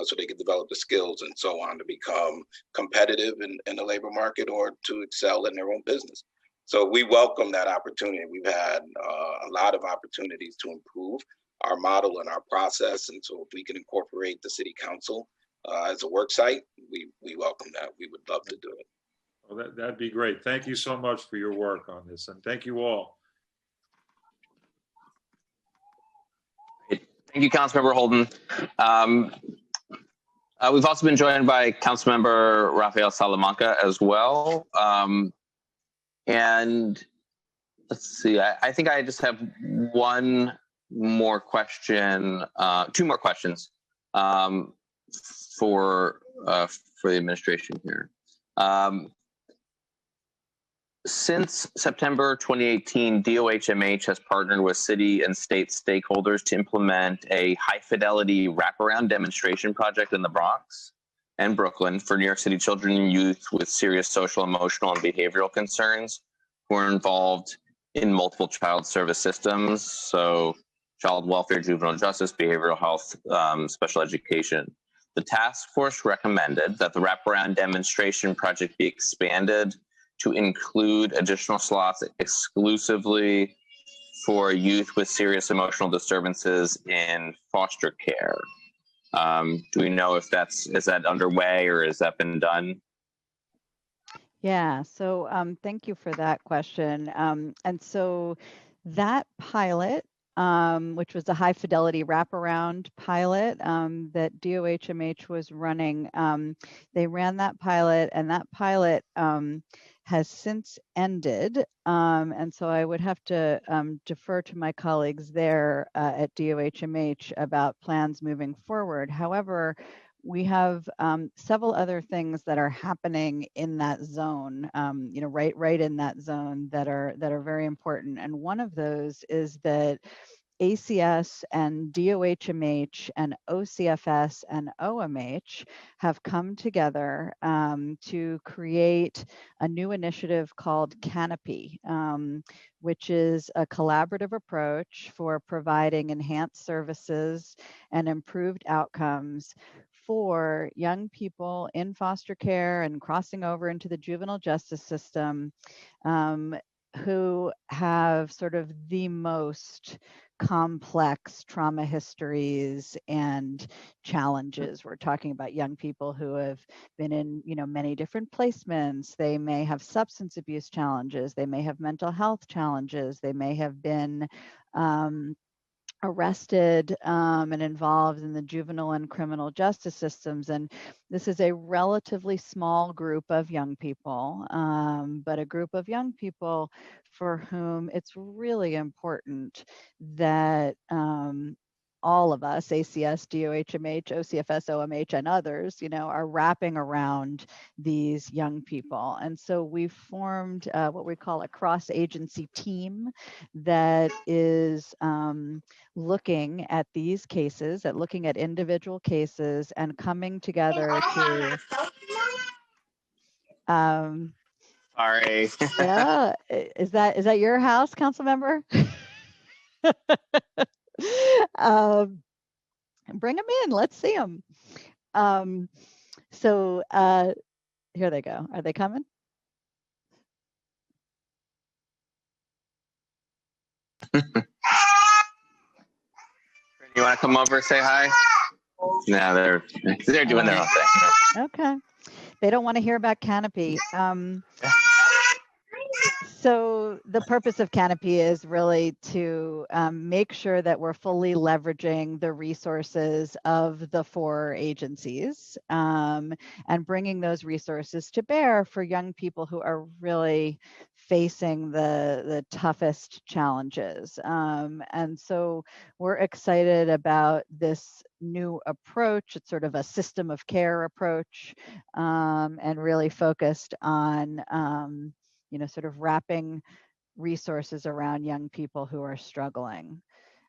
so they can develop the skills and so on to become competitive in the labor market or to excel in their own business. So we welcome that opportunity. We've had a lot of opportunities to improve our model and our process. And so if we can incorporate the city council as a work site, we welcome that. We would love to do it. Well, that'd be great. Thank you so much for your work on this, and thank you all. Thank you, Councilmember Holden. We've also been joined by Councilmember Rafael Salamanca as well. And let's see, I think I just have one more question, two more questions for the administration here. Since September 2018, DOHMH has partnered with city and state stakeholders to implement a high-fidelity wraparound demonstration project in the Bronx and Brooklyn for New York City children and youth with serious social, emotional, and behavioral concerns who are involved in multiple child service systems, so child welfare, juvenile justice, behavioral health, special education. The task force recommended that the wraparound demonstration project be expanded to include additional slots exclusively for youth with serious emotional disturbances in foster care. Do we know if is that underway or has that been done? Yeah, so thank you for that question. And so that pilot, which was a high fidelity wraparound pilot that DOHMH was running, they ran that pilot, and that pilot has since ended. And so I would have to defer to my colleagues there at DOHMH about plans moving forward. However, we have several other things that are happening in that zone, right in that zone that are very important. And one of those is that ACS and DOHMH and OCFS and OMH have come together to create a new initiative called Canopy, which is a collaborative approach for providing enhanced services and improved outcomes for young people in foster care and crossing over into the juvenile justice system who have sort of the most complex trauma histories and challenges. We're talking about young people who have been in, many different placements. They may have substance abuse challenges. They may have mental health challenges. They may have been arrested and involved in the juvenile and criminal justice systems. And this is a relatively small group of young people, but a group of young people for whom it's really important that all of us, ACS, DOHMH, OCFS, OMH, and others, are wrapping around these young people. And so we formed what we call a cross-agency team that is looking at these cases, looking at individual cases and coming together to Sorry. yeah, is that your house, council member? Bring them in, let's see them. So here they go. Are they coming? You want to come over, say hi? No, they're doing their own thing. Okay. They don't want to hear about Canopy. So the purpose of Canopy is really to make sure that we're fully leveraging the resources of the 4 agencies and bringing those resources to bear for young people who are really facing the toughest challenges. And so we're excited about this new approach. It's sort of a system of care approach and really focused on sort of wrapping resources around young people who are struggling.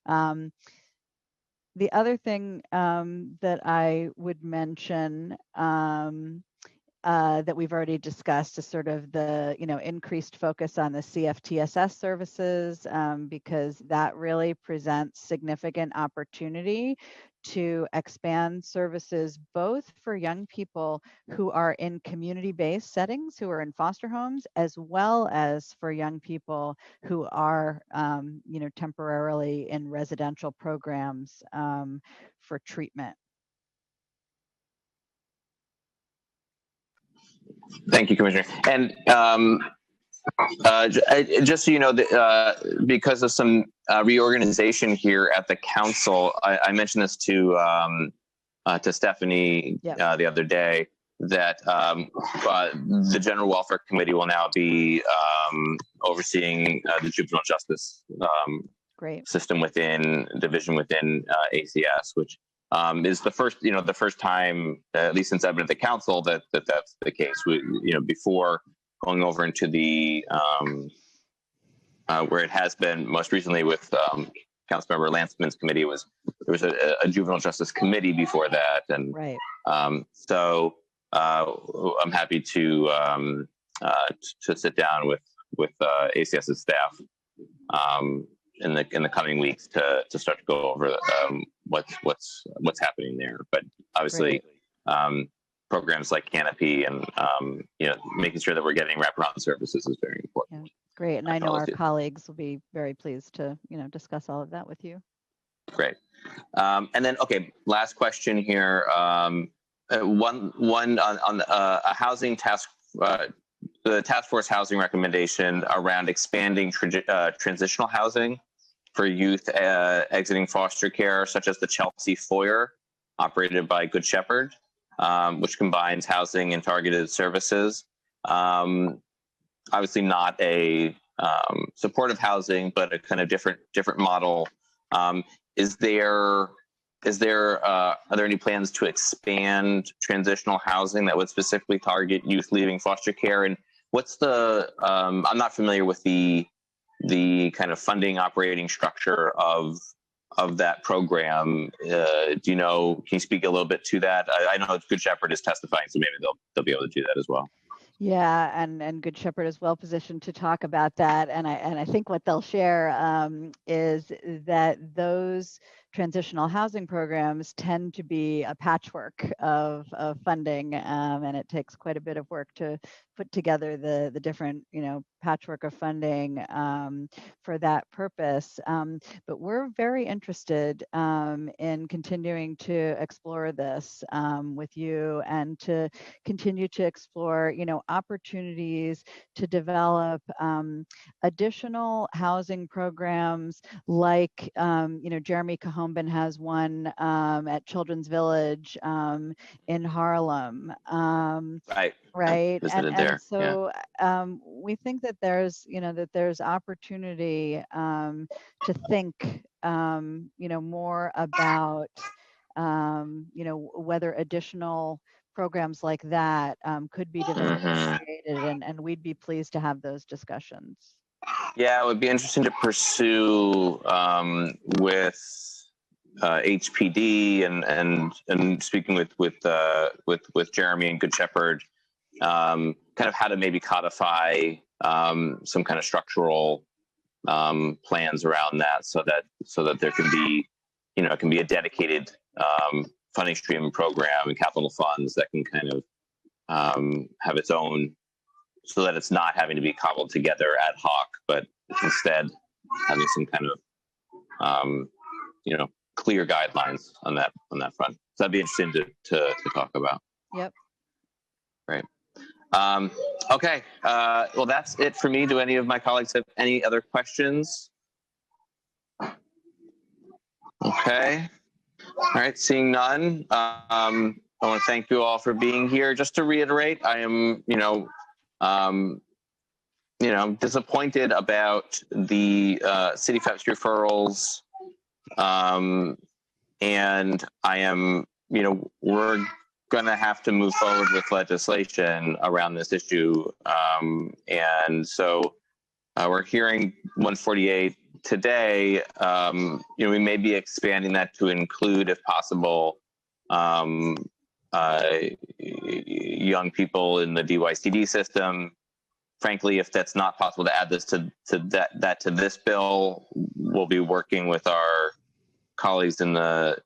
The other thing that I would mention that we've already discussed is sort of the increased focus on the CFTSS services because that really presents significant opportunity to expand services both for young people who are in community-based settings, who are in foster homes, as well as for young people who are temporarily in residential programs for treatment. Thank you, Commissioner. And just so you know, because of some reorganization here at the council, I mentioned this to Stephanie the other day, that the General Welfare Committee will now be overseeing the juvenile justice system division within ACS, which is the first time, at least since I've been at the council, that's the case. Before going over into the where it has been most recently with Councilmember Lanceman's committee, there was a juvenile justice committee before that, and so I'm happy to sit down with ACS's staff in the coming weeks to start to go over what's happening there. But obviously, programs like Canopy and making sure that we're getting wraparound services is very important. Yeah, great, and I know our colleagues will be very pleased to discuss all of that with you. Great, and then last question here. One on a housing task. The task force housing recommendation around expanding transitional housing for youth exiting foster care, such as the Chelsea Foyer, operated by Good Shepherd, which combines housing and targeted services. Obviously not a supportive housing, but a kind of different model. Are there any plans to expand transitional housing that would specifically target youth leaving foster care? And what's I'm not familiar with the kind of funding operating structure of that program. Do you know, can you speak a little bit to that? I know Good Shepherd is testifying, so maybe they'll be able to do that as well. Yeah, and Good Shepherd is well positioned to talk about that. And I think what they'll share is that those transitional housing programs tend to be a patchwork of funding, and it takes quite a bit of work to put together the different patchwork of funding for that purpose. But we're very interested in continuing to explore this with you, and to continue to explore opportunities to develop additional housing programs like Jeremy Cahombin has one at Children's Village in Harlem. Right. And so we think that there's opportunity to think more about whether additional programs like that could be developed and created, and we'd be pleased to have those discussions. Yeah, it would be interesting to pursue with HPD and speaking with Jeremy and Good Shepherd, kind of how to maybe codify some kind of structural plans around that, so that there can be it can be a dedicated funding stream program and capital funds that can kind of have its own, so that it's not having to be cobbled together ad hoc, but instead having some kind of clear guidelines on that front. So that'd be interesting to talk about. Yep. Great. Okay. Well, that's it for me. Do any of my colleagues have any other questions? Okay. All right. Seeing none, I want to thank you all for being here. Just to reiterate, I am, disappointed about the city FEPS referrals, and I am, we're going to have to move forward with legislation around this issue, and so we're hearing 148 today. We may be expanding that to include, if possible, young people in the DYCD system. Frankly, if that's not possible to add this to this bill, we'll be working with our colleagues in the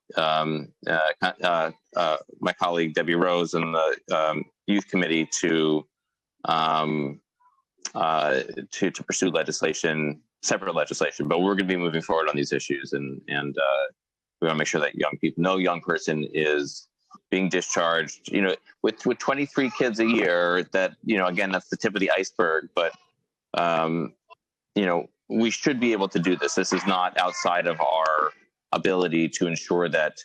my colleague Debbie Rose and the youth committee to pursue separate legislation. But we're going to be moving forward on these issues, and we want to make sure that young people, no young person is being discharged. With 23 kids a year, that again, that's the tip of the iceberg. But we should be able to do this. This is not outside of our ability to ensure that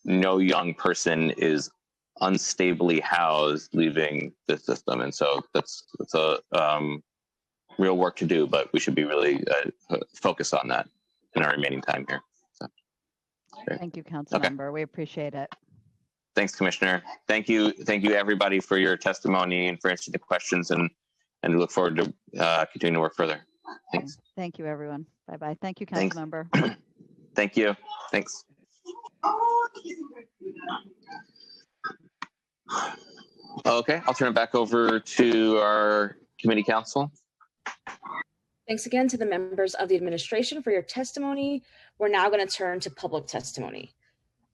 no young person is unstably housed leaving the system. And so that's a real work to do, but we should be really focused on that in our remaining time here. So, Thank you, Council Member. We appreciate it. thanks, Commissioner. Thank you everybody for your testimony and for answering the questions, and we look forward to continuing to work further. Thanks. Thank you, everyone. Bye-bye. Thank you, Council Member. Thank you. Thanks. Okay, I'll turn it back over to our committee council. Thanks again to the members of the administration for your testimony. We're now going to turn to public testimony.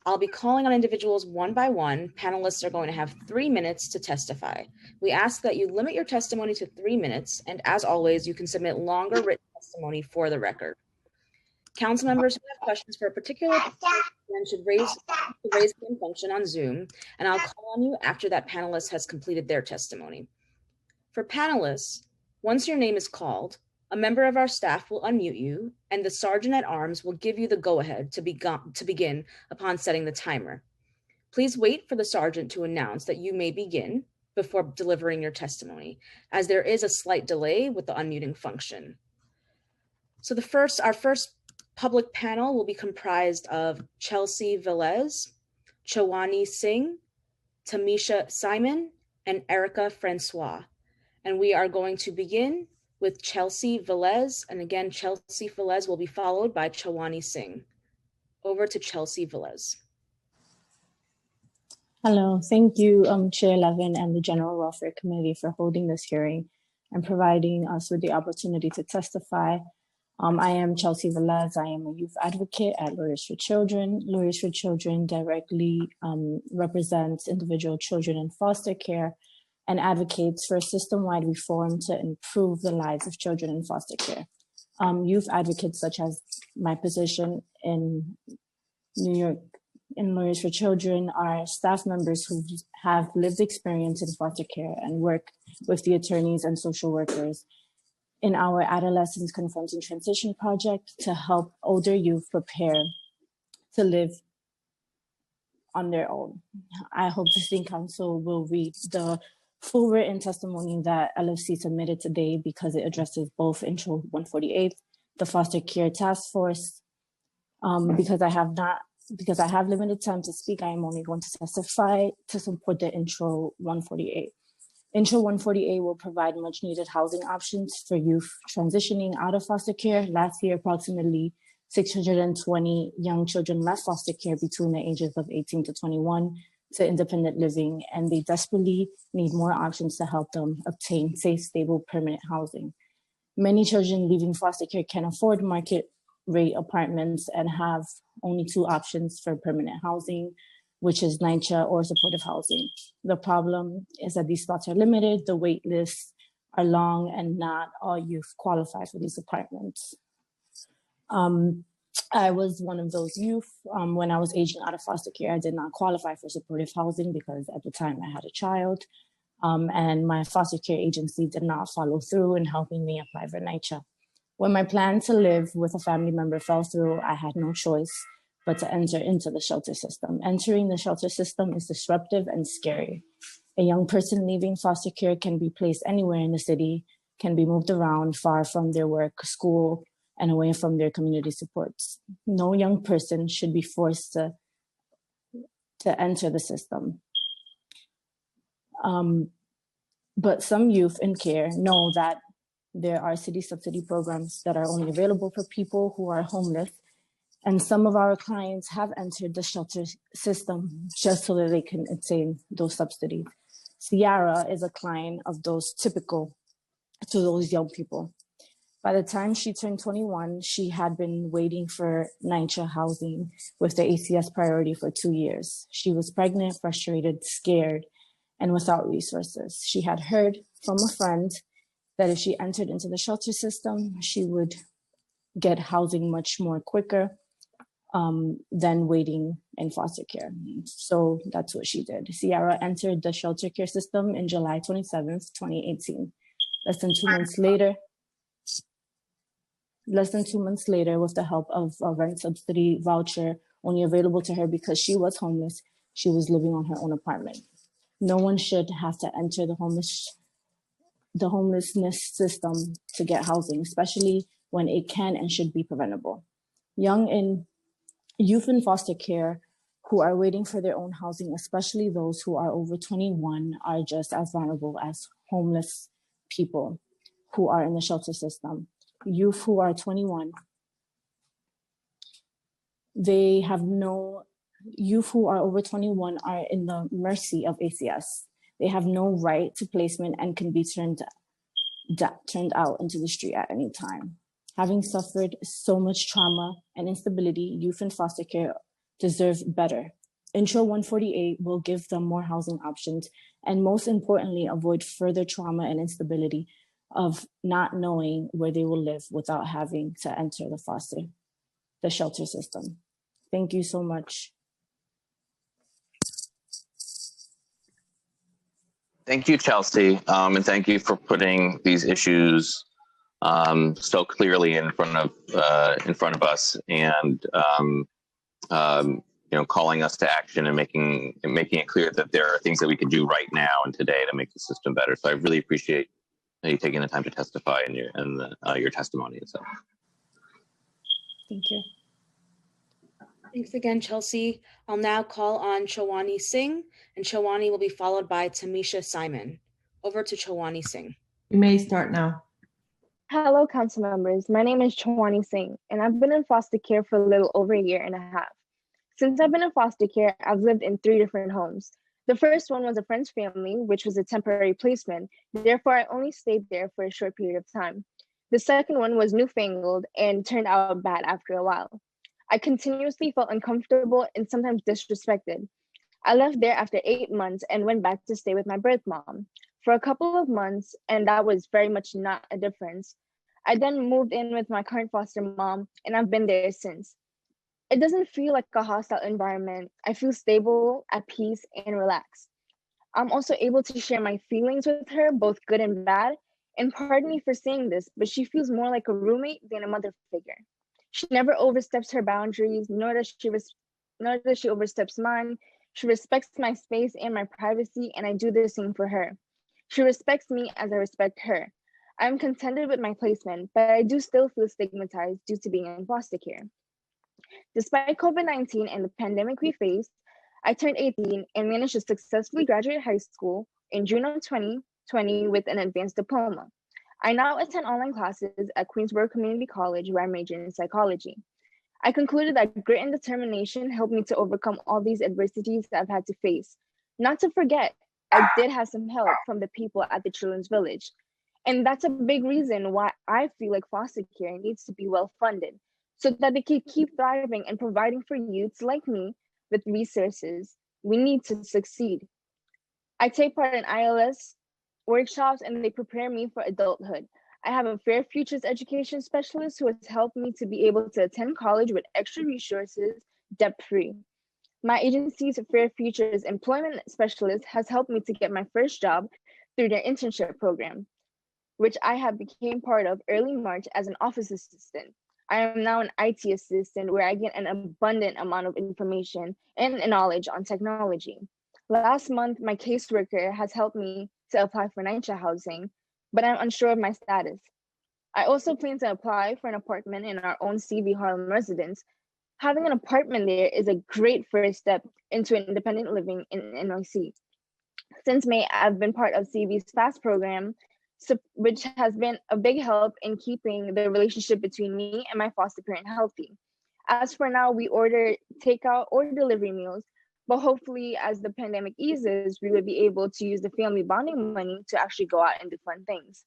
I'll be calling on individuals one by one. Panelists are going to have 3 minutes to testify. We ask that you limit your testimony to 3 minutes, and as always, you can submit longer written testimony for the record. Council members who have questions for a particular participant should raise the raise hand function on Zoom, and I'll call on you after that panelist has completed their testimony. For panelists, once your name is called, a member of our staff will unmute you, and the Sergeant at Arms will give you the go-ahead to begin upon setting the timer. Please wait for the Sergeant to announce that you may begin before delivering your testimony, as there is a slight delay with the unmuting function. So our first public panel will be comprised of Chelsea Velez, Chawani Singh, Tamisha Simon, and Erica Francois. And we are going to begin with Chelsea Velez. And again, Chelsea Velez will be followed by Chawani Singh. Over to Chelsea Velez. Hello, thank you, Chair Levin and the General Welfare Committee for holding this hearing and providing us with the opportunity to testify. I am Chelsea Velez. I am a youth advocate at Lawyers for Children. Lawyers for Children directly represents individual children in foster care and advocates for system-wide reform to improve the lives of children in foster care. Youth advocates such as my position in New York in Lawyers for Children are staff members who have lived experience in foster care and work with the attorneys and social workers in our Adolescents Confronting Transition project to help older youth prepare to live on their own. I hope the City Council will read the full written testimony that LFC submitted today because it addresses both Intro 148, the Foster Care Task Force. Because I have limited time to speak, I am only going to testify to support the Intro 148. Intro 148 will provide much needed housing options for youth transitioning out of foster care. Last year, approximately 620 young children left foster care between the ages of 18 to 21 to independent living, and they desperately need more options to help them obtain safe, stable, permanent housing. Many children leaving foster care can afford market rate apartments and have only 2 options for permanent housing, which is NYCHA or supportive housing. The problem is that these spots are limited, the wait lists are long, and not all youth qualify for these apartments. I was one of those youth. When I was aging out of foster care, I did not qualify for supportive housing because at the time I had a child, and my foster care agency did not follow through in helping me apply for NYCHA. When my plan to live with a family member fell through, I had no choice but to enter into the shelter system. Entering the shelter system is disruptive and scary. A young person leaving foster care can be placed anywhere in the city, can be moved around far from their work, school, and away from their community supports. No young person should be forced to enter the system. But some youth in care know that there are city subsidy programs that are only available for people who are homeless. And some of our clients have entered the shelter system just so that they can obtain those subsidies. Ciara is a client of those typical to those young people. By the time she turned 21, she had been waiting for NYCHA housing with the ACS priority for 2 years. She was pregnant, frustrated, scared, and without resources. She had heard from a friend that if she entered into the shelter system, she would get housing much more quicker. than waiting in foster care. So that's what she did. Sierra entered the shelter care system in July 27th, 2018. Less than 2 months later, with the help of a rent subsidy voucher only available to her because she was homeless, she was living on her own apartment. No one should have to enter the homelessness system to get housing, especially when it can and should be preventable. Youth in foster care who are waiting for their own housing, especially those who are over 21, are just as vulnerable as homeless people who are in the shelter system. Youth who are 21, youth who are over 21 are in the mercy of ACS. They have no right to placement and can be turned out into the street at any time. Having suffered so much trauma and instability, youth in foster care deserve better. Intro 148 will give them more housing options and, most importantly, avoid further trauma and instability of not knowing where they will live without having to enter the shelter system. Thank you so much. Thank you, Chelsea, and thank you for putting these issues so clearly in front of us, and calling us to action and making it clear that there are things that we can do right now and today to make the system better. So I really appreciate you taking the time to testify in your testimony itself. Thank you. Thanks again, Chelsea. I'll now call on Chawani Singh, and Chawani will be followed by Tamisha Simon. Over to Chawani Singh. You may start now. Hello, council members. My name is Chawani Singh, and I've been in foster care for a little over a year and a half. Since I've been in foster care, I've lived in 3 different homes. The first one was a friend's family, which was a temporary placement. Therefore, I only stayed there for a short period of time. The second one was newfangled and turned out bad after a while. I continuously felt uncomfortable and sometimes disrespected. I left there after 8 months and went back to stay with my birth mom for a couple of months, and that was very much not a difference. I then moved in with my current foster mom, and I've been there since. It doesn't feel like a hostile environment. I feel stable, at peace, and relaxed. I'm also able to share my feelings with her, both good and bad. And pardon me for saying this, but she feels more like a roommate than a mother figure. She never oversteps her boundaries, nor does she oversteps mine. She respects my space and my privacy, and I do the same for her. She respects me as I respect her. I'm contented with my placement, but I do still feel stigmatized due to being in foster care. Despite COVID-19 and the pandemic we faced, I turned 18 and managed to successfully graduate high school in June of 2020 with an advanced diploma. I now attend online classes at Queensborough Community College, where I major in psychology. I concluded that grit and determination helped me to overcome all these adversities that I've had to face. Not to forget, I did have some help from the people at the Children's Village. And that's a big reason why I feel like foster care needs to be well funded, so that they can keep thriving and providing for youths like me with resources we need to succeed. I take part in ILS workshops, and they prepare me for adulthood. I have a Fair Futures education specialist who has helped me to be able to attend college with extra resources, debt-free. My agency's Fair Futures employment specialist has helped me to get my first job through their internship program, which I have became part of early March as an office assistant. I am now an IT assistant where I get an abundant amount of information and knowledge on technology. Last month, my caseworker has helped me to apply for NYCHA housing, but I'm unsure of my status. I also plan to apply for an apartment in our own CV Harlem residence. Having an apartment there is a great first step into independent living in NYC. Since May, I've been part of CV's FAST program, which has been a big help in keeping the relationship between me and my foster parent healthy. As for now, we order takeout or delivery meals, but hopefully as the pandemic eases, we will be able to use the family bonding money to actually go out and do fun things.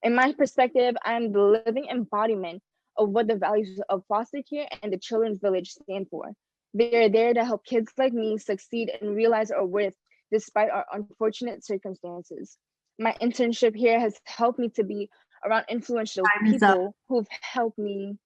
In my perspective, I'm the living embodiment of what the values of foster care and the Children's Village stand for. They are there to help kids like me succeed and realize our worth despite our unfortunate circumstances. My internship here has helped me to be around influential people who've helped me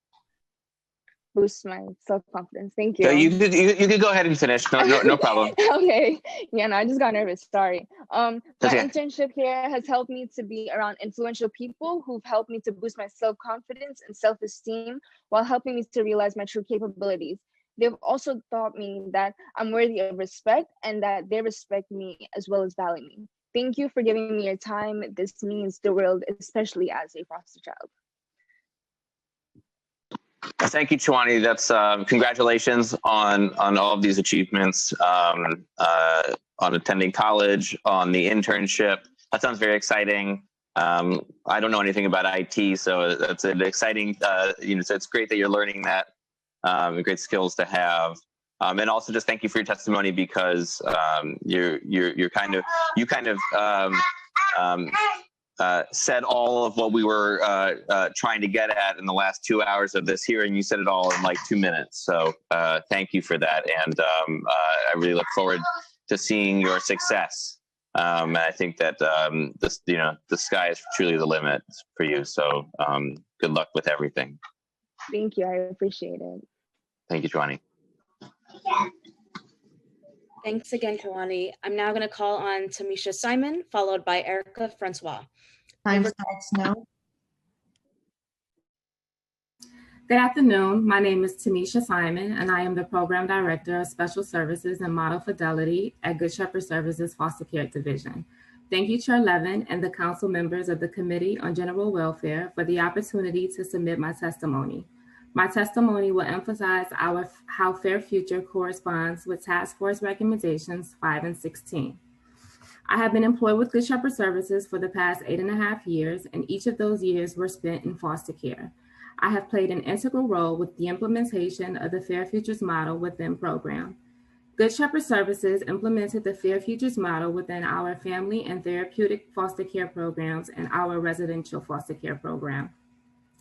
boost my self-confidence. Thank So you. you could go ahead and finish. No problem. Okay. Yeah, no, I just got nervous. Sorry. My Okay. internship here has helped me to be around influential people who've helped me to boost my self-confidence and self-esteem while helping me to realize my true capabilities. They've also taught me that I'm worthy of respect and that they respect me as well as value me. Thank you for giving me your time. This means the world, especially as a foster child. Thank you, Chwani. That's congratulations on all of these achievements, on attending college, on the internship. That sounds very exciting. I don't know anything about IT, so that's an exciting. So it's great that you're learning that. Great skills to have. And also just thank you for your testimony, because you kind of said all of what we were trying to get at in the last 2 hours of this hearing. You said it all in like 2 minutes. So thank you for that. And I really look forward to seeing your success. I think that the sky is truly the limit for you. So good luck with everything. Thank you. I appreciate it. Thank you, Chwani. Thanks again, Tawani. I'm now going to call on Tamisha Simon, followed by Erica Francois. Time starts now. Good afternoon. My name is Tamisha Simon, and I am the Program Director of Special Services and Model Fidelity at Good Shepherd Services Foster Care Division. Thank you, Chair Levin, and the council members of the Committee on General Welfare for the opportunity to submit my testimony. My testimony will emphasize how Fair Future corresponds with Task Force Recommendations 5 and 16. I have been employed with Good Shepherd Services for the past 8.5 years, and each of those years were spent in foster care. I have played an integral role with the implementation of the Fair Futures model within program. Good Shepherd Services implemented the Fair Futures model within our family and therapeutic foster care programs and our residential foster care program.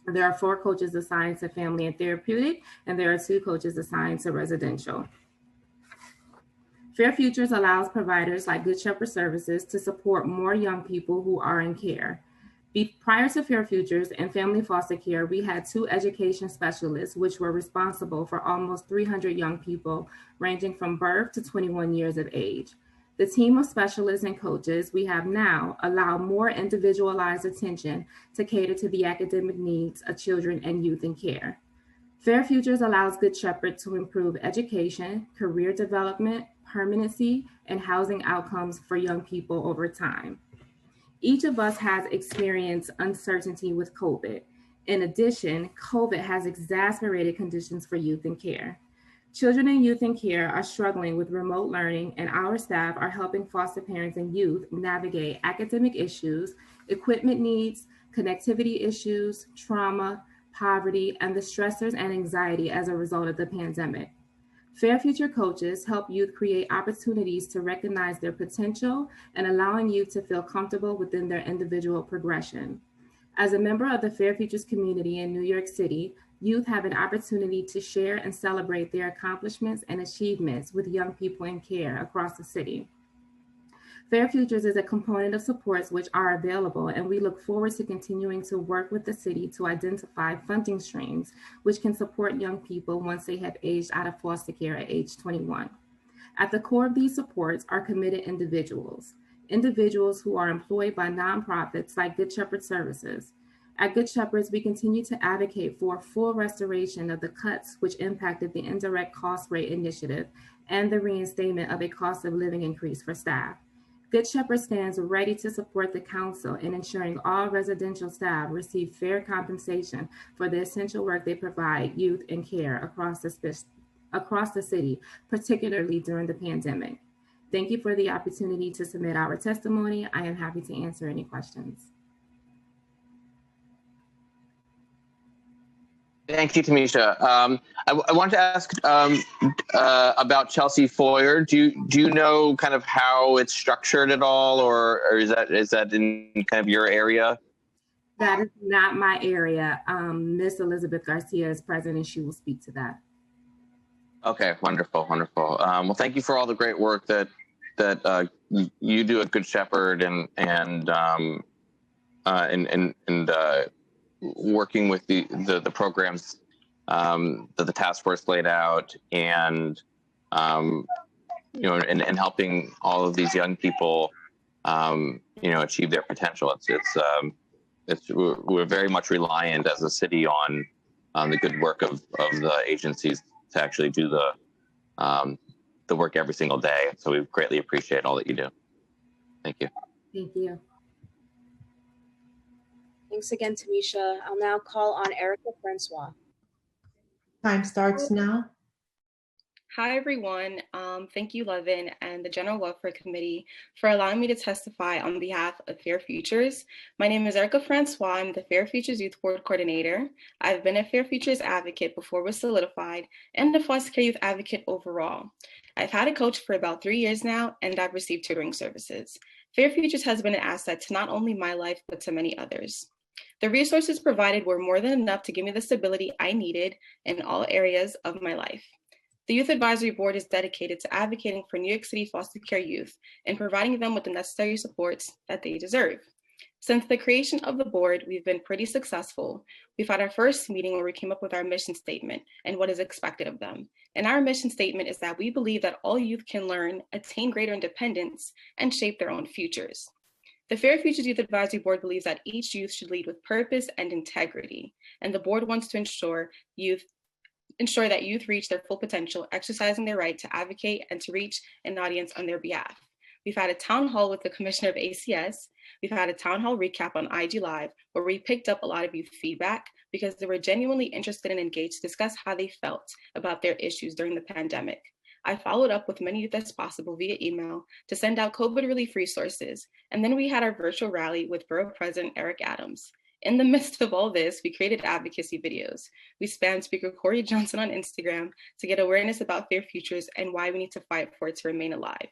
There are 4 coaches assigned to family and therapeutic, and there are 2 coaches assigned to residential. Fair Futures allows providers like Good Shepherd Services to support more young people who are in care. Prior to Fair Futures and family foster care, we had 2 education specialists, which were responsible for almost 300 young people ranging from birth to 21 years of age. The team of specialists and coaches we have now allow more individualized attention to cater to the academic needs of children and youth in care. Fair Futures allows Good Shepherd to improve education, career development, permanency, and housing outcomes for young people over time. Each of us has experienced uncertainty with COVID. In addition, COVID has exacerbated conditions for youth in care. Children and youth in care are struggling with remote learning, and our staff are helping foster parents and youth navigate academic issues, equipment needs, connectivity issues, trauma, poverty, and the stressors and anxiety as a result of the pandemic. Fair Future coaches help youth create opportunities to recognize their potential and allowing youth to feel comfortable within their individual progression. As a member of the Fair Futures community in New York City, youth have an opportunity to share and celebrate their accomplishments and achievements with young people in care across the city. Fair Futures is a component of supports which are available, and we look forward to continuing to work with the city to identify funding streams which can support young people once they have aged out of foster care at age 21. At the core of these supports are committed individuals who are employed by nonprofits like Good Shepherd Services. At Good Shepherds, we continue to advocate for full restoration of the cuts which impacted the indirect cost rate initiative and the reinstatement of a cost of living increase for staff. Good Shepherd stands ready to support the council in ensuring all residential staff receive fair compensation for the essential work they provide youth in care across the city, particularly during the pandemic. Thank you for the opportunity to submit our testimony. I am happy to answer any questions. Thank you, Tamisha. I want to ask about Chelsea Foyer. Do you know kind of how it's structured at all, or is that in kind of your area? That is not my area. Miss Elizabeth Garcia is present, and she will speak to that. Okay, wonderful. Well, thank you for all the great work that you do at Good Shepherd and working with the programs that the task force laid out, and and helping all of these young people, achieve their potential. We're very much reliant as a city on the good work of the agencies to actually do the work every single day. So we greatly appreciate all that you do. Thank you. Thank you. Thanks again, Tamisha. I'll now call on Erica Francois. Time starts now. Hi, everyone. Thank you, Levin, and the General Welfare Committee for allowing me to testify on behalf of Fair Futures. My name is Erica Francois. I'm the Fair Futures Youth Board Coordinator. I've been a Fair Futures advocate before it was solidified and a foster care youth advocate overall. I've had a coach for about 3 years now, and I've received tutoring services. Fair Futures has been an asset to not only my life, but to many others. The resources provided were more than enough to give me the stability I needed in all areas of my life. The Youth Advisory Board is dedicated to advocating for New York City foster care youth and providing them with the necessary supports that they deserve. Since the creation of the board, we've been pretty successful. We've had our first meeting where we came up with our mission statement and what is expected of them. And our mission statement is that we believe that all youth can learn, attain greater independence, and shape their own futures. The Fair Futures Youth Advisory Board believes that each youth should lead with purpose and integrity, and the board wants to ensure that youth reach their full potential, exercising their right to advocate and to reach an audience on their behalf. We've had a town hall with the Commissioner of ACS. We've had a town hall recap on IG Live, where we picked up a lot of youth feedback because they were genuinely interested and engaged to discuss how they felt about their issues during the pandemic. I followed up with many youth as possible via email to send out COVID relief resources. And then we had our virtual rally with Borough President Eric Adams. In the midst of all this, we created advocacy videos. We spammed Speaker Corey Johnson on Instagram to get awareness about Fair Futures and why we need to fight for it to remain alive.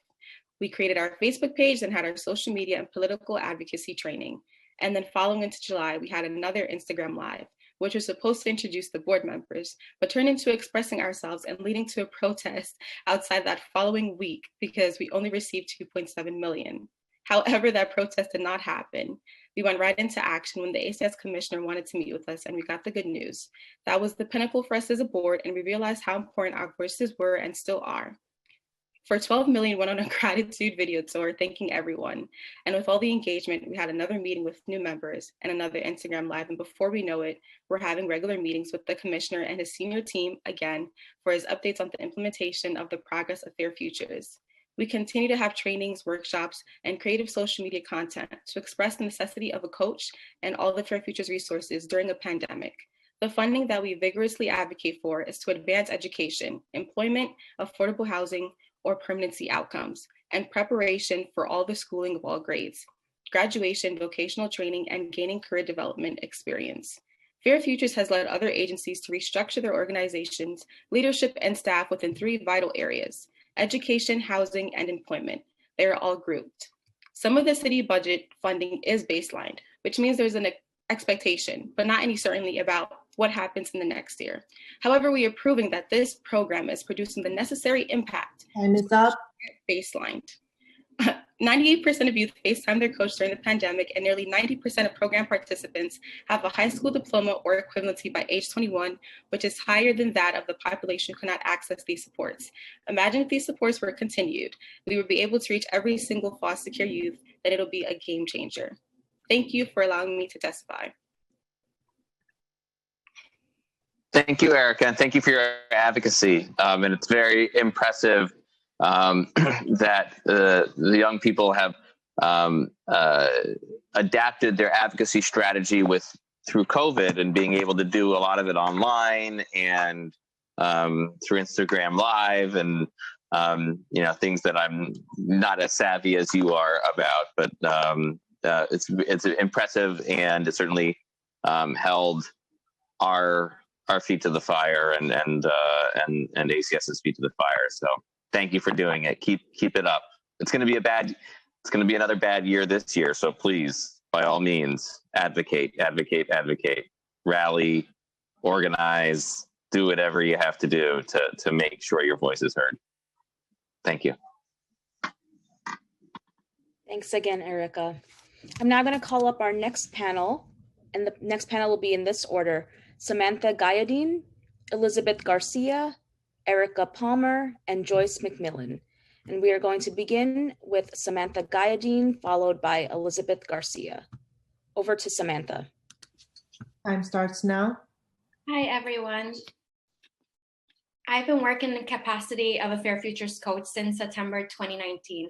We created our Facebook page and had our social media and political advocacy training. And then following into July, we had another Instagram Live, which was supposed to introduce the board members, but turned into expressing ourselves and leading to a protest outside that following week because we only received 2.7 million. However, that protest did not happen. We went right into action when the ACS commissioner wanted to meet with us, and we got the good news. That was the pinnacle for us as a board, and we realized how important our voices were and still are. For 12 million, went on a gratitude video tour, thanking everyone. And with all the engagement, we had another meeting with new members and another Instagram Live. And before we know it, we're having regular meetings with the commissioner and his senior team again for his updates on the implementation of the progress of Fair Futures. We continue to have trainings, workshops, and creative social media content to express the necessity of a coach and all the Fair Futures resources during a pandemic. The funding that we vigorously advocate for is to advance education, employment, affordable housing, or permanency outcomes, and preparation for all the schooling of all grades, graduation, vocational training, and gaining career development experience. Fair Futures has led other agencies to restructure their organizations, leadership, and staff within 3 vital areas: education, housing, and employment. They are all grouped. Some of the city budget funding is baselined, which means there's an expectation, but not any certainty about what happens in the next year. However, we are proving that this program is producing the necessary impact. And it's up. Baselined. 98% of youth FaceTime their coach during the pandemic, and nearly 90% of program participants have a high school diploma or equivalency by age 21, which is higher than that of the population who cannot access these supports. Imagine if these supports were continued, we would be able to reach every single foster care youth, then it'll be a game changer. Thank you for allowing me to testify. Thank you, Erica, and thank you for your advocacy. And it's very impressive that the young people have adapted their advocacy strategy through COVID and being able to do a lot of it online and through Instagram Live and things that I'm not as savvy as you are about, but it's impressive, and it certainly held our feet to the fire and ACS's feet to the fire. So thank you for doing it. Keep it up. It's going to be another bad year this year. So please, by all means, advocate, rally, organize, do whatever you have to do to make sure your voice is heard. Thank you. Thanks again, Erica. I'm now going to call up our next panel, and the next panel will be in this order: Samantha Gayadine, Elizabeth Garcia, Erica Palmer, and Joyce McMillan. And we are going to begin with Samantha Gayadine, followed by Elizabeth Garcia. Over to Samantha. Time starts now. Hi, everyone. I've been working in the capacity of a Fair Futures coach since September 2019.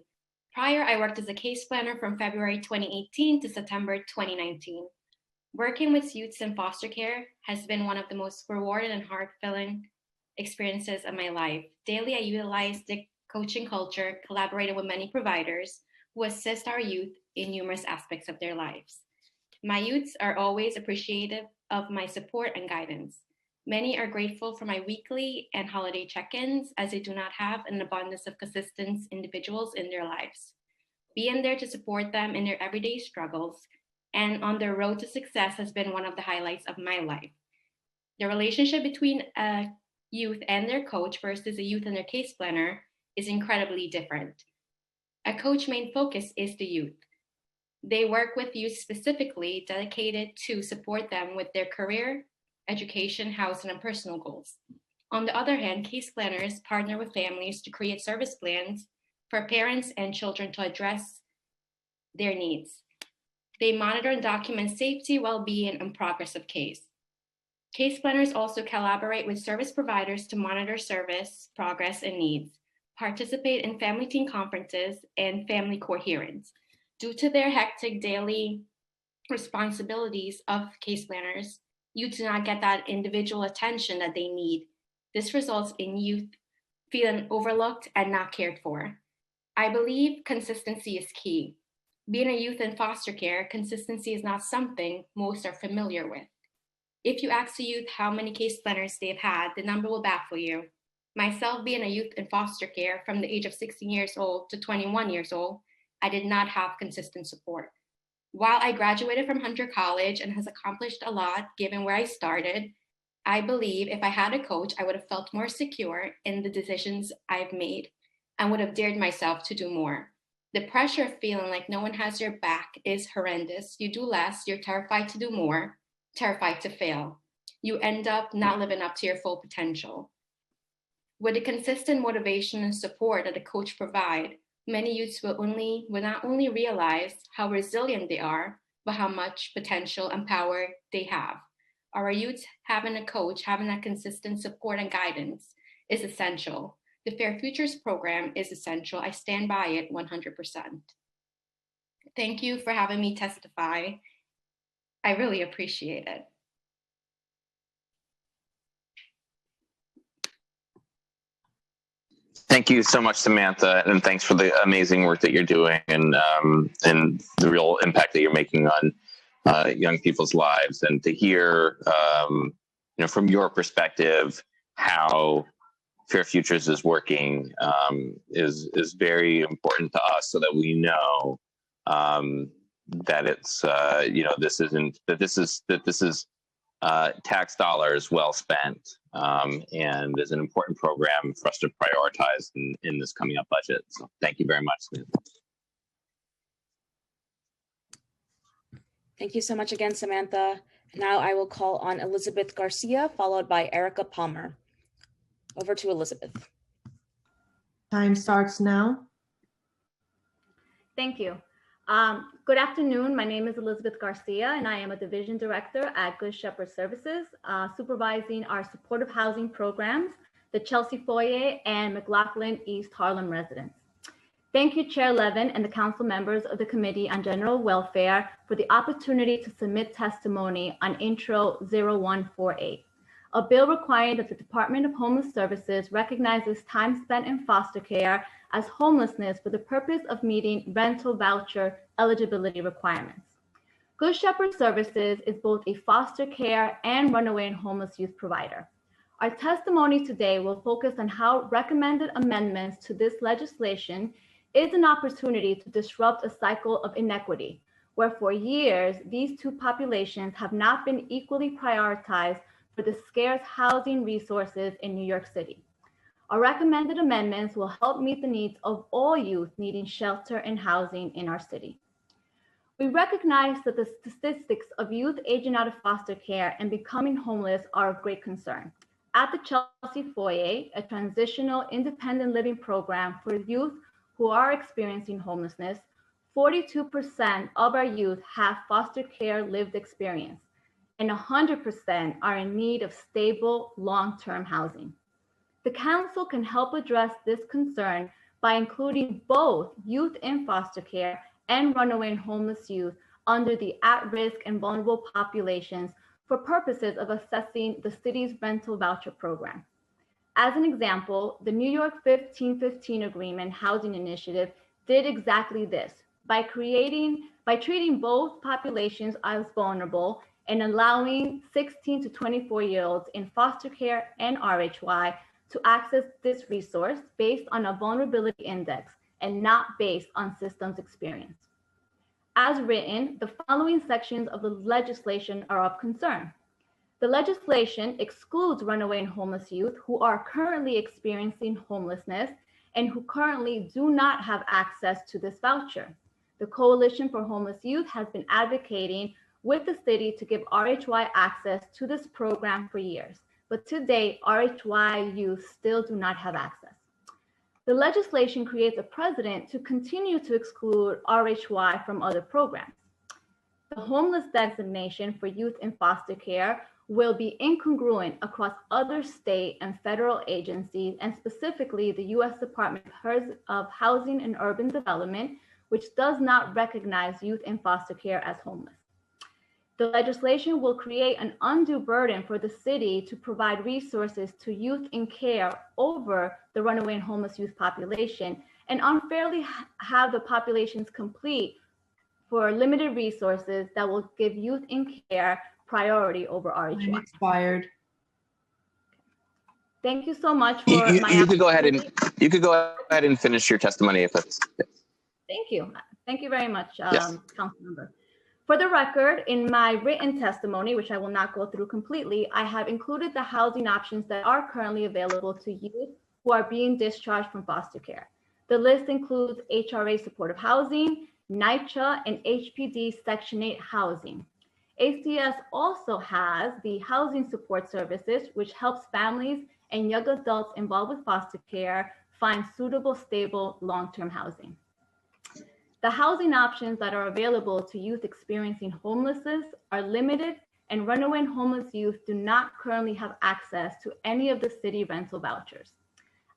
Prior, I worked as a case planner from February 2018 to September 2019. Working with youths in foster care has been one of the most rewarding and heart-filling experiences of my life. Daily, I utilize the coaching culture, collaborating with many providers who assist our youth in numerous aspects of their lives. My youths are always appreciative of my support and guidance. Many are grateful for my weekly and holiday check-ins, as they do not have an abundance of consistent individuals in their lives. Being there to support them in their everyday struggles and on their road to success has been one of the highlights of my life. The relationship between a youth and their coach versus a youth and their case planner is incredibly different. A coach's main focus is the youth. They work with youth specifically dedicated to support them with their career, education, housing, and personal goals. On the other hand, case planners partner with families to create service plans for parents and children to address their needs. They monitor and document safety, well-being, and progress of case. Case planners also collaborate with service providers to monitor service, progress, and needs, participate in family team conferences and family court hearings. Due to their hectic daily responsibilities of case planners, you do not get that individual attention that they need. This results in youth feeling overlooked and not cared for. I believe consistency is key. Being a youth in foster care, consistency is not something most are familiar with. If you ask a youth how many case planners they've had, the number will baffle you. Myself being a youth in foster care from the age of 16 years old to 21 years old, I did not have consistent support. While I graduated from Hunter College and has accomplished a lot given where I started, I believe if I had a coach, I would have felt more secure in the decisions I've made and would have dared myself to do more. The pressure of feeling like no one has your back is horrendous. You do less, you're terrified to do more, terrified to fail. You end up not living up to your full potential. With the consistent motivation and support that a coach provides, many youths will not only realize how resilient they are, but how much potential and power they have. Our youths having a coach, having that consistent support and guidance is essential. The Fair Futures program is essential. I stand by it 100%. Thank you for having me testify. I really appreciate it. Thank you so much, Samantha, and thanks for the amazing work that you're doing and the real impact that you're making on young people's lives. And to hear, from your perspective, how Fair Futures is working is very important to us, so that we know that it's this is tax dollars well spent, and is an important program for us to prioritize in this coming up budget. So thank you very much, Samantha. Thank you so much again, Samantha. Now I will call on Elizabeth Garcia, followed by Erica Palmer. Over to Elizabeth. Time starts now. Thank you. Good afternoon. My name is Elizabeth Garcia, and I am a division director at Good Shepherd Services, supervising our supportive housing programs, the Chelsea Foyer and McLaughlin East Harlem residents. Thank you, Chair Levin and the council members of the Committee on General Welfare for the opportunity to submit testimony on Intro 0148, a bill requiring that the Department of Homeless Services recognizes time spent in foster care as homelessness for the purpose of meeting rental voucher eligibility requirements. Good Shepherd Services is both a foster care and runaway and homeless youth provider. Our testimony today will focus on how recommended amendments to this legislation is an opportunity to disrupt a cycle of inequity, where for years, these two populations have not been equally prioritized for the scarce housing resources in New York City. Our recommended amendments will help meet the needs of all youth needing shelter and housing in our city. We recognize that the statistics of youth aging out of foster care and becoming homeless are of great concern. At the Chelsea Foyer, a transitional independent living program for youth who are experiencing homelessness, 42% of our youth have foster care lived experience, and 100% are in need of stable long-term housing. The council can help address this concern by including both youth in foster care and runaway and homeless youth under the at-risk and vulnerable populations for purposes of assessing the city's rental voucher program. As an example, the New York 1515 Agreement Housing Initiative did exactly this by treating both populations as vulnerable and allowing 16 to 24-year-olds in foster care and RHY to access this resource based on a vulnerability index and not based on systems experience. As written, the following sections of the legislation are of concern. The legislation excludes runaway and homeless youth who are currently experiencing homelessness and who currently do not have access to this voucher. The Coalition for Homeless Youth has been advocating with the city to give RHY access to this program for years, but to date, RHY youth still do not have access. The legislation creates a precedent to continue to exclude RHY from other programs. The homeless designation for youth in foster care will be incongruent across other state and federal agencies, and specifically the U.S. Department of Housing and Urban Development, which does not recognize youth in foster care as homeless. The legislation will create an undue burden for the city to provide resources to youth in care over the runaway and homeless youth population, and unfairly have the populations compete for limited resources that will give youth in care priority over RHY. Expired. Thank you so much for You could go ahead and finish your testimony if that's. Thank you. Thank you very much, Yes. Councilmember. For the record, in my written testimony, which I will not go through completely, I have included the housing options that are currently available to youth who are being discharged from foster care. The list includes HRA supportive housing, NYCHA, and HPD Section 8 housing. ACS also has the housing support services, which helps families and young adults involved with foster care find suitable, stable, long-term housing. The housing options that are available to youth experiencing homelessness are limited, and runaway and homeless youth do not currently have access to any of the city rental vouchers.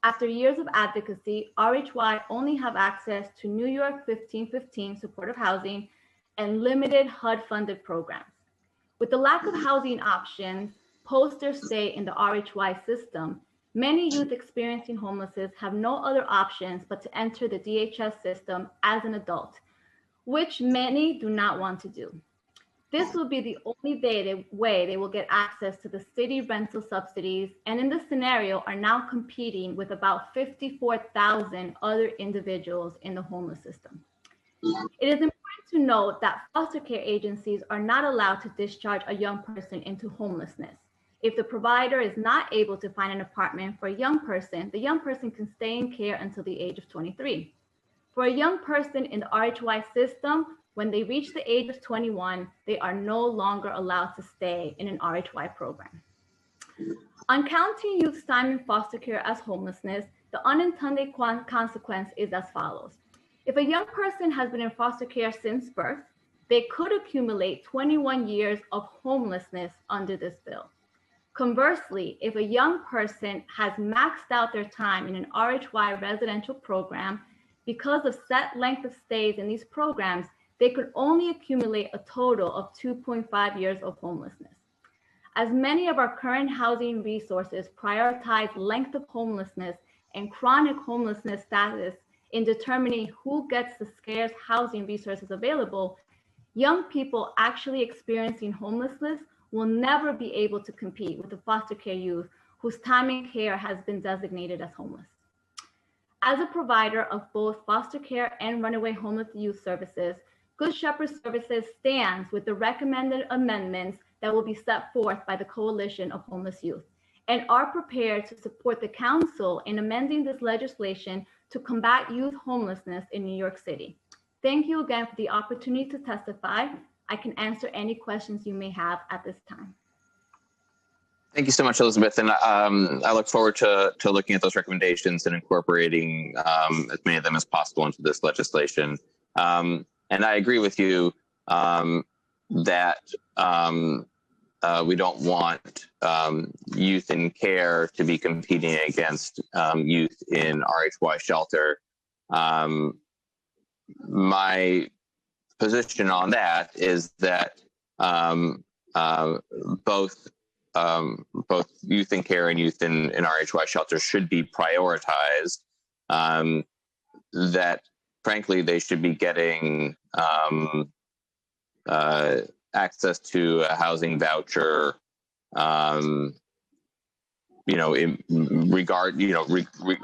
After years of advocacy, RHY only have access to New York 1515 supportive housing and limited HUD-funded programs. With the lack of housing options post their stay in the RHY system, many youth experiencing homelessness have no other options but to enter the DHS system as an adult, which many do not want to do. This will be the only way they will get access to the city rental subsidies, and in this scenario are now competing with about 54,000 other individuals in the homeless system. It is important to note that foster care agencies are not allowed to discharge a young person into homelessness. If the provider is not able to find an apartment for a young person, the young person can stay in care until the age of 23. For a young person in the RHY system, when they reach the age of 21, they are no longer allowed to stay in an RHY program. On counting youth's time in foster care as homelessness, the unintended consequence is as follows. If a young person has been in foster care since birth, they could accumulate 21 years of homelessness under this bill. Conversely, if a young person has maxed out their time in an RHY residential program, because of set length of stays in these programs, they could only accumulate a total of 2.5 years of homelessness. As many of our current housing resources prioritize length of homelessness and chronic homelessness status in determining who gets the scarce housing resources available, young people actually experiencing homelessness will never be able to compete with the foster care youth whose time in care has been designated as homeless. As a provider of both foster care and runaway homeless youth services, Good Shepherd Services stands with the recommended amendments that will be set forth by the Coalition of Homeless Youth and are prepared to support the council in amending this legislation to combat youth homelessness in New York City. Thank you again for the opportunity to testify. I can answer any questions you may have at this time. Thank you so much, Elizabeth. And I look forward to looking at those recommendations and incorporating as many of them as possible into this legislation. And I agree with you that we don't want youth in care to be competing against youth in RHY shelter. My position on that is that both youth in care and youth in RHY shelters should be prioritized. That frankly, they should be getting access to a housing voucher,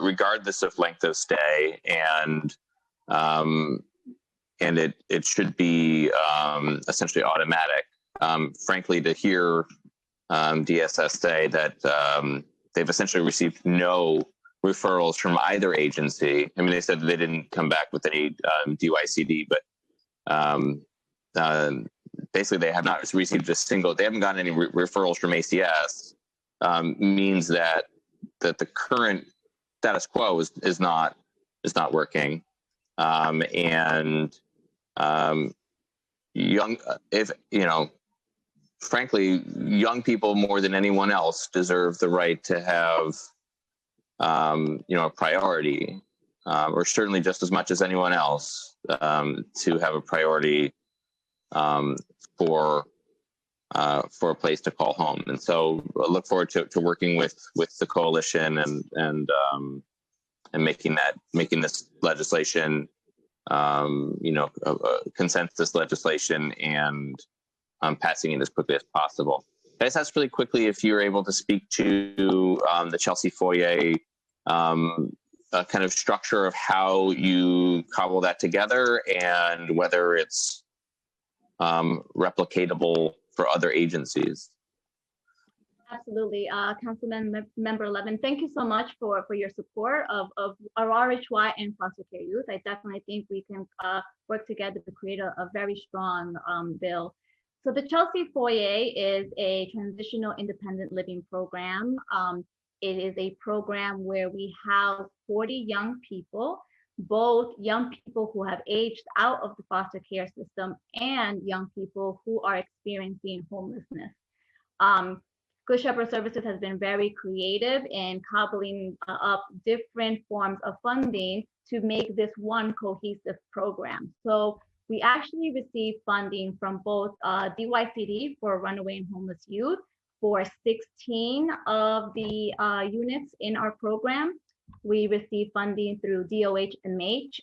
regardless of length of stay, and it should be essentially automatic. Frankly, to hear DSS say that they've essentially received no referrals from either agency. I mean, they said they didn't come back with any DYCD, but basically they have not received a single, they haven't gotten any referrals from ACS, means that the current status quo is not working. Frankly, young people more than anyone else deserve the right to have, a priority, or certainly just as much as anyone else, to have a priority for a place to call home. And so I look forward to working with the coalition and making this legislation, consensus legislation, and passing it as quickly as possible. Can I just ask really quickly if you're able to speak to the Chelsea Foyer kind of structure of how you cobble that together and whether it's replicatable for other agencies? Absolutely. Member Levin, thank you so much for your support of our RHY and foster care youth. I definitely think we can work together to create a very strong bill. So the Chelsea Foyer is a transitional independent living program. It is a program where we house 40 young people, both young people who have aged out of the foster care system and young people who are experiencing homelessness. Good Shepherd Services has been very creative in cobbling up different forms of funding to make this one cohesive program. So we actually received funding from both DYCD for runaway and homeless youth for 16 of the units in our program. We received funding through DOH-MH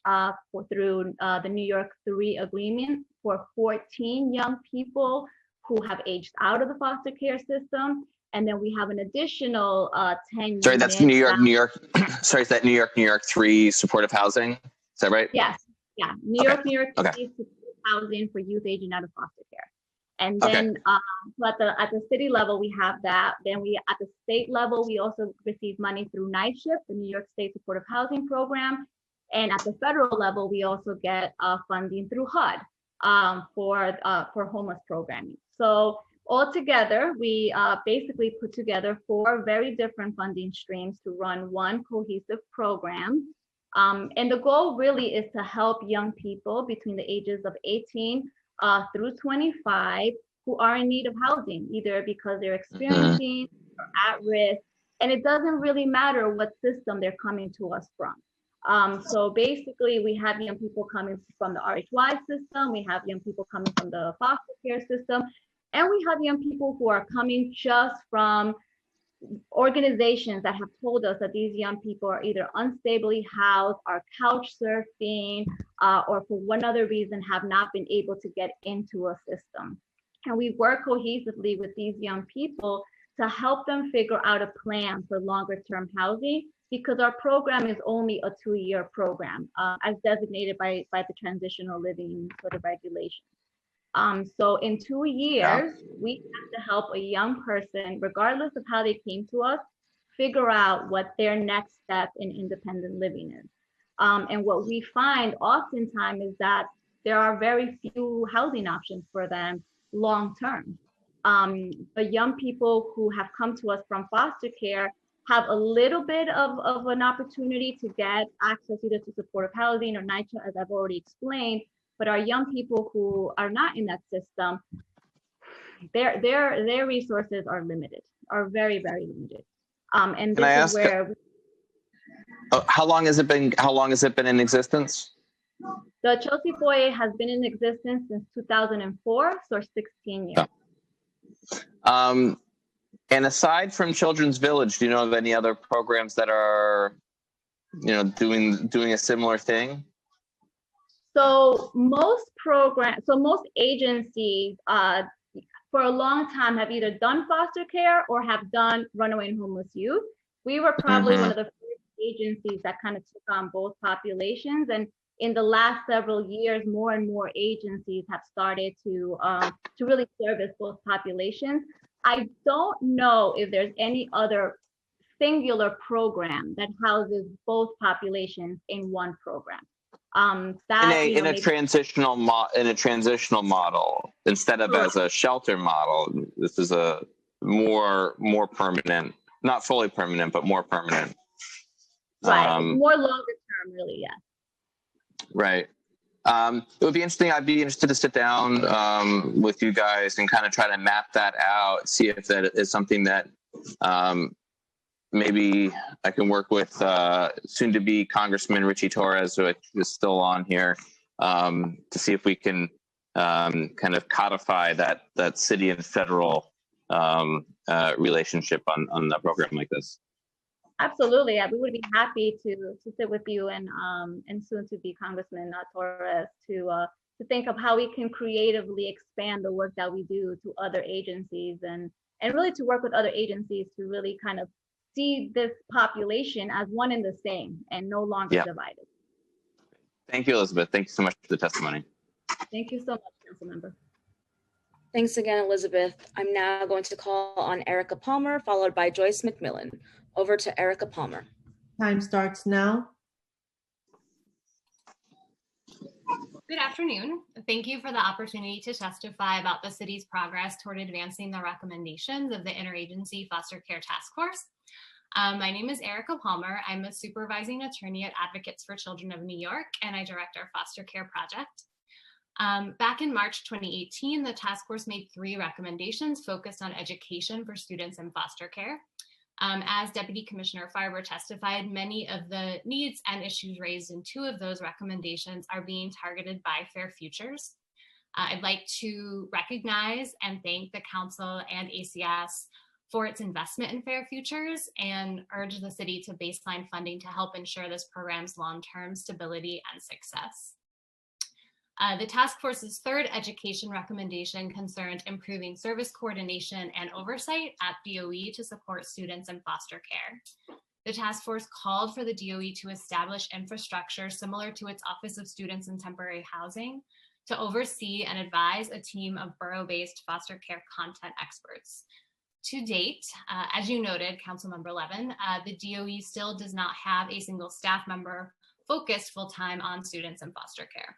through the New York 3 agreement for 14 young people who have aged out of the foster care system. And then we have an additional 10 Sorry, units. that's New York. Sorry, is that New York 3 supportive housing? Is that right? Yes. Yeah. New York 3 supportive housing for youth aging out of foster care. And then so at the city level, we have that. Then at the state level, we also receive money through Night Shift, the New York State Supportive Housing Program. And at the federal level, we also get funding through HUD for homeless programming. So altogether, we basically put together 4 very different funding streams to run one cohesive program. And the goal really is to help young people between the ages of 18 through 25 who are in need of housing, either because they're experiencing or at risk. And it doesn't really matter what system they're coming to us from. So basically, we have young people coming from the RHY system, we have young people coming from the foster care system, and we have young people who are coming just from organizations that have told us that these young people are either unstably housed, are couch surfing, or for one other reason have not been able to get into a system. And we work cohesively with these young people to help them figure out a plan for longer term housing, because our program is only a 2-year program, as designated by the transitional living sort of regulations. So in 2 years, we have to help a young person, regardless of how they came to us, figure out what their next step in independent living is. And what we find oftentimes is that there are very few housing options for them long term. the young people who have come to us from foster care have a little bit of an opportunity to get access either to supportive housing or NYCHA, as I've already explained. But our young people who are not in that system, their resources are limited, are very, very limited. And Can I this ask, is where how long has it been in existence? the Chelsea Foyer has been in existence since 2004, so 16 years. And aside from Children's Village, do you know of any other programs that are, doing a similar thing? So most agencies for a long time have either done foster care or have done runaway and homeless youth. We were probably one of the first agencies that kind of took on both populations. And in the last several years, more and more agencies have started to really service both populations. I don't know if there's any other singular program that houses both populations in one program. In a transitional model, instead of as a shelter model, this is a more permanent, not fully permanent, but more permanent. Right, more longer term, really, yeah. Right. It would be interesting. I'd be interested to sit down with you guys and kind of try to map that out, see if that is something that maybe I can work with soon-to-be Congressman Richie Torres, who is still on here, to see if we can kind of codify that city and federal relationship on a program like this. Absolutely, yeah, we would be happy to sit with you and soon-to-be Congressman Torres to think of how we can creatively expand the work that we do to other agencies and really to work with other agencies to really kind of see this population as one and the same and no longer divided. Thank you, Elizabeth. Thank you so much for the testimony. Thank you so much, Councilmember. Thanks again, Elizabeth. I'm now going to call on Erica Palmer, followed by Joyce McMillan. Over to Erica Palmer. Time starts now. Good afternoon. Thank you for the opportunity to testify about the city's progress toward advancing the recommendations of the Interagency Foster Care Task Force. My name is Erica Palmer. I'm a supervising attorney at Advocates for Children of New York, and I direct our foster care project. Back in March 2018, the task force made 3 recommendations focused on education for students in foster care. As Deputy Commissioner Farber testified, many of the needs and issues raised in 2 of those recommendations are being targeted by Fair Futures. I'd like to recognize and thank the Council and ACS for its investment in Fair Futures and urge the city to baseline funding to help ensure this program's long-term stability and success. The task force's 3rd education recommendation concerned improving service coordination and oversight at DOE to support students in foster care. The task force called for the DOE to establish infrastructure similar to its Office of Students in Temporary Housing to oversee and advise a team of borough-based foster care content experts. To date, as you noted, Councilmember Levin, the DOE still does not have a single staff member focused full-time on students in foster care.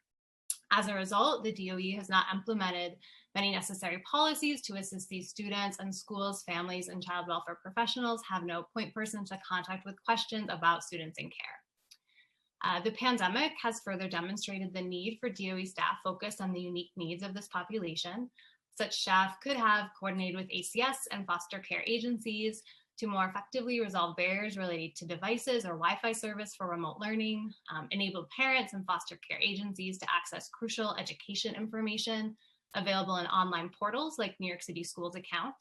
As a result, the DOE has not implemented many necessary policies to assist these students, and schools, families, and child welfare professionals have no point person to contact with questions about students in care. The pandemic has further demonstrated the need for DOE staff focused on the unique needs of this population. Such staff could have coordinated with ACS and foster care agencies to more effectively resolve barriers related to devices or Wi-Fi service for remote learning, enable parents and foster care agencies to access crucial education information available in online portals like New York City Schools account,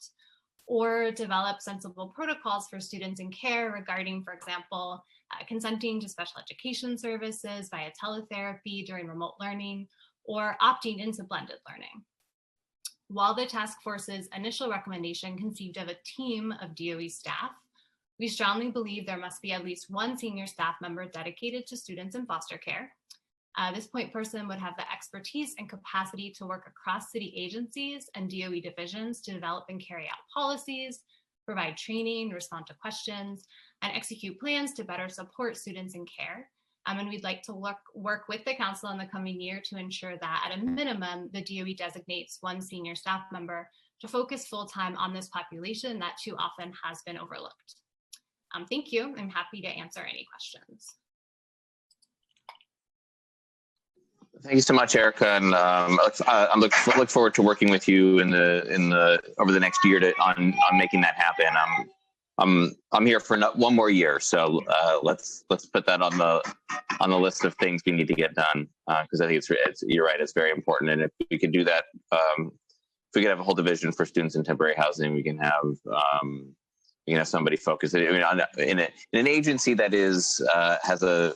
or develop sensible protocols for students in care regarding, for example, consenting to special education services via teletherapy during remote learning, or opting into blended learning. While the task force's initial recommendation conceived of a team of DOE staff, we strongly believe there must be at least one senior staff member dedicated to students in foster care. This point person would have the expertise and capacity to work across city agencies and DOE divisions to develop and carry out policies, provide training, respond to questions, and execute plans to better support students in care. And we'd like to work with the council in the coming year to ensure that at a minimum, the DOE designates one senior staff member to focus full-time on this population that too often has been overlooked. Thank you. I'm happy to answer any questions. Thank you so much, Erica, and I look forward to working with you over the next year on making that happen. I'm here for one more year, so let's put that on the list of things we need to get done, because I think you're right, it's very important, and if we could do that, if we could have a whole division for students in temporary housing, we can have somebody focus in an agency that has a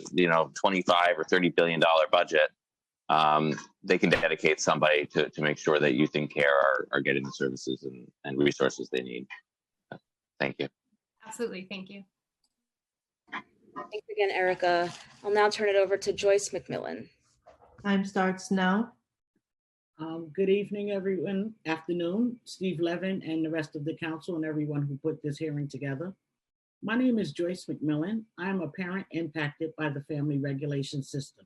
25 or $30 billion budget. They can dedicate somebody to make sure that youth and care are getting the services and resources they need. Thank you. Absolutely, thank you. Thanks again, Erica. I'll now turn it over to Joyce McMillan. Time starts now. Good evening, everyone. Afternoon, Steve Levin and the rest of the council and everyone who put this hearing together. My name is Joyce McMillan. I am a parent impacted by the family regulation system.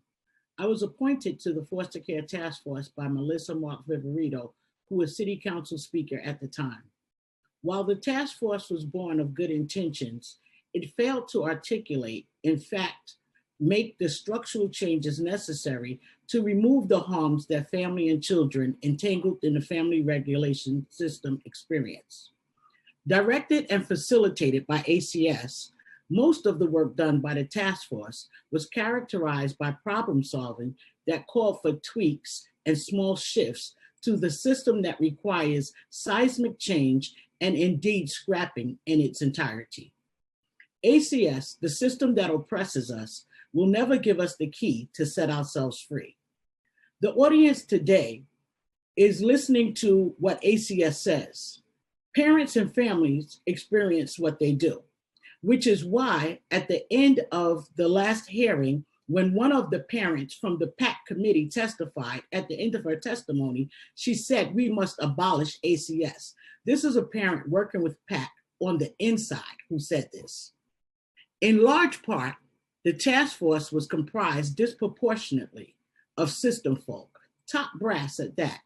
I was appointed to the foster care task force by Melissa Mark Viverito, who was city council speaker at the time. While the task force was born of good intentions, it failed to articulate, in fact, make the structural changes necessary to remove the harms that family and children entangled in the family regulation system experience. Directed and facilitated by ACS, most of the work done by the task force was characterized by problem solving that called for tweaks and small shifts to the system that requires seismic change and indeed scrapping in its entirety. ACS, the system that oppresses us, will never give us the key to set ourselves free. The audience today is listening to what ACS says. Parents and families experience what they do, which is why at the end of the last hearing, when one of the parents from the PAC committee testified at the end of her testimony, she said, we must abolish ACS. This is a parent working with PAC on the inside who said this. In large part, the task force was comprised disproportionately of system folk, top brass at that.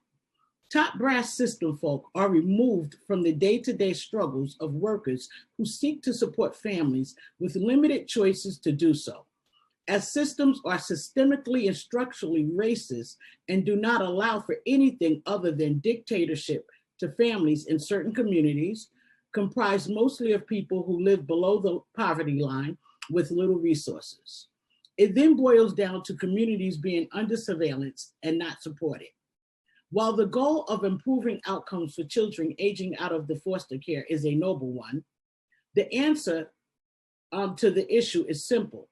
Top brass system folk are removed from the day-to-day struggles of workers who seek to support families with limited choices to do so. As systems are systemically and structurally racist and do not allow for anything other than dictatorship to families in certain communities, comprised mostly of people who live below the poverty line with little resources. It then boils down to communities being under surveillance and not supported. While the goal of improving outcomes for children aging out of the foster care is a noble one, the answer to the issue is simple.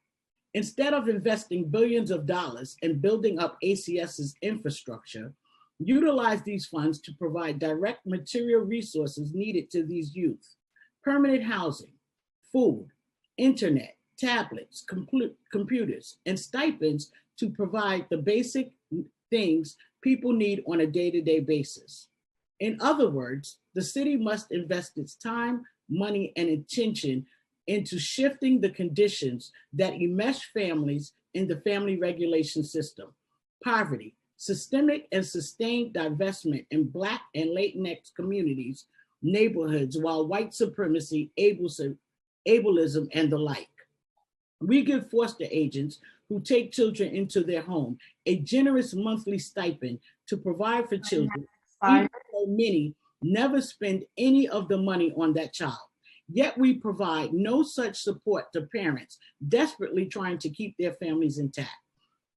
Instead of investing billions of dollars in building up ACS's infrastructure, utilize these funds to provide direct material resources needed to these youth: permanent housing, food, internet, tablets, computers, and stipends to provide the basic things people need on a day-to-day basis. In other words, the city must invest its time, money, and attention into shifting the conditions that enmesh families in the family regulation system: poverty, systemic and sustained divestment in Black and Latinx communities, neighborhoods, while white supremacy, ableism, and the like. We give foster agents who take children into their home a generous monthly stipend to provide for children, even though many never spend any of the money on that child. Yet we provide no such support to parents desperately trying to keep their families intact.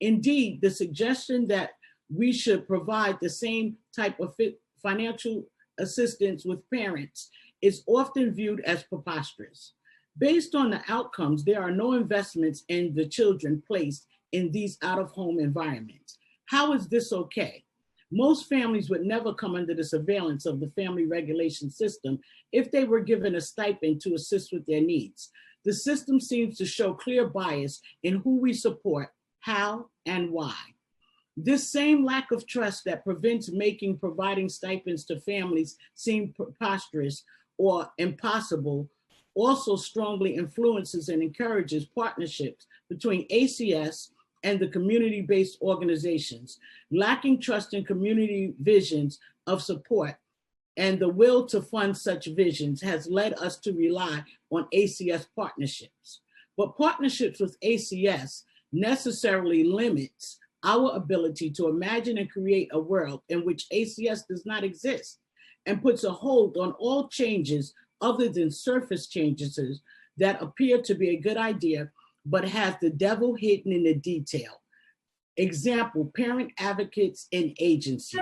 Indeed, the suggestion that we should provide the same type of financial assistance with parents is often viewed as preposterous. Based on the outcomes, there are no investments in the children placed in these out-of-home environments. How is this okay? Most families would never come under the surveillance of the family regulation system if they were given a stipend to assist with their needs. The system seems to show clear bias in who we support, how, and why. This same lack of trust that prevents providing stipends to families seem preposterous or impossible also strongly influences and encourages partnerships between ACS and the community-based organizations. Lacking trust in community visions of support and the will to fund such visions has led us to rely on ACS partnerships. But partnerships with ACS necessarily limits our ability to imagine and create a world in which ACS does not exist, and puts a hold on all changes other than surface changes that appear to be a good idea, but has the devil hidden in the detail. Example, parent advocates and agencies.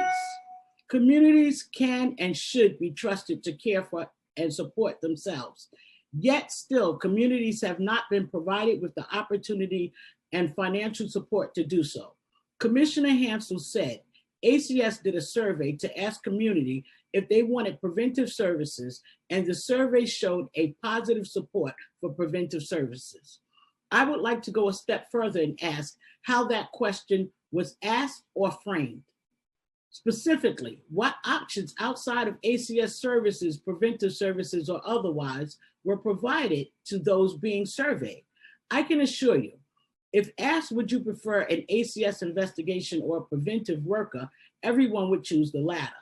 Communities can and should be trusted to care for and support themselves. Yet still, communities have not been provided with the opportunity and financial support to do so. Commissioner Hansel said, ACS did a survey to ask community if they wanted preventive services, and the survey showed a positive support for preventive services. I would like to go a step further and ask how that question was asked or framed. Specifically, what options outside of ACS services, preventive services or otherwise, were provided to those being surveyed? I can assure you, if asked, would you prefer an ACS investigation or a preventive worker, everyone would choose the latter.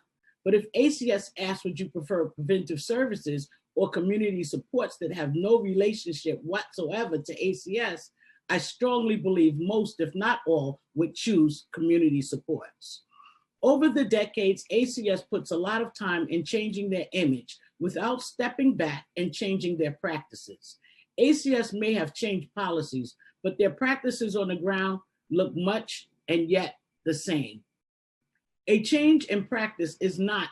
But if ACS asked, would you prefer preventive services or community supports that have no relationship whatsoever to ACS, I strongly believe most, if not all, would choose community supports. Over the decades, ACS puts a lot of time in changing their image without stepping back and changing their practices. ACS may have changed policies, but their practices on the ground look much and yet the same. A change in practice is not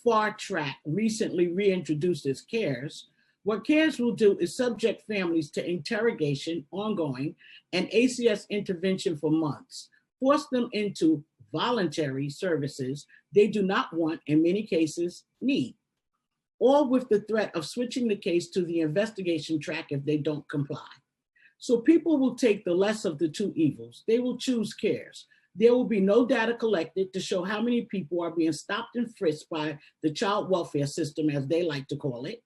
FAR-Track, recently reintroduced as CARES. What CARES will do is subject families to interrogation, ongoing, and ACS intervention for months, force them into voluntary services they do not want, in many cases need, all with the threat of switching the case to the investigation track if they don't comply. So people will take the less of the two evils. They will choose CARES. There will be no data collected to show how many people are being stopped and frisked by the child welfare system, as they like to call it,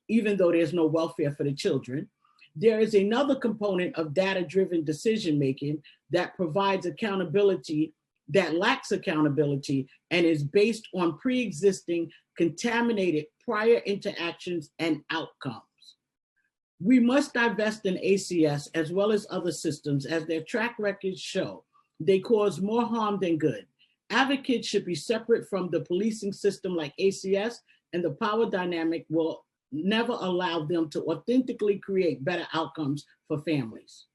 even though there's no welfare for the children. There is another component of data-driven decision-making that provides accountability, that lacks accountability, and is based on pre-existing contaminated prior interactions and outcomes. We must divest in ACS as well as other systems, as their track records show. They cause more harm than good. Advocates should be separate from the policing system like ACS, and the power dynamic will never allow them to authentically create better outcomes for families.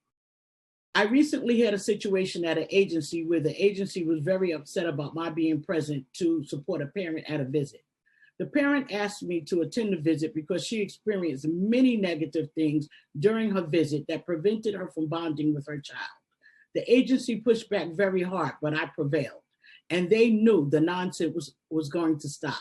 I recently had a situation at an agency where the agency was very upset about my being present to support a parent at a visit. The parent asked me to attend the visit because she experienced many negative things during her visit that prevented her from bonding with her child. The agency pushed back very hard, but I prevailed, and they knew the nonsense was going to stop.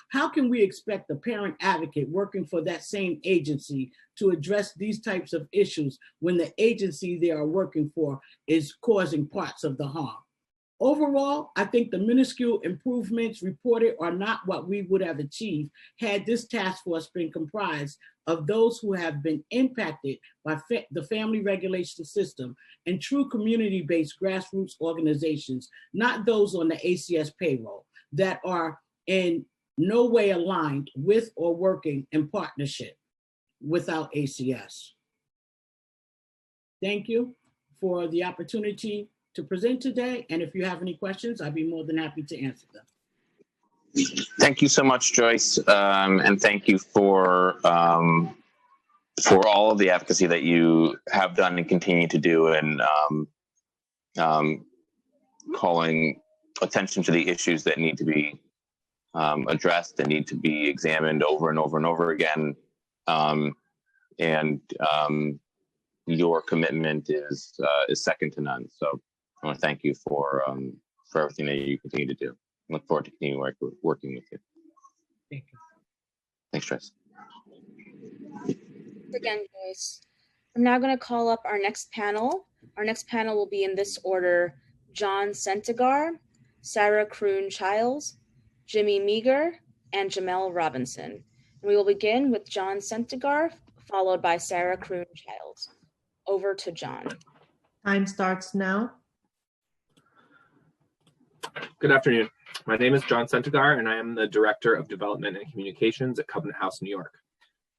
How can we expect a parent advocate working for that same agency to address these types of issues when the agency they are working for is causing parts of the harm? Overall, I think the minuscule improvements reported are not what we would have achieved had this task force been comprised of those who have been impacted by the family regulation system and true community-based grassroots organizations, not those on the ACS payroll that are in no way aligned with or working in partnership without ACS. Thank you for the opportunity to present today. And if you have any questions, I'd be more than happy to answer them. Thank you so much, Joyce. And thank you for all of the advocacy that you have done and continue to do, and calling attention to the issues that need to be addressed, that need to be examined over and over and over again. Your commitment is second to none. So I want to thank you for everything that you continue to do. I look forward to continuing working with you. Thank you. Thanks, Joyce. Again, Joyce. I'm now going to call up our next panel. Our next panel will be in this order: John Sentigar, Sarah Kroon-Childs, Jimmy Meager, and Jamel Robinson. And we will begin with John Sentigar, followed by Sarah Kroon-Childs. Over to John. Time starts now. Good afternoon. My name is John Centigar, and I am the Director of Development and Communications at Covenant House, New York.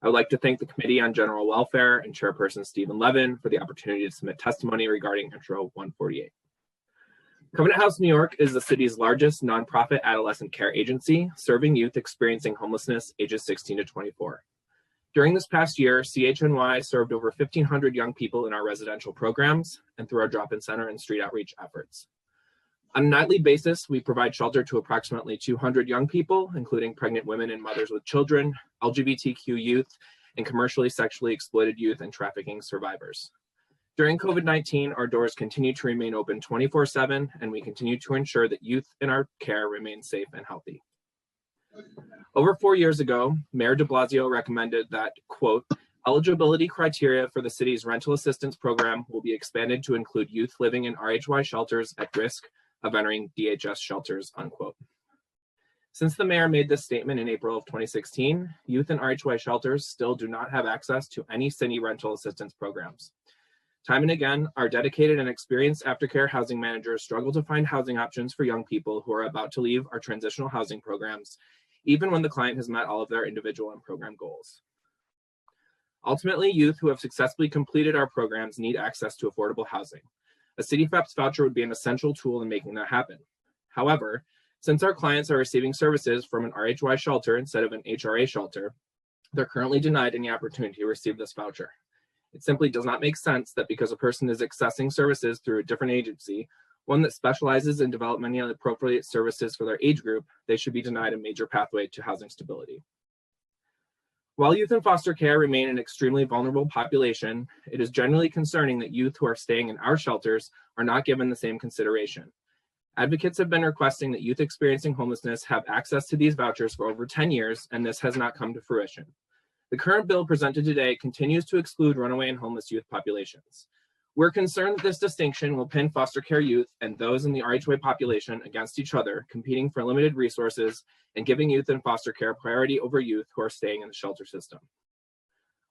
I would like to thank the Committee on General Welfare and Chairperson Stephen Levin for the opportunity to submit testimony regarding Intro 148. Covenant House, New York is the city's largest nonprofit adolescent care agency, serving youth experiencing homelessness ages 16 to 24. During this past year, CHNY served over 1,500 young people in our residential programs and through our drop-in center and street outreach efforts. On a nightly basis, we provide shelter to approximately 200 young people, including pregnant women and mothers with children, LGBTQ youth, and commercially sexually exploited youth and trafficking survivors. During COVID-19, our doors continue to remain open 24/7, and we continue to ensure that youth in our care remain safe and healthy. Over 4 years ago, Mayor de Blasio recommended that, quote, eligibility criteria for the city's rental assistance program will be expanded to include youth living in RHY shelters at risk of entering DHS shelters, unquote. Since the mayor made this statement in April of 2016, youth in RHY shelters still do not have access to any city rental assistance programs. Time and again, our dedicated and experienced aftercare housing managers struggle to find housing options for young people who are about to leave our transitional housing programs, even when the client has met all of their individual and program goals. Ultimately, youth who have successfully completed our programs need access to affordable housing. A City FEPS voucher would be an essential tool in making that happen. However, since our clients are receiving services from an RHY shelter instead of an HRA shelter, they're currently denied any opportunity to receive this voucher. It simply does not make sense that because a person is accessing services through a different agency, one that specializes in developmentally appropriate services for their age group, they should be denied a major pathway to housing stability. While youth in foster care remain an extremely vulnerable population, it is generally concerning that youth who are staying in our shelters are not given the same consideration. Advocates have been requesting that youth experiencing homelessness have access to these vouchers for over 10 years, and this has not come to fruition. The current bill presented today continues to exclude runaway and homeless youth populations. We're concerned that this distinction will pin foster care youth and those in the RHY population against each other, competing for limited resources and giving youth in foster care priority over youth who are staying in the shelter system.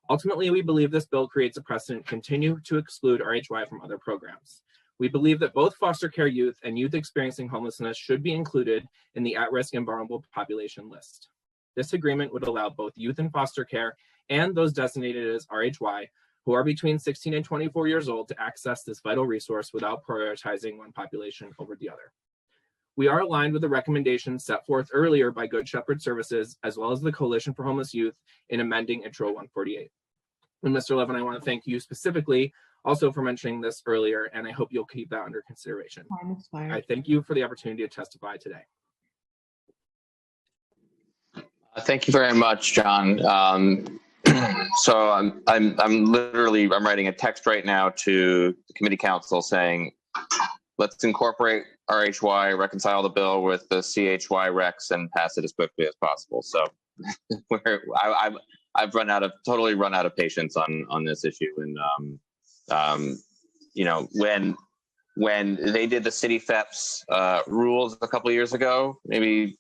Ultimately, we believe this bill creates a precedent to continue to exclude RHY from other programs. We believe that both foster care youth and youth experiencing homelessness should be included in the at-risk and vulnerable population list. This agreement would allow both youth in foster care and those designated as RHY who are between 16 and 24 years old to access this vital resource without prioritizing one population over the other. We are aligned with the recommendations set forth earlier by Good Shepherd Services, as well as the Coalition for Homeless Youth in amending Intro 148. And Mr. Levin, I want to thank you specifically also for mentioning this earlier, and I hope you'll keep that under consideration. I thank you for the opportunity to testify today. Thank you very much, John. So I'm writing a text right now to the committee council saying, let's incorporate RHY, reconcile the bill with the CHY recs, and pass it as quickly as possible. So I've totally run out of patience on this issue. And you know, when they did the city FEPS rules a couple of years ago, maybe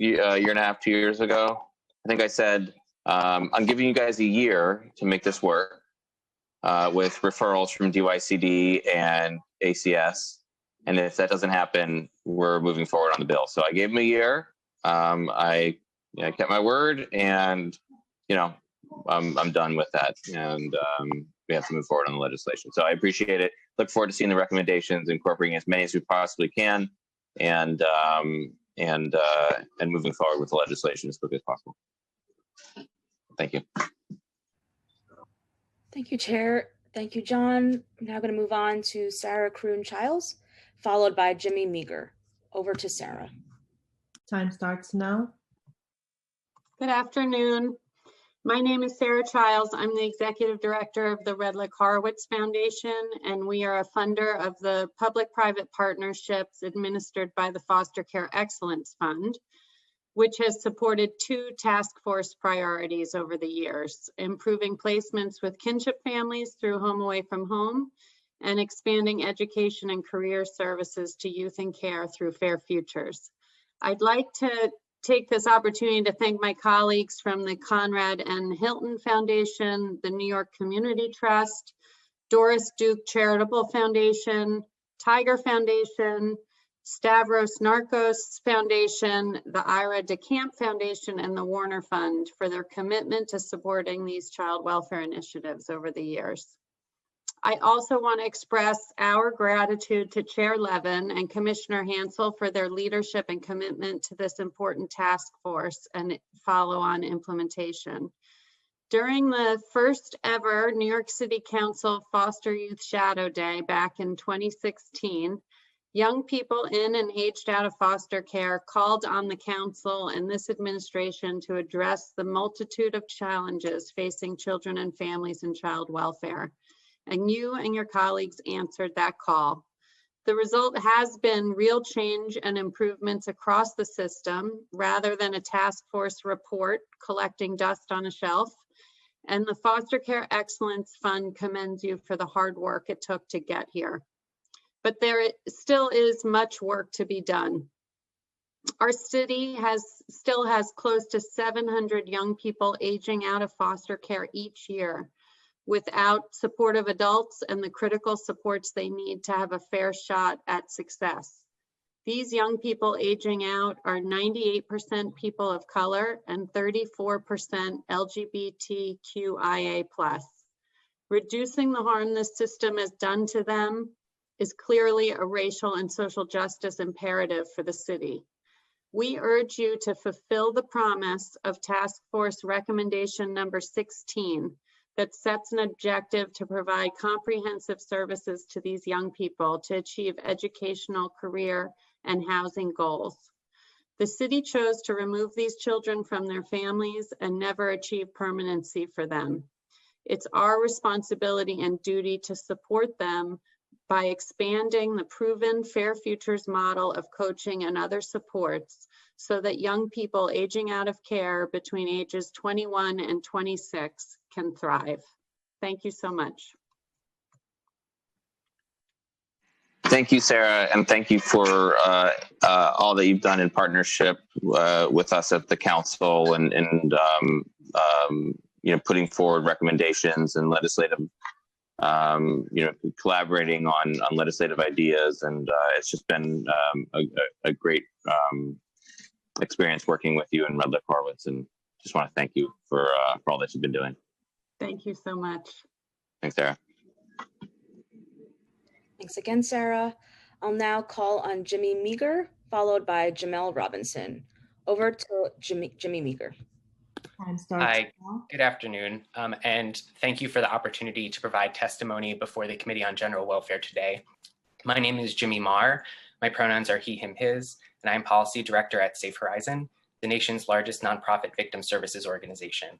a year and a half, 2 years ago, I think I said, I'm giving you guys a year to make this work with referrals from DYCD and ACS. And if that doesn't happen, we're moving forward on the bill. So I gave them a year. I kept my word, and I'm done with that. And we have to move forward on the legislation. So I appreciate it. Look forward to seeing the recommendations, incorporating as many as we possibly can, and moving forward with the legislation as quickly as possible. Thank you. Thank you, Chair. Thank you, John. I'm now going to move on to Sarah Kroon-Childs, followed by Jimmy Meager. Over to Sarah. Time starts now. Good afternoon. My name is Sarah Childs. I'm the Executive Director of the Redlick Horowitz Foundation, and we are a funder of the public-private partnerships administered by the Foster Care Excellence Fund, which has supported 2 task force priorities over the years: improving placements with kinship families through Home Away from Home, and expanding education and career services to youth in care through Fair Futures. I'd like to take this opportunity to thank my colleagues from the Conrad and Hilton Foundation, the New York Community Trust, Doris Duke Charitable Foundation, Tiger Foundation, Stavros Narcos Foundation, the Ira DeCamp Foundation, and the Warner Fund for their commitment to supporting these child welfare initiatives over the years. I also want to express our gratitude to Chair Levin and Commissioner Hansel for their leadership and commitment to this important task force and follow-on implementation. During the first ever New York City Council Foster Youth Shadow Day back in 2016, young people in and aged out of foster care called on the council and this administration to address the multitude of challenges facing children and families in child welfare. And you and your colleagues answered that call. The result has been real change and improvements across the system rather than a task force report collecting dust on a shelf. And the Foster Care Excellence Fund commends you for the hard work it took to get here. But there still is much work to be done. Our city still has close to 700 young people aging out of foster care each year, without supportive adults and the critical supports they need to have a fair shot at success. These young people aging out are 98% people of color and 34% LGBTQIA+. Reducing the harm this system has done to them is clearly a racial and social justice imperative for the city. We urge you to fulfill the promise of Task Force Recommendation number 16 that sets an objective to provide comprehensive services to these young people to achieve educational, career, and housing goals. The city chose to remove these children from their families and never achieve permanency for them. It's our responsibility and duty to support them by expanding the proven Fair Futures model of coaching and other supports so that young people aging out of care between ages 21 and 26 can thrive. Thank you so much. Thank you, Sarah, and thank you for all that you've done in partnership with us at the council and you know, putting forward recommendations and legislative, you know, collaborating on legislative ideas, and it's just been a great experience working with you and Red Lake Horowitz, and just want to thank you for all that you've been doing. Thank you so much. Thanks, Sarah. Thanks again, Sarah. I'll now call on Jimmy Meager, followed by Jamel Robinson. Over to Jimmy Meager. Hi, good afternoon, and thank you for the opportunity to provide testimony before the Committee on General Welfare today. My name is Jimmy Marr. My pronouns are he, him, his, and I'm Policy Director at Safe Horizon, the nation's largest nonprofit victim services organization.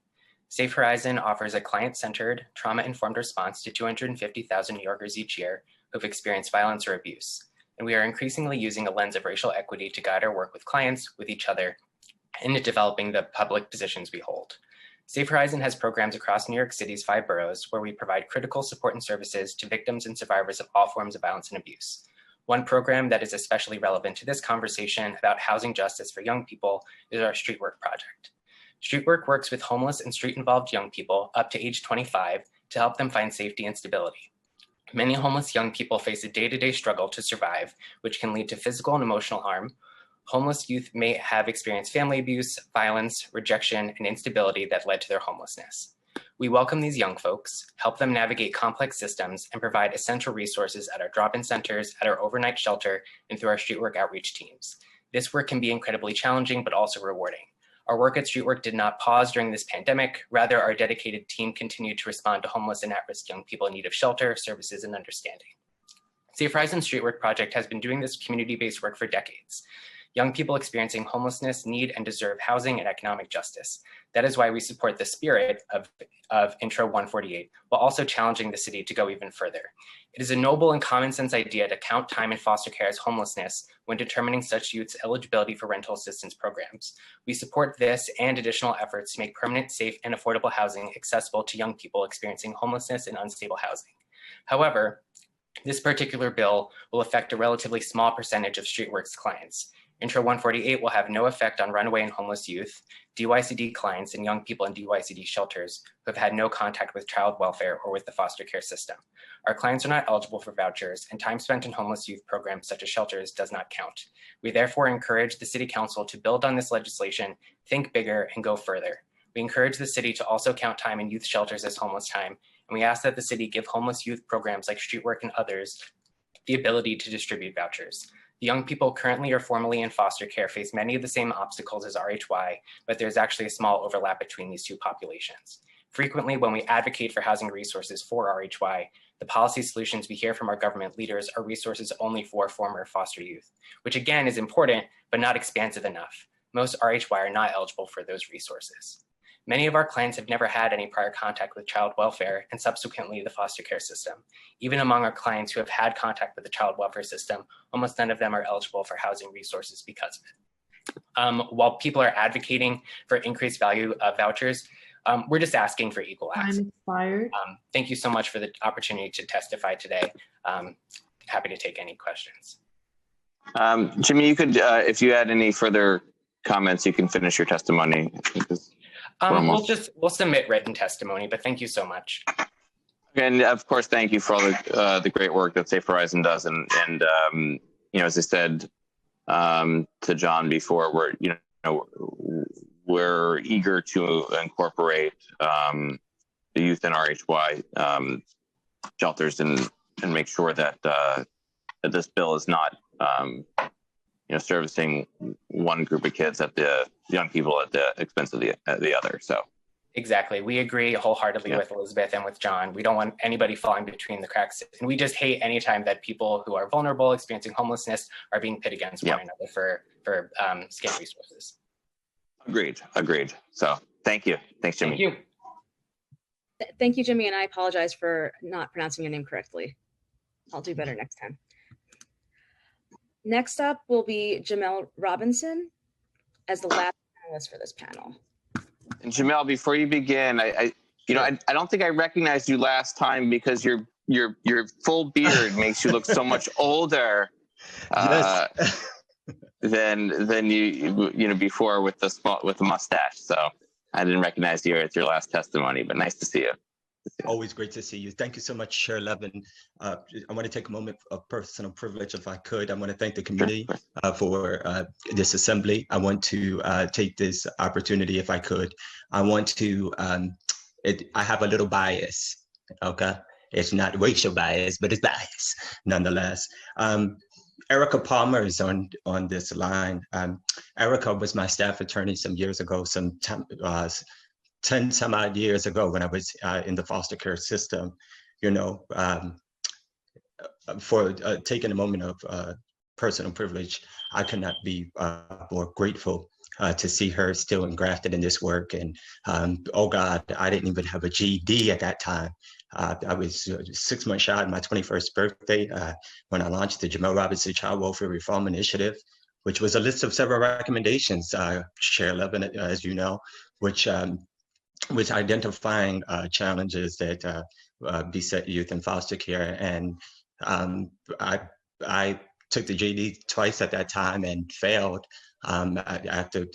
Safe Horizon offers a client-centered, trauma-informed response to 250,000 New Yorkers each year who've experienced violence or abuse, and we are increasingly using a lens of racial equity to guide our work with clients, with each other, and in developing the public positions we hold. Safe Horizon has programs across New York City's 5 boroughs where we provide critical support and services to victims and survivors of all forms of violence and abuse. One program that is especially relevant to this conversation about housing justice for young people is our Street Work project. Street Work works with homeless and street-involved young people up to age 25 to help them find safety and stability. Many homeless young people face a day-to-day struggle to survive, which can lead to physical and emotional harm. Homeless youth may have experienced family abuse, violence, rejection, and instability that led to their homelessness. We welcome these young folks, help them navigate complex systems, and provide essential resources at our drop-in centers, at our overnight shelter, and through our streetwork outreach teams. This work can be incredibly challenging, but also rewarding. Our work at Streetwork did not pause during this pandemic. Rather, our dedicated team continued to respond to homeless and at-risk young people in need of shelter, services, and understanding. Safe Horizon Streetwork Project has been doing this community-based work for decades. Young people experiencing homelessness need and deserve housing and economic justice. That is why we support the spirit of Intro 148, while also challenging the city to go even further. It is a noble and common sense idea to count time in foster care as homelessness when determining such youth's eligibility for rental assistance programs. We support this and additional efforts to make permanent, safe, and affordable housing accessible to young people experiencing homelessness and unstable housing. However, this particular bill will affect a relatively small percentage of Streetworks clients. Intro 148 will have no effect on runaway and homeless youth, DYCD clients, and young people in DYCD shelters who have had no contact with child welfare or with the foster care system. Our clients are not eligible for vouchers, and time spent in homeless youth programs such as shelters does not count. We therefore encourage the City Council to build on this legislation, think bigger, and go further. We encourage the city to also count time in youth shelters as homeless time, and we ask that the city give homeless youth programs like Street Work and others the ability to distribute vouchers. The young people currently or formerly in foster care face many of the same obstacles as RHY, but there's actually a small overlap between these two populations. Frequently, when we advocate for housing resources for RHY, the policy solutions we hear from our government leaders are resources only for former foster youth, which again is important, but not expansive enough. Most RHY are not eligible for those resources. Many of our clients have never had any prior contact with child welfare and subsequently the foster care system. Even among our clients who have had contact with the child welfare system, almost none of them are eligible for housing resources because of it. While people are advocating for increased value of vouchers, we're just asking for equal access. Time expired. Thank you so much for the opportunity to testify today. Happy to take any questions. Jimmy, you could, if you had any further comments, you can finish your testimony. We'll submit written testimony, but thank you so much. And of course, thank you for all the great work that Safe Horizon does. And you know, as I said to John before, we're eager to incorporate the youth in RHY shelters and make sure that that this bill is not servicing one group of kids at the young people at the expense of the other. So exactly, we agree wholeheartedly with Elizabeth and with John. We don't want anybody falling between the cracks, and we just hate any time that people who are vulnerable, experiencing homelessness, are being pit against one another for scarce resources. Agreed. So thank you. Thanks, Jimmy. Thank you. Thank you, Jimmy, and I apologize for not pronouncing your name correctly. I'll do better next time. Next up will be Jamel Robinson as the last panelist for this panel. And Jamel, before you begin, I don't think I recognized you last time because your full beard makes you look so much older than you before with the mustache. So I didn't recognize you at your last testimony, but nice to see you. Always great to see you. Thank you so much, Chair Levin. I want to take a moment of personal privilege, if I could. I want to thank the community for this assembly. I want to take this opportunity, if I could. I want to, I have a little bias, okay? It's not racial bias, but it's bias nonetheless. Erica Palmer is on this line. Erica was my staff attorney some years ago, 10 some odd years ago when I was in the foster care system, for taking a moment of personal privilege, I could not be more grateful to see her still engrafted in this work. And oh God, I didn't even have a GED at that time. I was 6 months shy of my 21st birthday when I launched the Jamel Robinson Child Welfare Reform Initiative, which was a list of several recommendations, Chair Levin, as you know, which identifying challenges that beset youth in foster care. And I took the GED twice at that time and failed after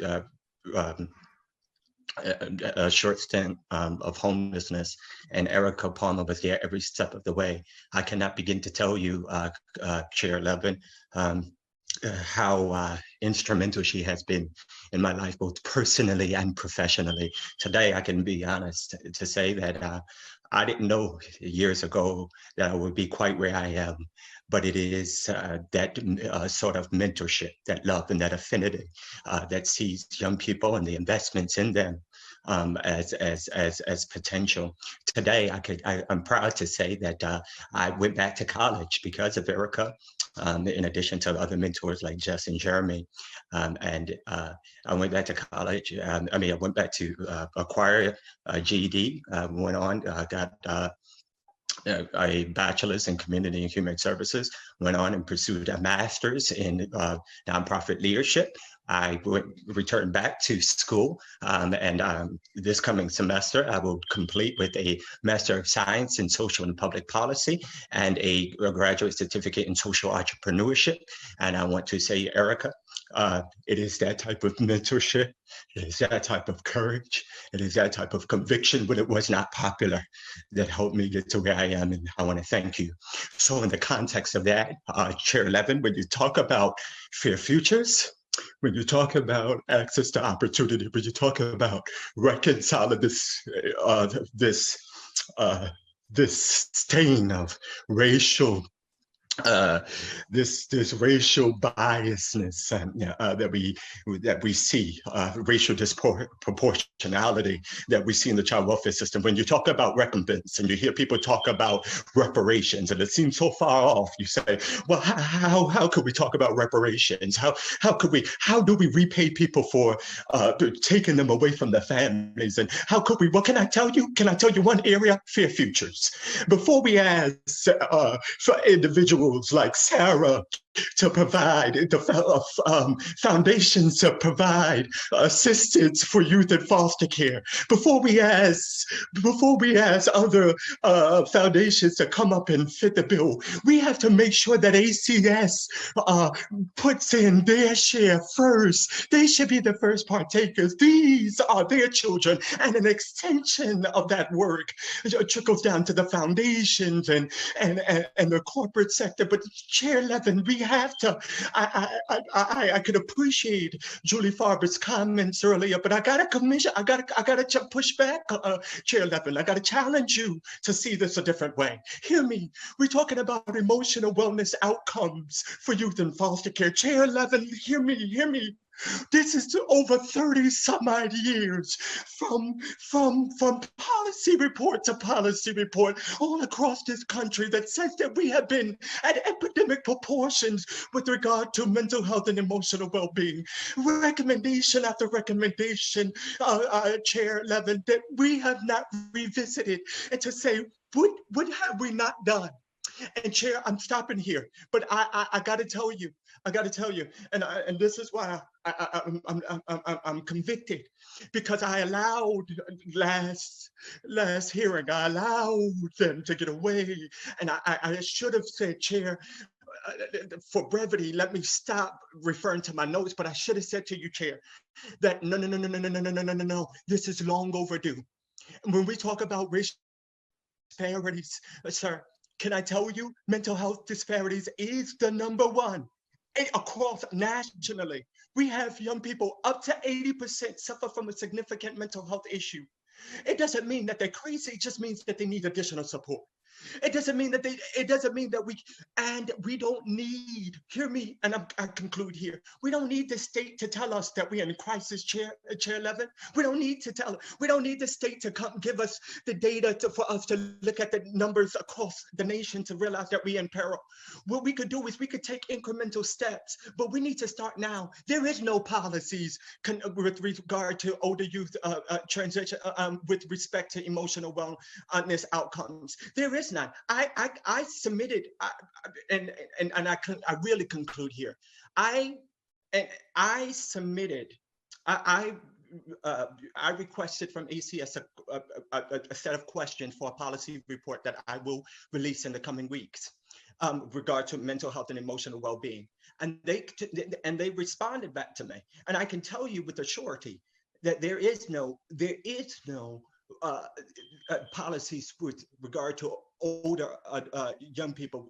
a short stint of homelessness. And Erica Palmer was there every step of the way. I cannot begin to tell you, Chair Levin, how instrumental she has been in my life, both personally and professionally. Today, I can be honest to say that I didn't know years ago that I would be quite where I am, but it is that sort of mentorship, that love and that affinity that sees young people and the investments in them as potential. Today, I'm proud to say that I went back to college because of Erica, in addition to other mentors like Jess and Jeremy. And I went back to college. I went back to acquire a GED, went on, got a bachelor's in community and human services, went on and pursued a master's in nonprofit leadership. I returned back to school, and this coming semester, I will complete with a Master of Science in Social and Public Policy and a graduate certificate in Social Entrepreneurship. And I want to say, Erica, It is that type of mentorship. It is that type of courage. It is that type of conviction when it was not popular that helped me get to where I am, and I want to thank you. So in the context of that, Chair Levin, when you talk about fair futures, when you talk about access to opportunity, when you talk about reconciling this stain of racial this racial biasness that we see, racial disproportionality that we see in the child welfare system. When you talk about recompense and you hear people talk about reparations, and it seems so far off, you say, well, how could we talk about reparations? How do we repay people for taking them away from their families? And how could we? What can I tell you? Can I tell you one area? Fair futures. Before we ask for individuals like Sarah to provide the foundations to provide assistance for youth in foster care, before we ask other foundations to come up and fit the bill, we have to make sure that ACS puts in their share first. They should be the first partakers. These are their children, and an extension of that work trickles down to the foundations and the corporate sector. But Chair Levin, we have to, I could appreciate Julie Farber's comments earlier, but I gotta push back, Chair Levin. I gotta challenge you to see this a different way. Hear me, we're talking about emotional wellness outcomes for youth in foster care. Chair Levin, hear me. This is over 30 some odd years from policy report to policy report all across this country that says that we have been at epidemic proportions with regard to mental health and emotional well-being. Recommendation after recommendation, Chair Levin, that we have not revisited, and to say, what have we not done? And Chair, I'm stopping here, but I got to tell you, and this is why I'm convicted, because I allowed last hearing, I allowed them to get away, and I should have said, Chair, for brevity, let me stop referring to my notes, but I should have said to you, Chair, that no, this is long overdue. When we talk about racial disparities, sir, can I tell you, mental health disparities is the #1 across nationally. We have young people, up to 80% suffer from a significant mental health issue. It doesn't mean that they're crazy, it just means that they need additional support. It doesn't mean that we don't need, hear me, and I conclude here, we don't need the state to tell us that we're in crisis, Chair Levin. We don't need the state to come give us the data for us to look at the numbers across the nation to realize that we're in peril. What we could do is we could take incremental steps, but we need to start now. There is no policies with regard to older youth transition with respect to emotional wellness outcomes. There is none. I submitted, and I really conclude here. I requested from ACS a set of questions for a policy report that I will release in the coming weeks regard to mental health and emotional well-being. And they responded back to me. And I can tell you with a surety that there is no policies with regard to older young people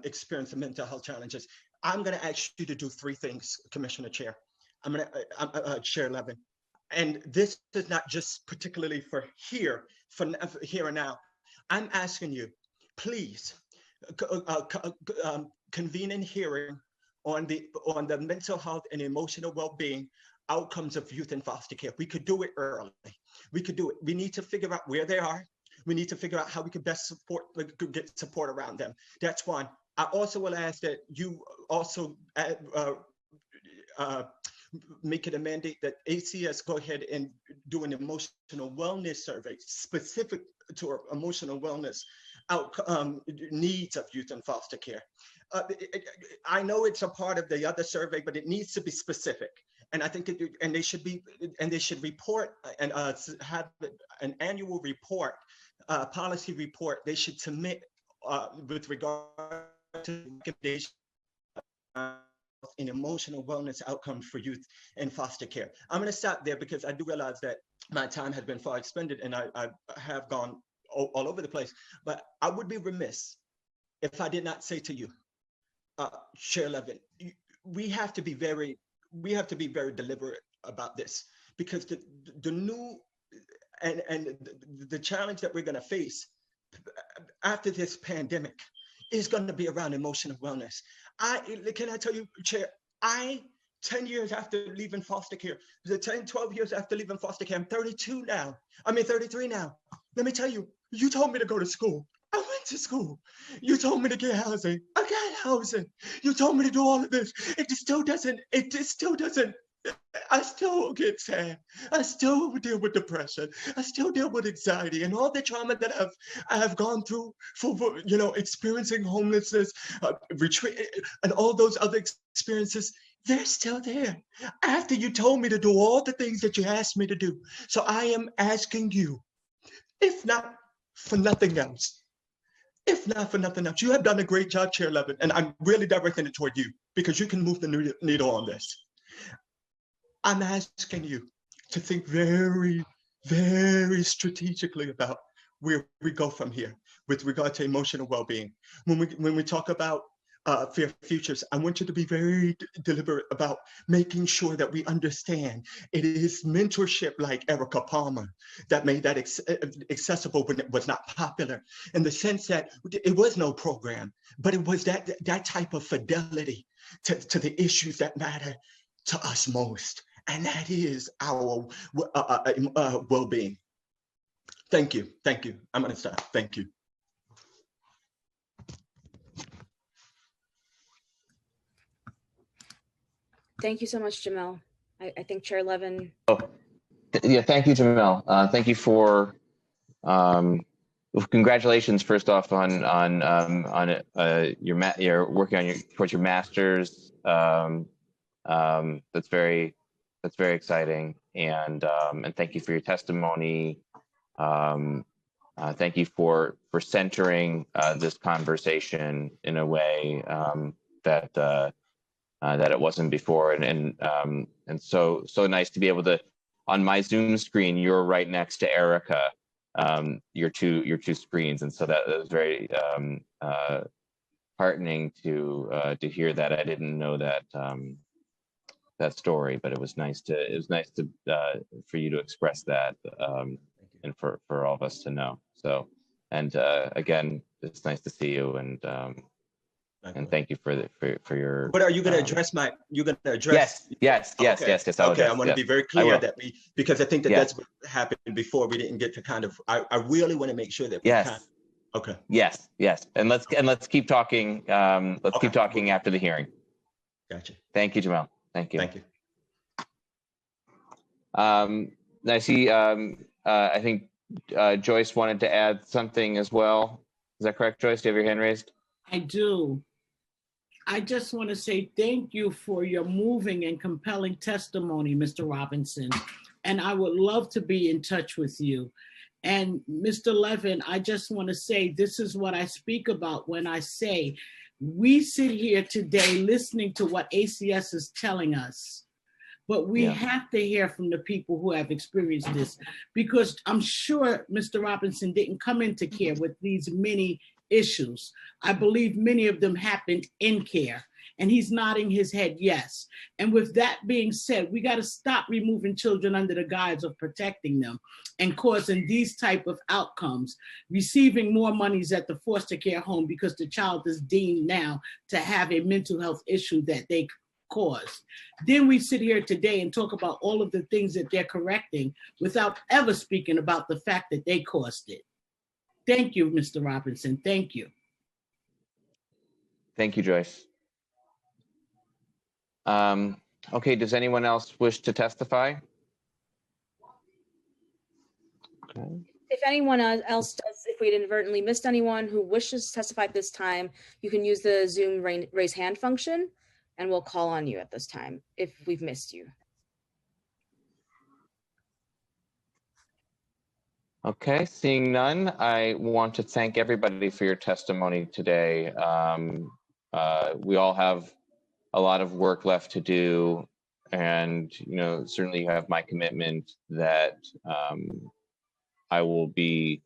experiencing mental health challenges. I'm going to ask you to do 3 things, Commissioner Chair. Chair Levin, and this is not just particularly for here and now. I'm asking you, please convene a hearing on the mental health and emotional well-being outcomes of youth in foster care. We could do it early. We could do it. We need to figure out where they are. We need to figure out how we can best get support around them. That's one. I also will ask that you also make it a mandate that ACS go ahead and do an emotional wellness survey specific to our emotional wellness needs of youth in foster care. I know it's a part of the other survey, but it needs to be specific. And I think they should report and have an annual report, policy report. They should submit with regard to recommendations and emotional wellness outcomes for youth in foster care. I'm going to stop there because I do realize that my time has been far expended and I have gone all over the place, but I would be remiss if I did not say to you, Chair Levin, we have to be very deliberate about this, because the new and the challenge that we're going to face after this pandemic is going to be around emotional wellness. Can I tell you, Chair, 10 years after leaving foster care, 12 years after leaving foster care, I'm 33 now. Let me tell you, you told me to go to school. I went to school. You told me to get housing. I got housing. You told me to do all of this. It still doesn't, I still get sad. I still deal with depression. I still deal with anxiety and all the trauma that I have gone through for experiencing homelessness, retreat, and all those other experiences. They're still there after you told me to do all the things that you asked me to do. So I am asking you, if not for nothing else, you have done a great job, Chair Levin, and I'm really directing it toward you because you can move the needle on this. I'm asking you to think very, very strategically about where we go from here with regard to emotional well-being. When we talk about fair futures, I want you to be very deliberate about making sure that we understand it is mentorship like Erica Palmer that made that accessible when it was not popular, in the sense that it was no program, but it was that type of fidelity to the issues that matter to us most, and that is our well-being. Thank you. I'm going to stop. Thank you. Thank you so much, Jamel. I think Chair Levin. Oh, yeah, thank you, Jamel. Thank you for, congratulations first off on your working towards your master's. That's very exciting, and thank you for your testimony. Thank you for centering this conversation in a way that it wasn't before, and so nice to be able to, on my Zoom screen, you're right next to Erica, your two screens, and so that was very heartening to hear that. I didn't know that that story, but it was nice to for you to express that, and for all of us to know. So, and again, it's nice to see you, and thank you for your. But are you going to address You're going to address? Yes. Okay, I want to be very clear that because I think that's what happened before. We didn't get to kind of. I really want to make sure that. Okay. Yes, and let's keep talking. Keep talking after the hearing. Gotcha. Thank you, Jamel. Thank you. Thank you. I see. I think Joyce wanted to add something as well. Is that correct, Joyce? Do you have your hand raised? I do. I just want to say thank you for your moving and compelling testimony, Mr. Robinson. And I would love to be in touch with you. And Mr. Levin, I just want to say this is what I speak about when I say we sit here today listening to what ACS is telling us. But we have to hear from the people who have experienced this, because I'm sure Mr. Robinson didn't come into care with these many issues. I believe many of them happened in care, and he's nodding his head yes. And with that being said, we got to stop removing children under the guise of protecting them and causing these type of outcomes, receiving more monies at the foster care home because the child is deemed now to have a mental health issue that they caused. Then we sit here today and talk about all of the things that they're correcting without ever speaking about the fact that they caused it. Thank you, Mr. Robinson. Thank you. Thank you, Joyce. Okay, does anyone else wish to testify? Okay. If anyone else does, if we inadvertently missed anyone who wishes to testify at this time, you can use the Zoom raise hand function, and we'll call on you at this time if we've missed you. Okay, seeing none, I want to thank everybody for your testimony today. We all have a lot of work left to do, and certainly you have my commitment that I will be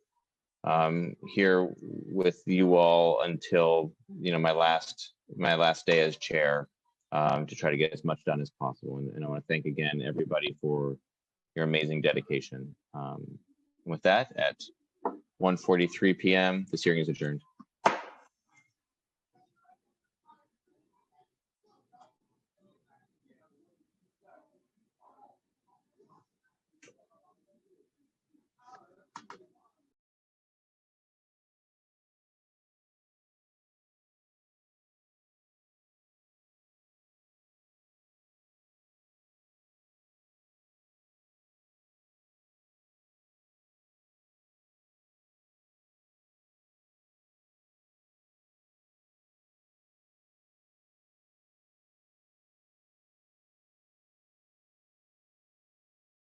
here with you all until my last day as chair, to try to get as much done as possible. And I want to thank again everybody for your amazing dedication. With that, at 1:43 p.m., this hearing is adjourned.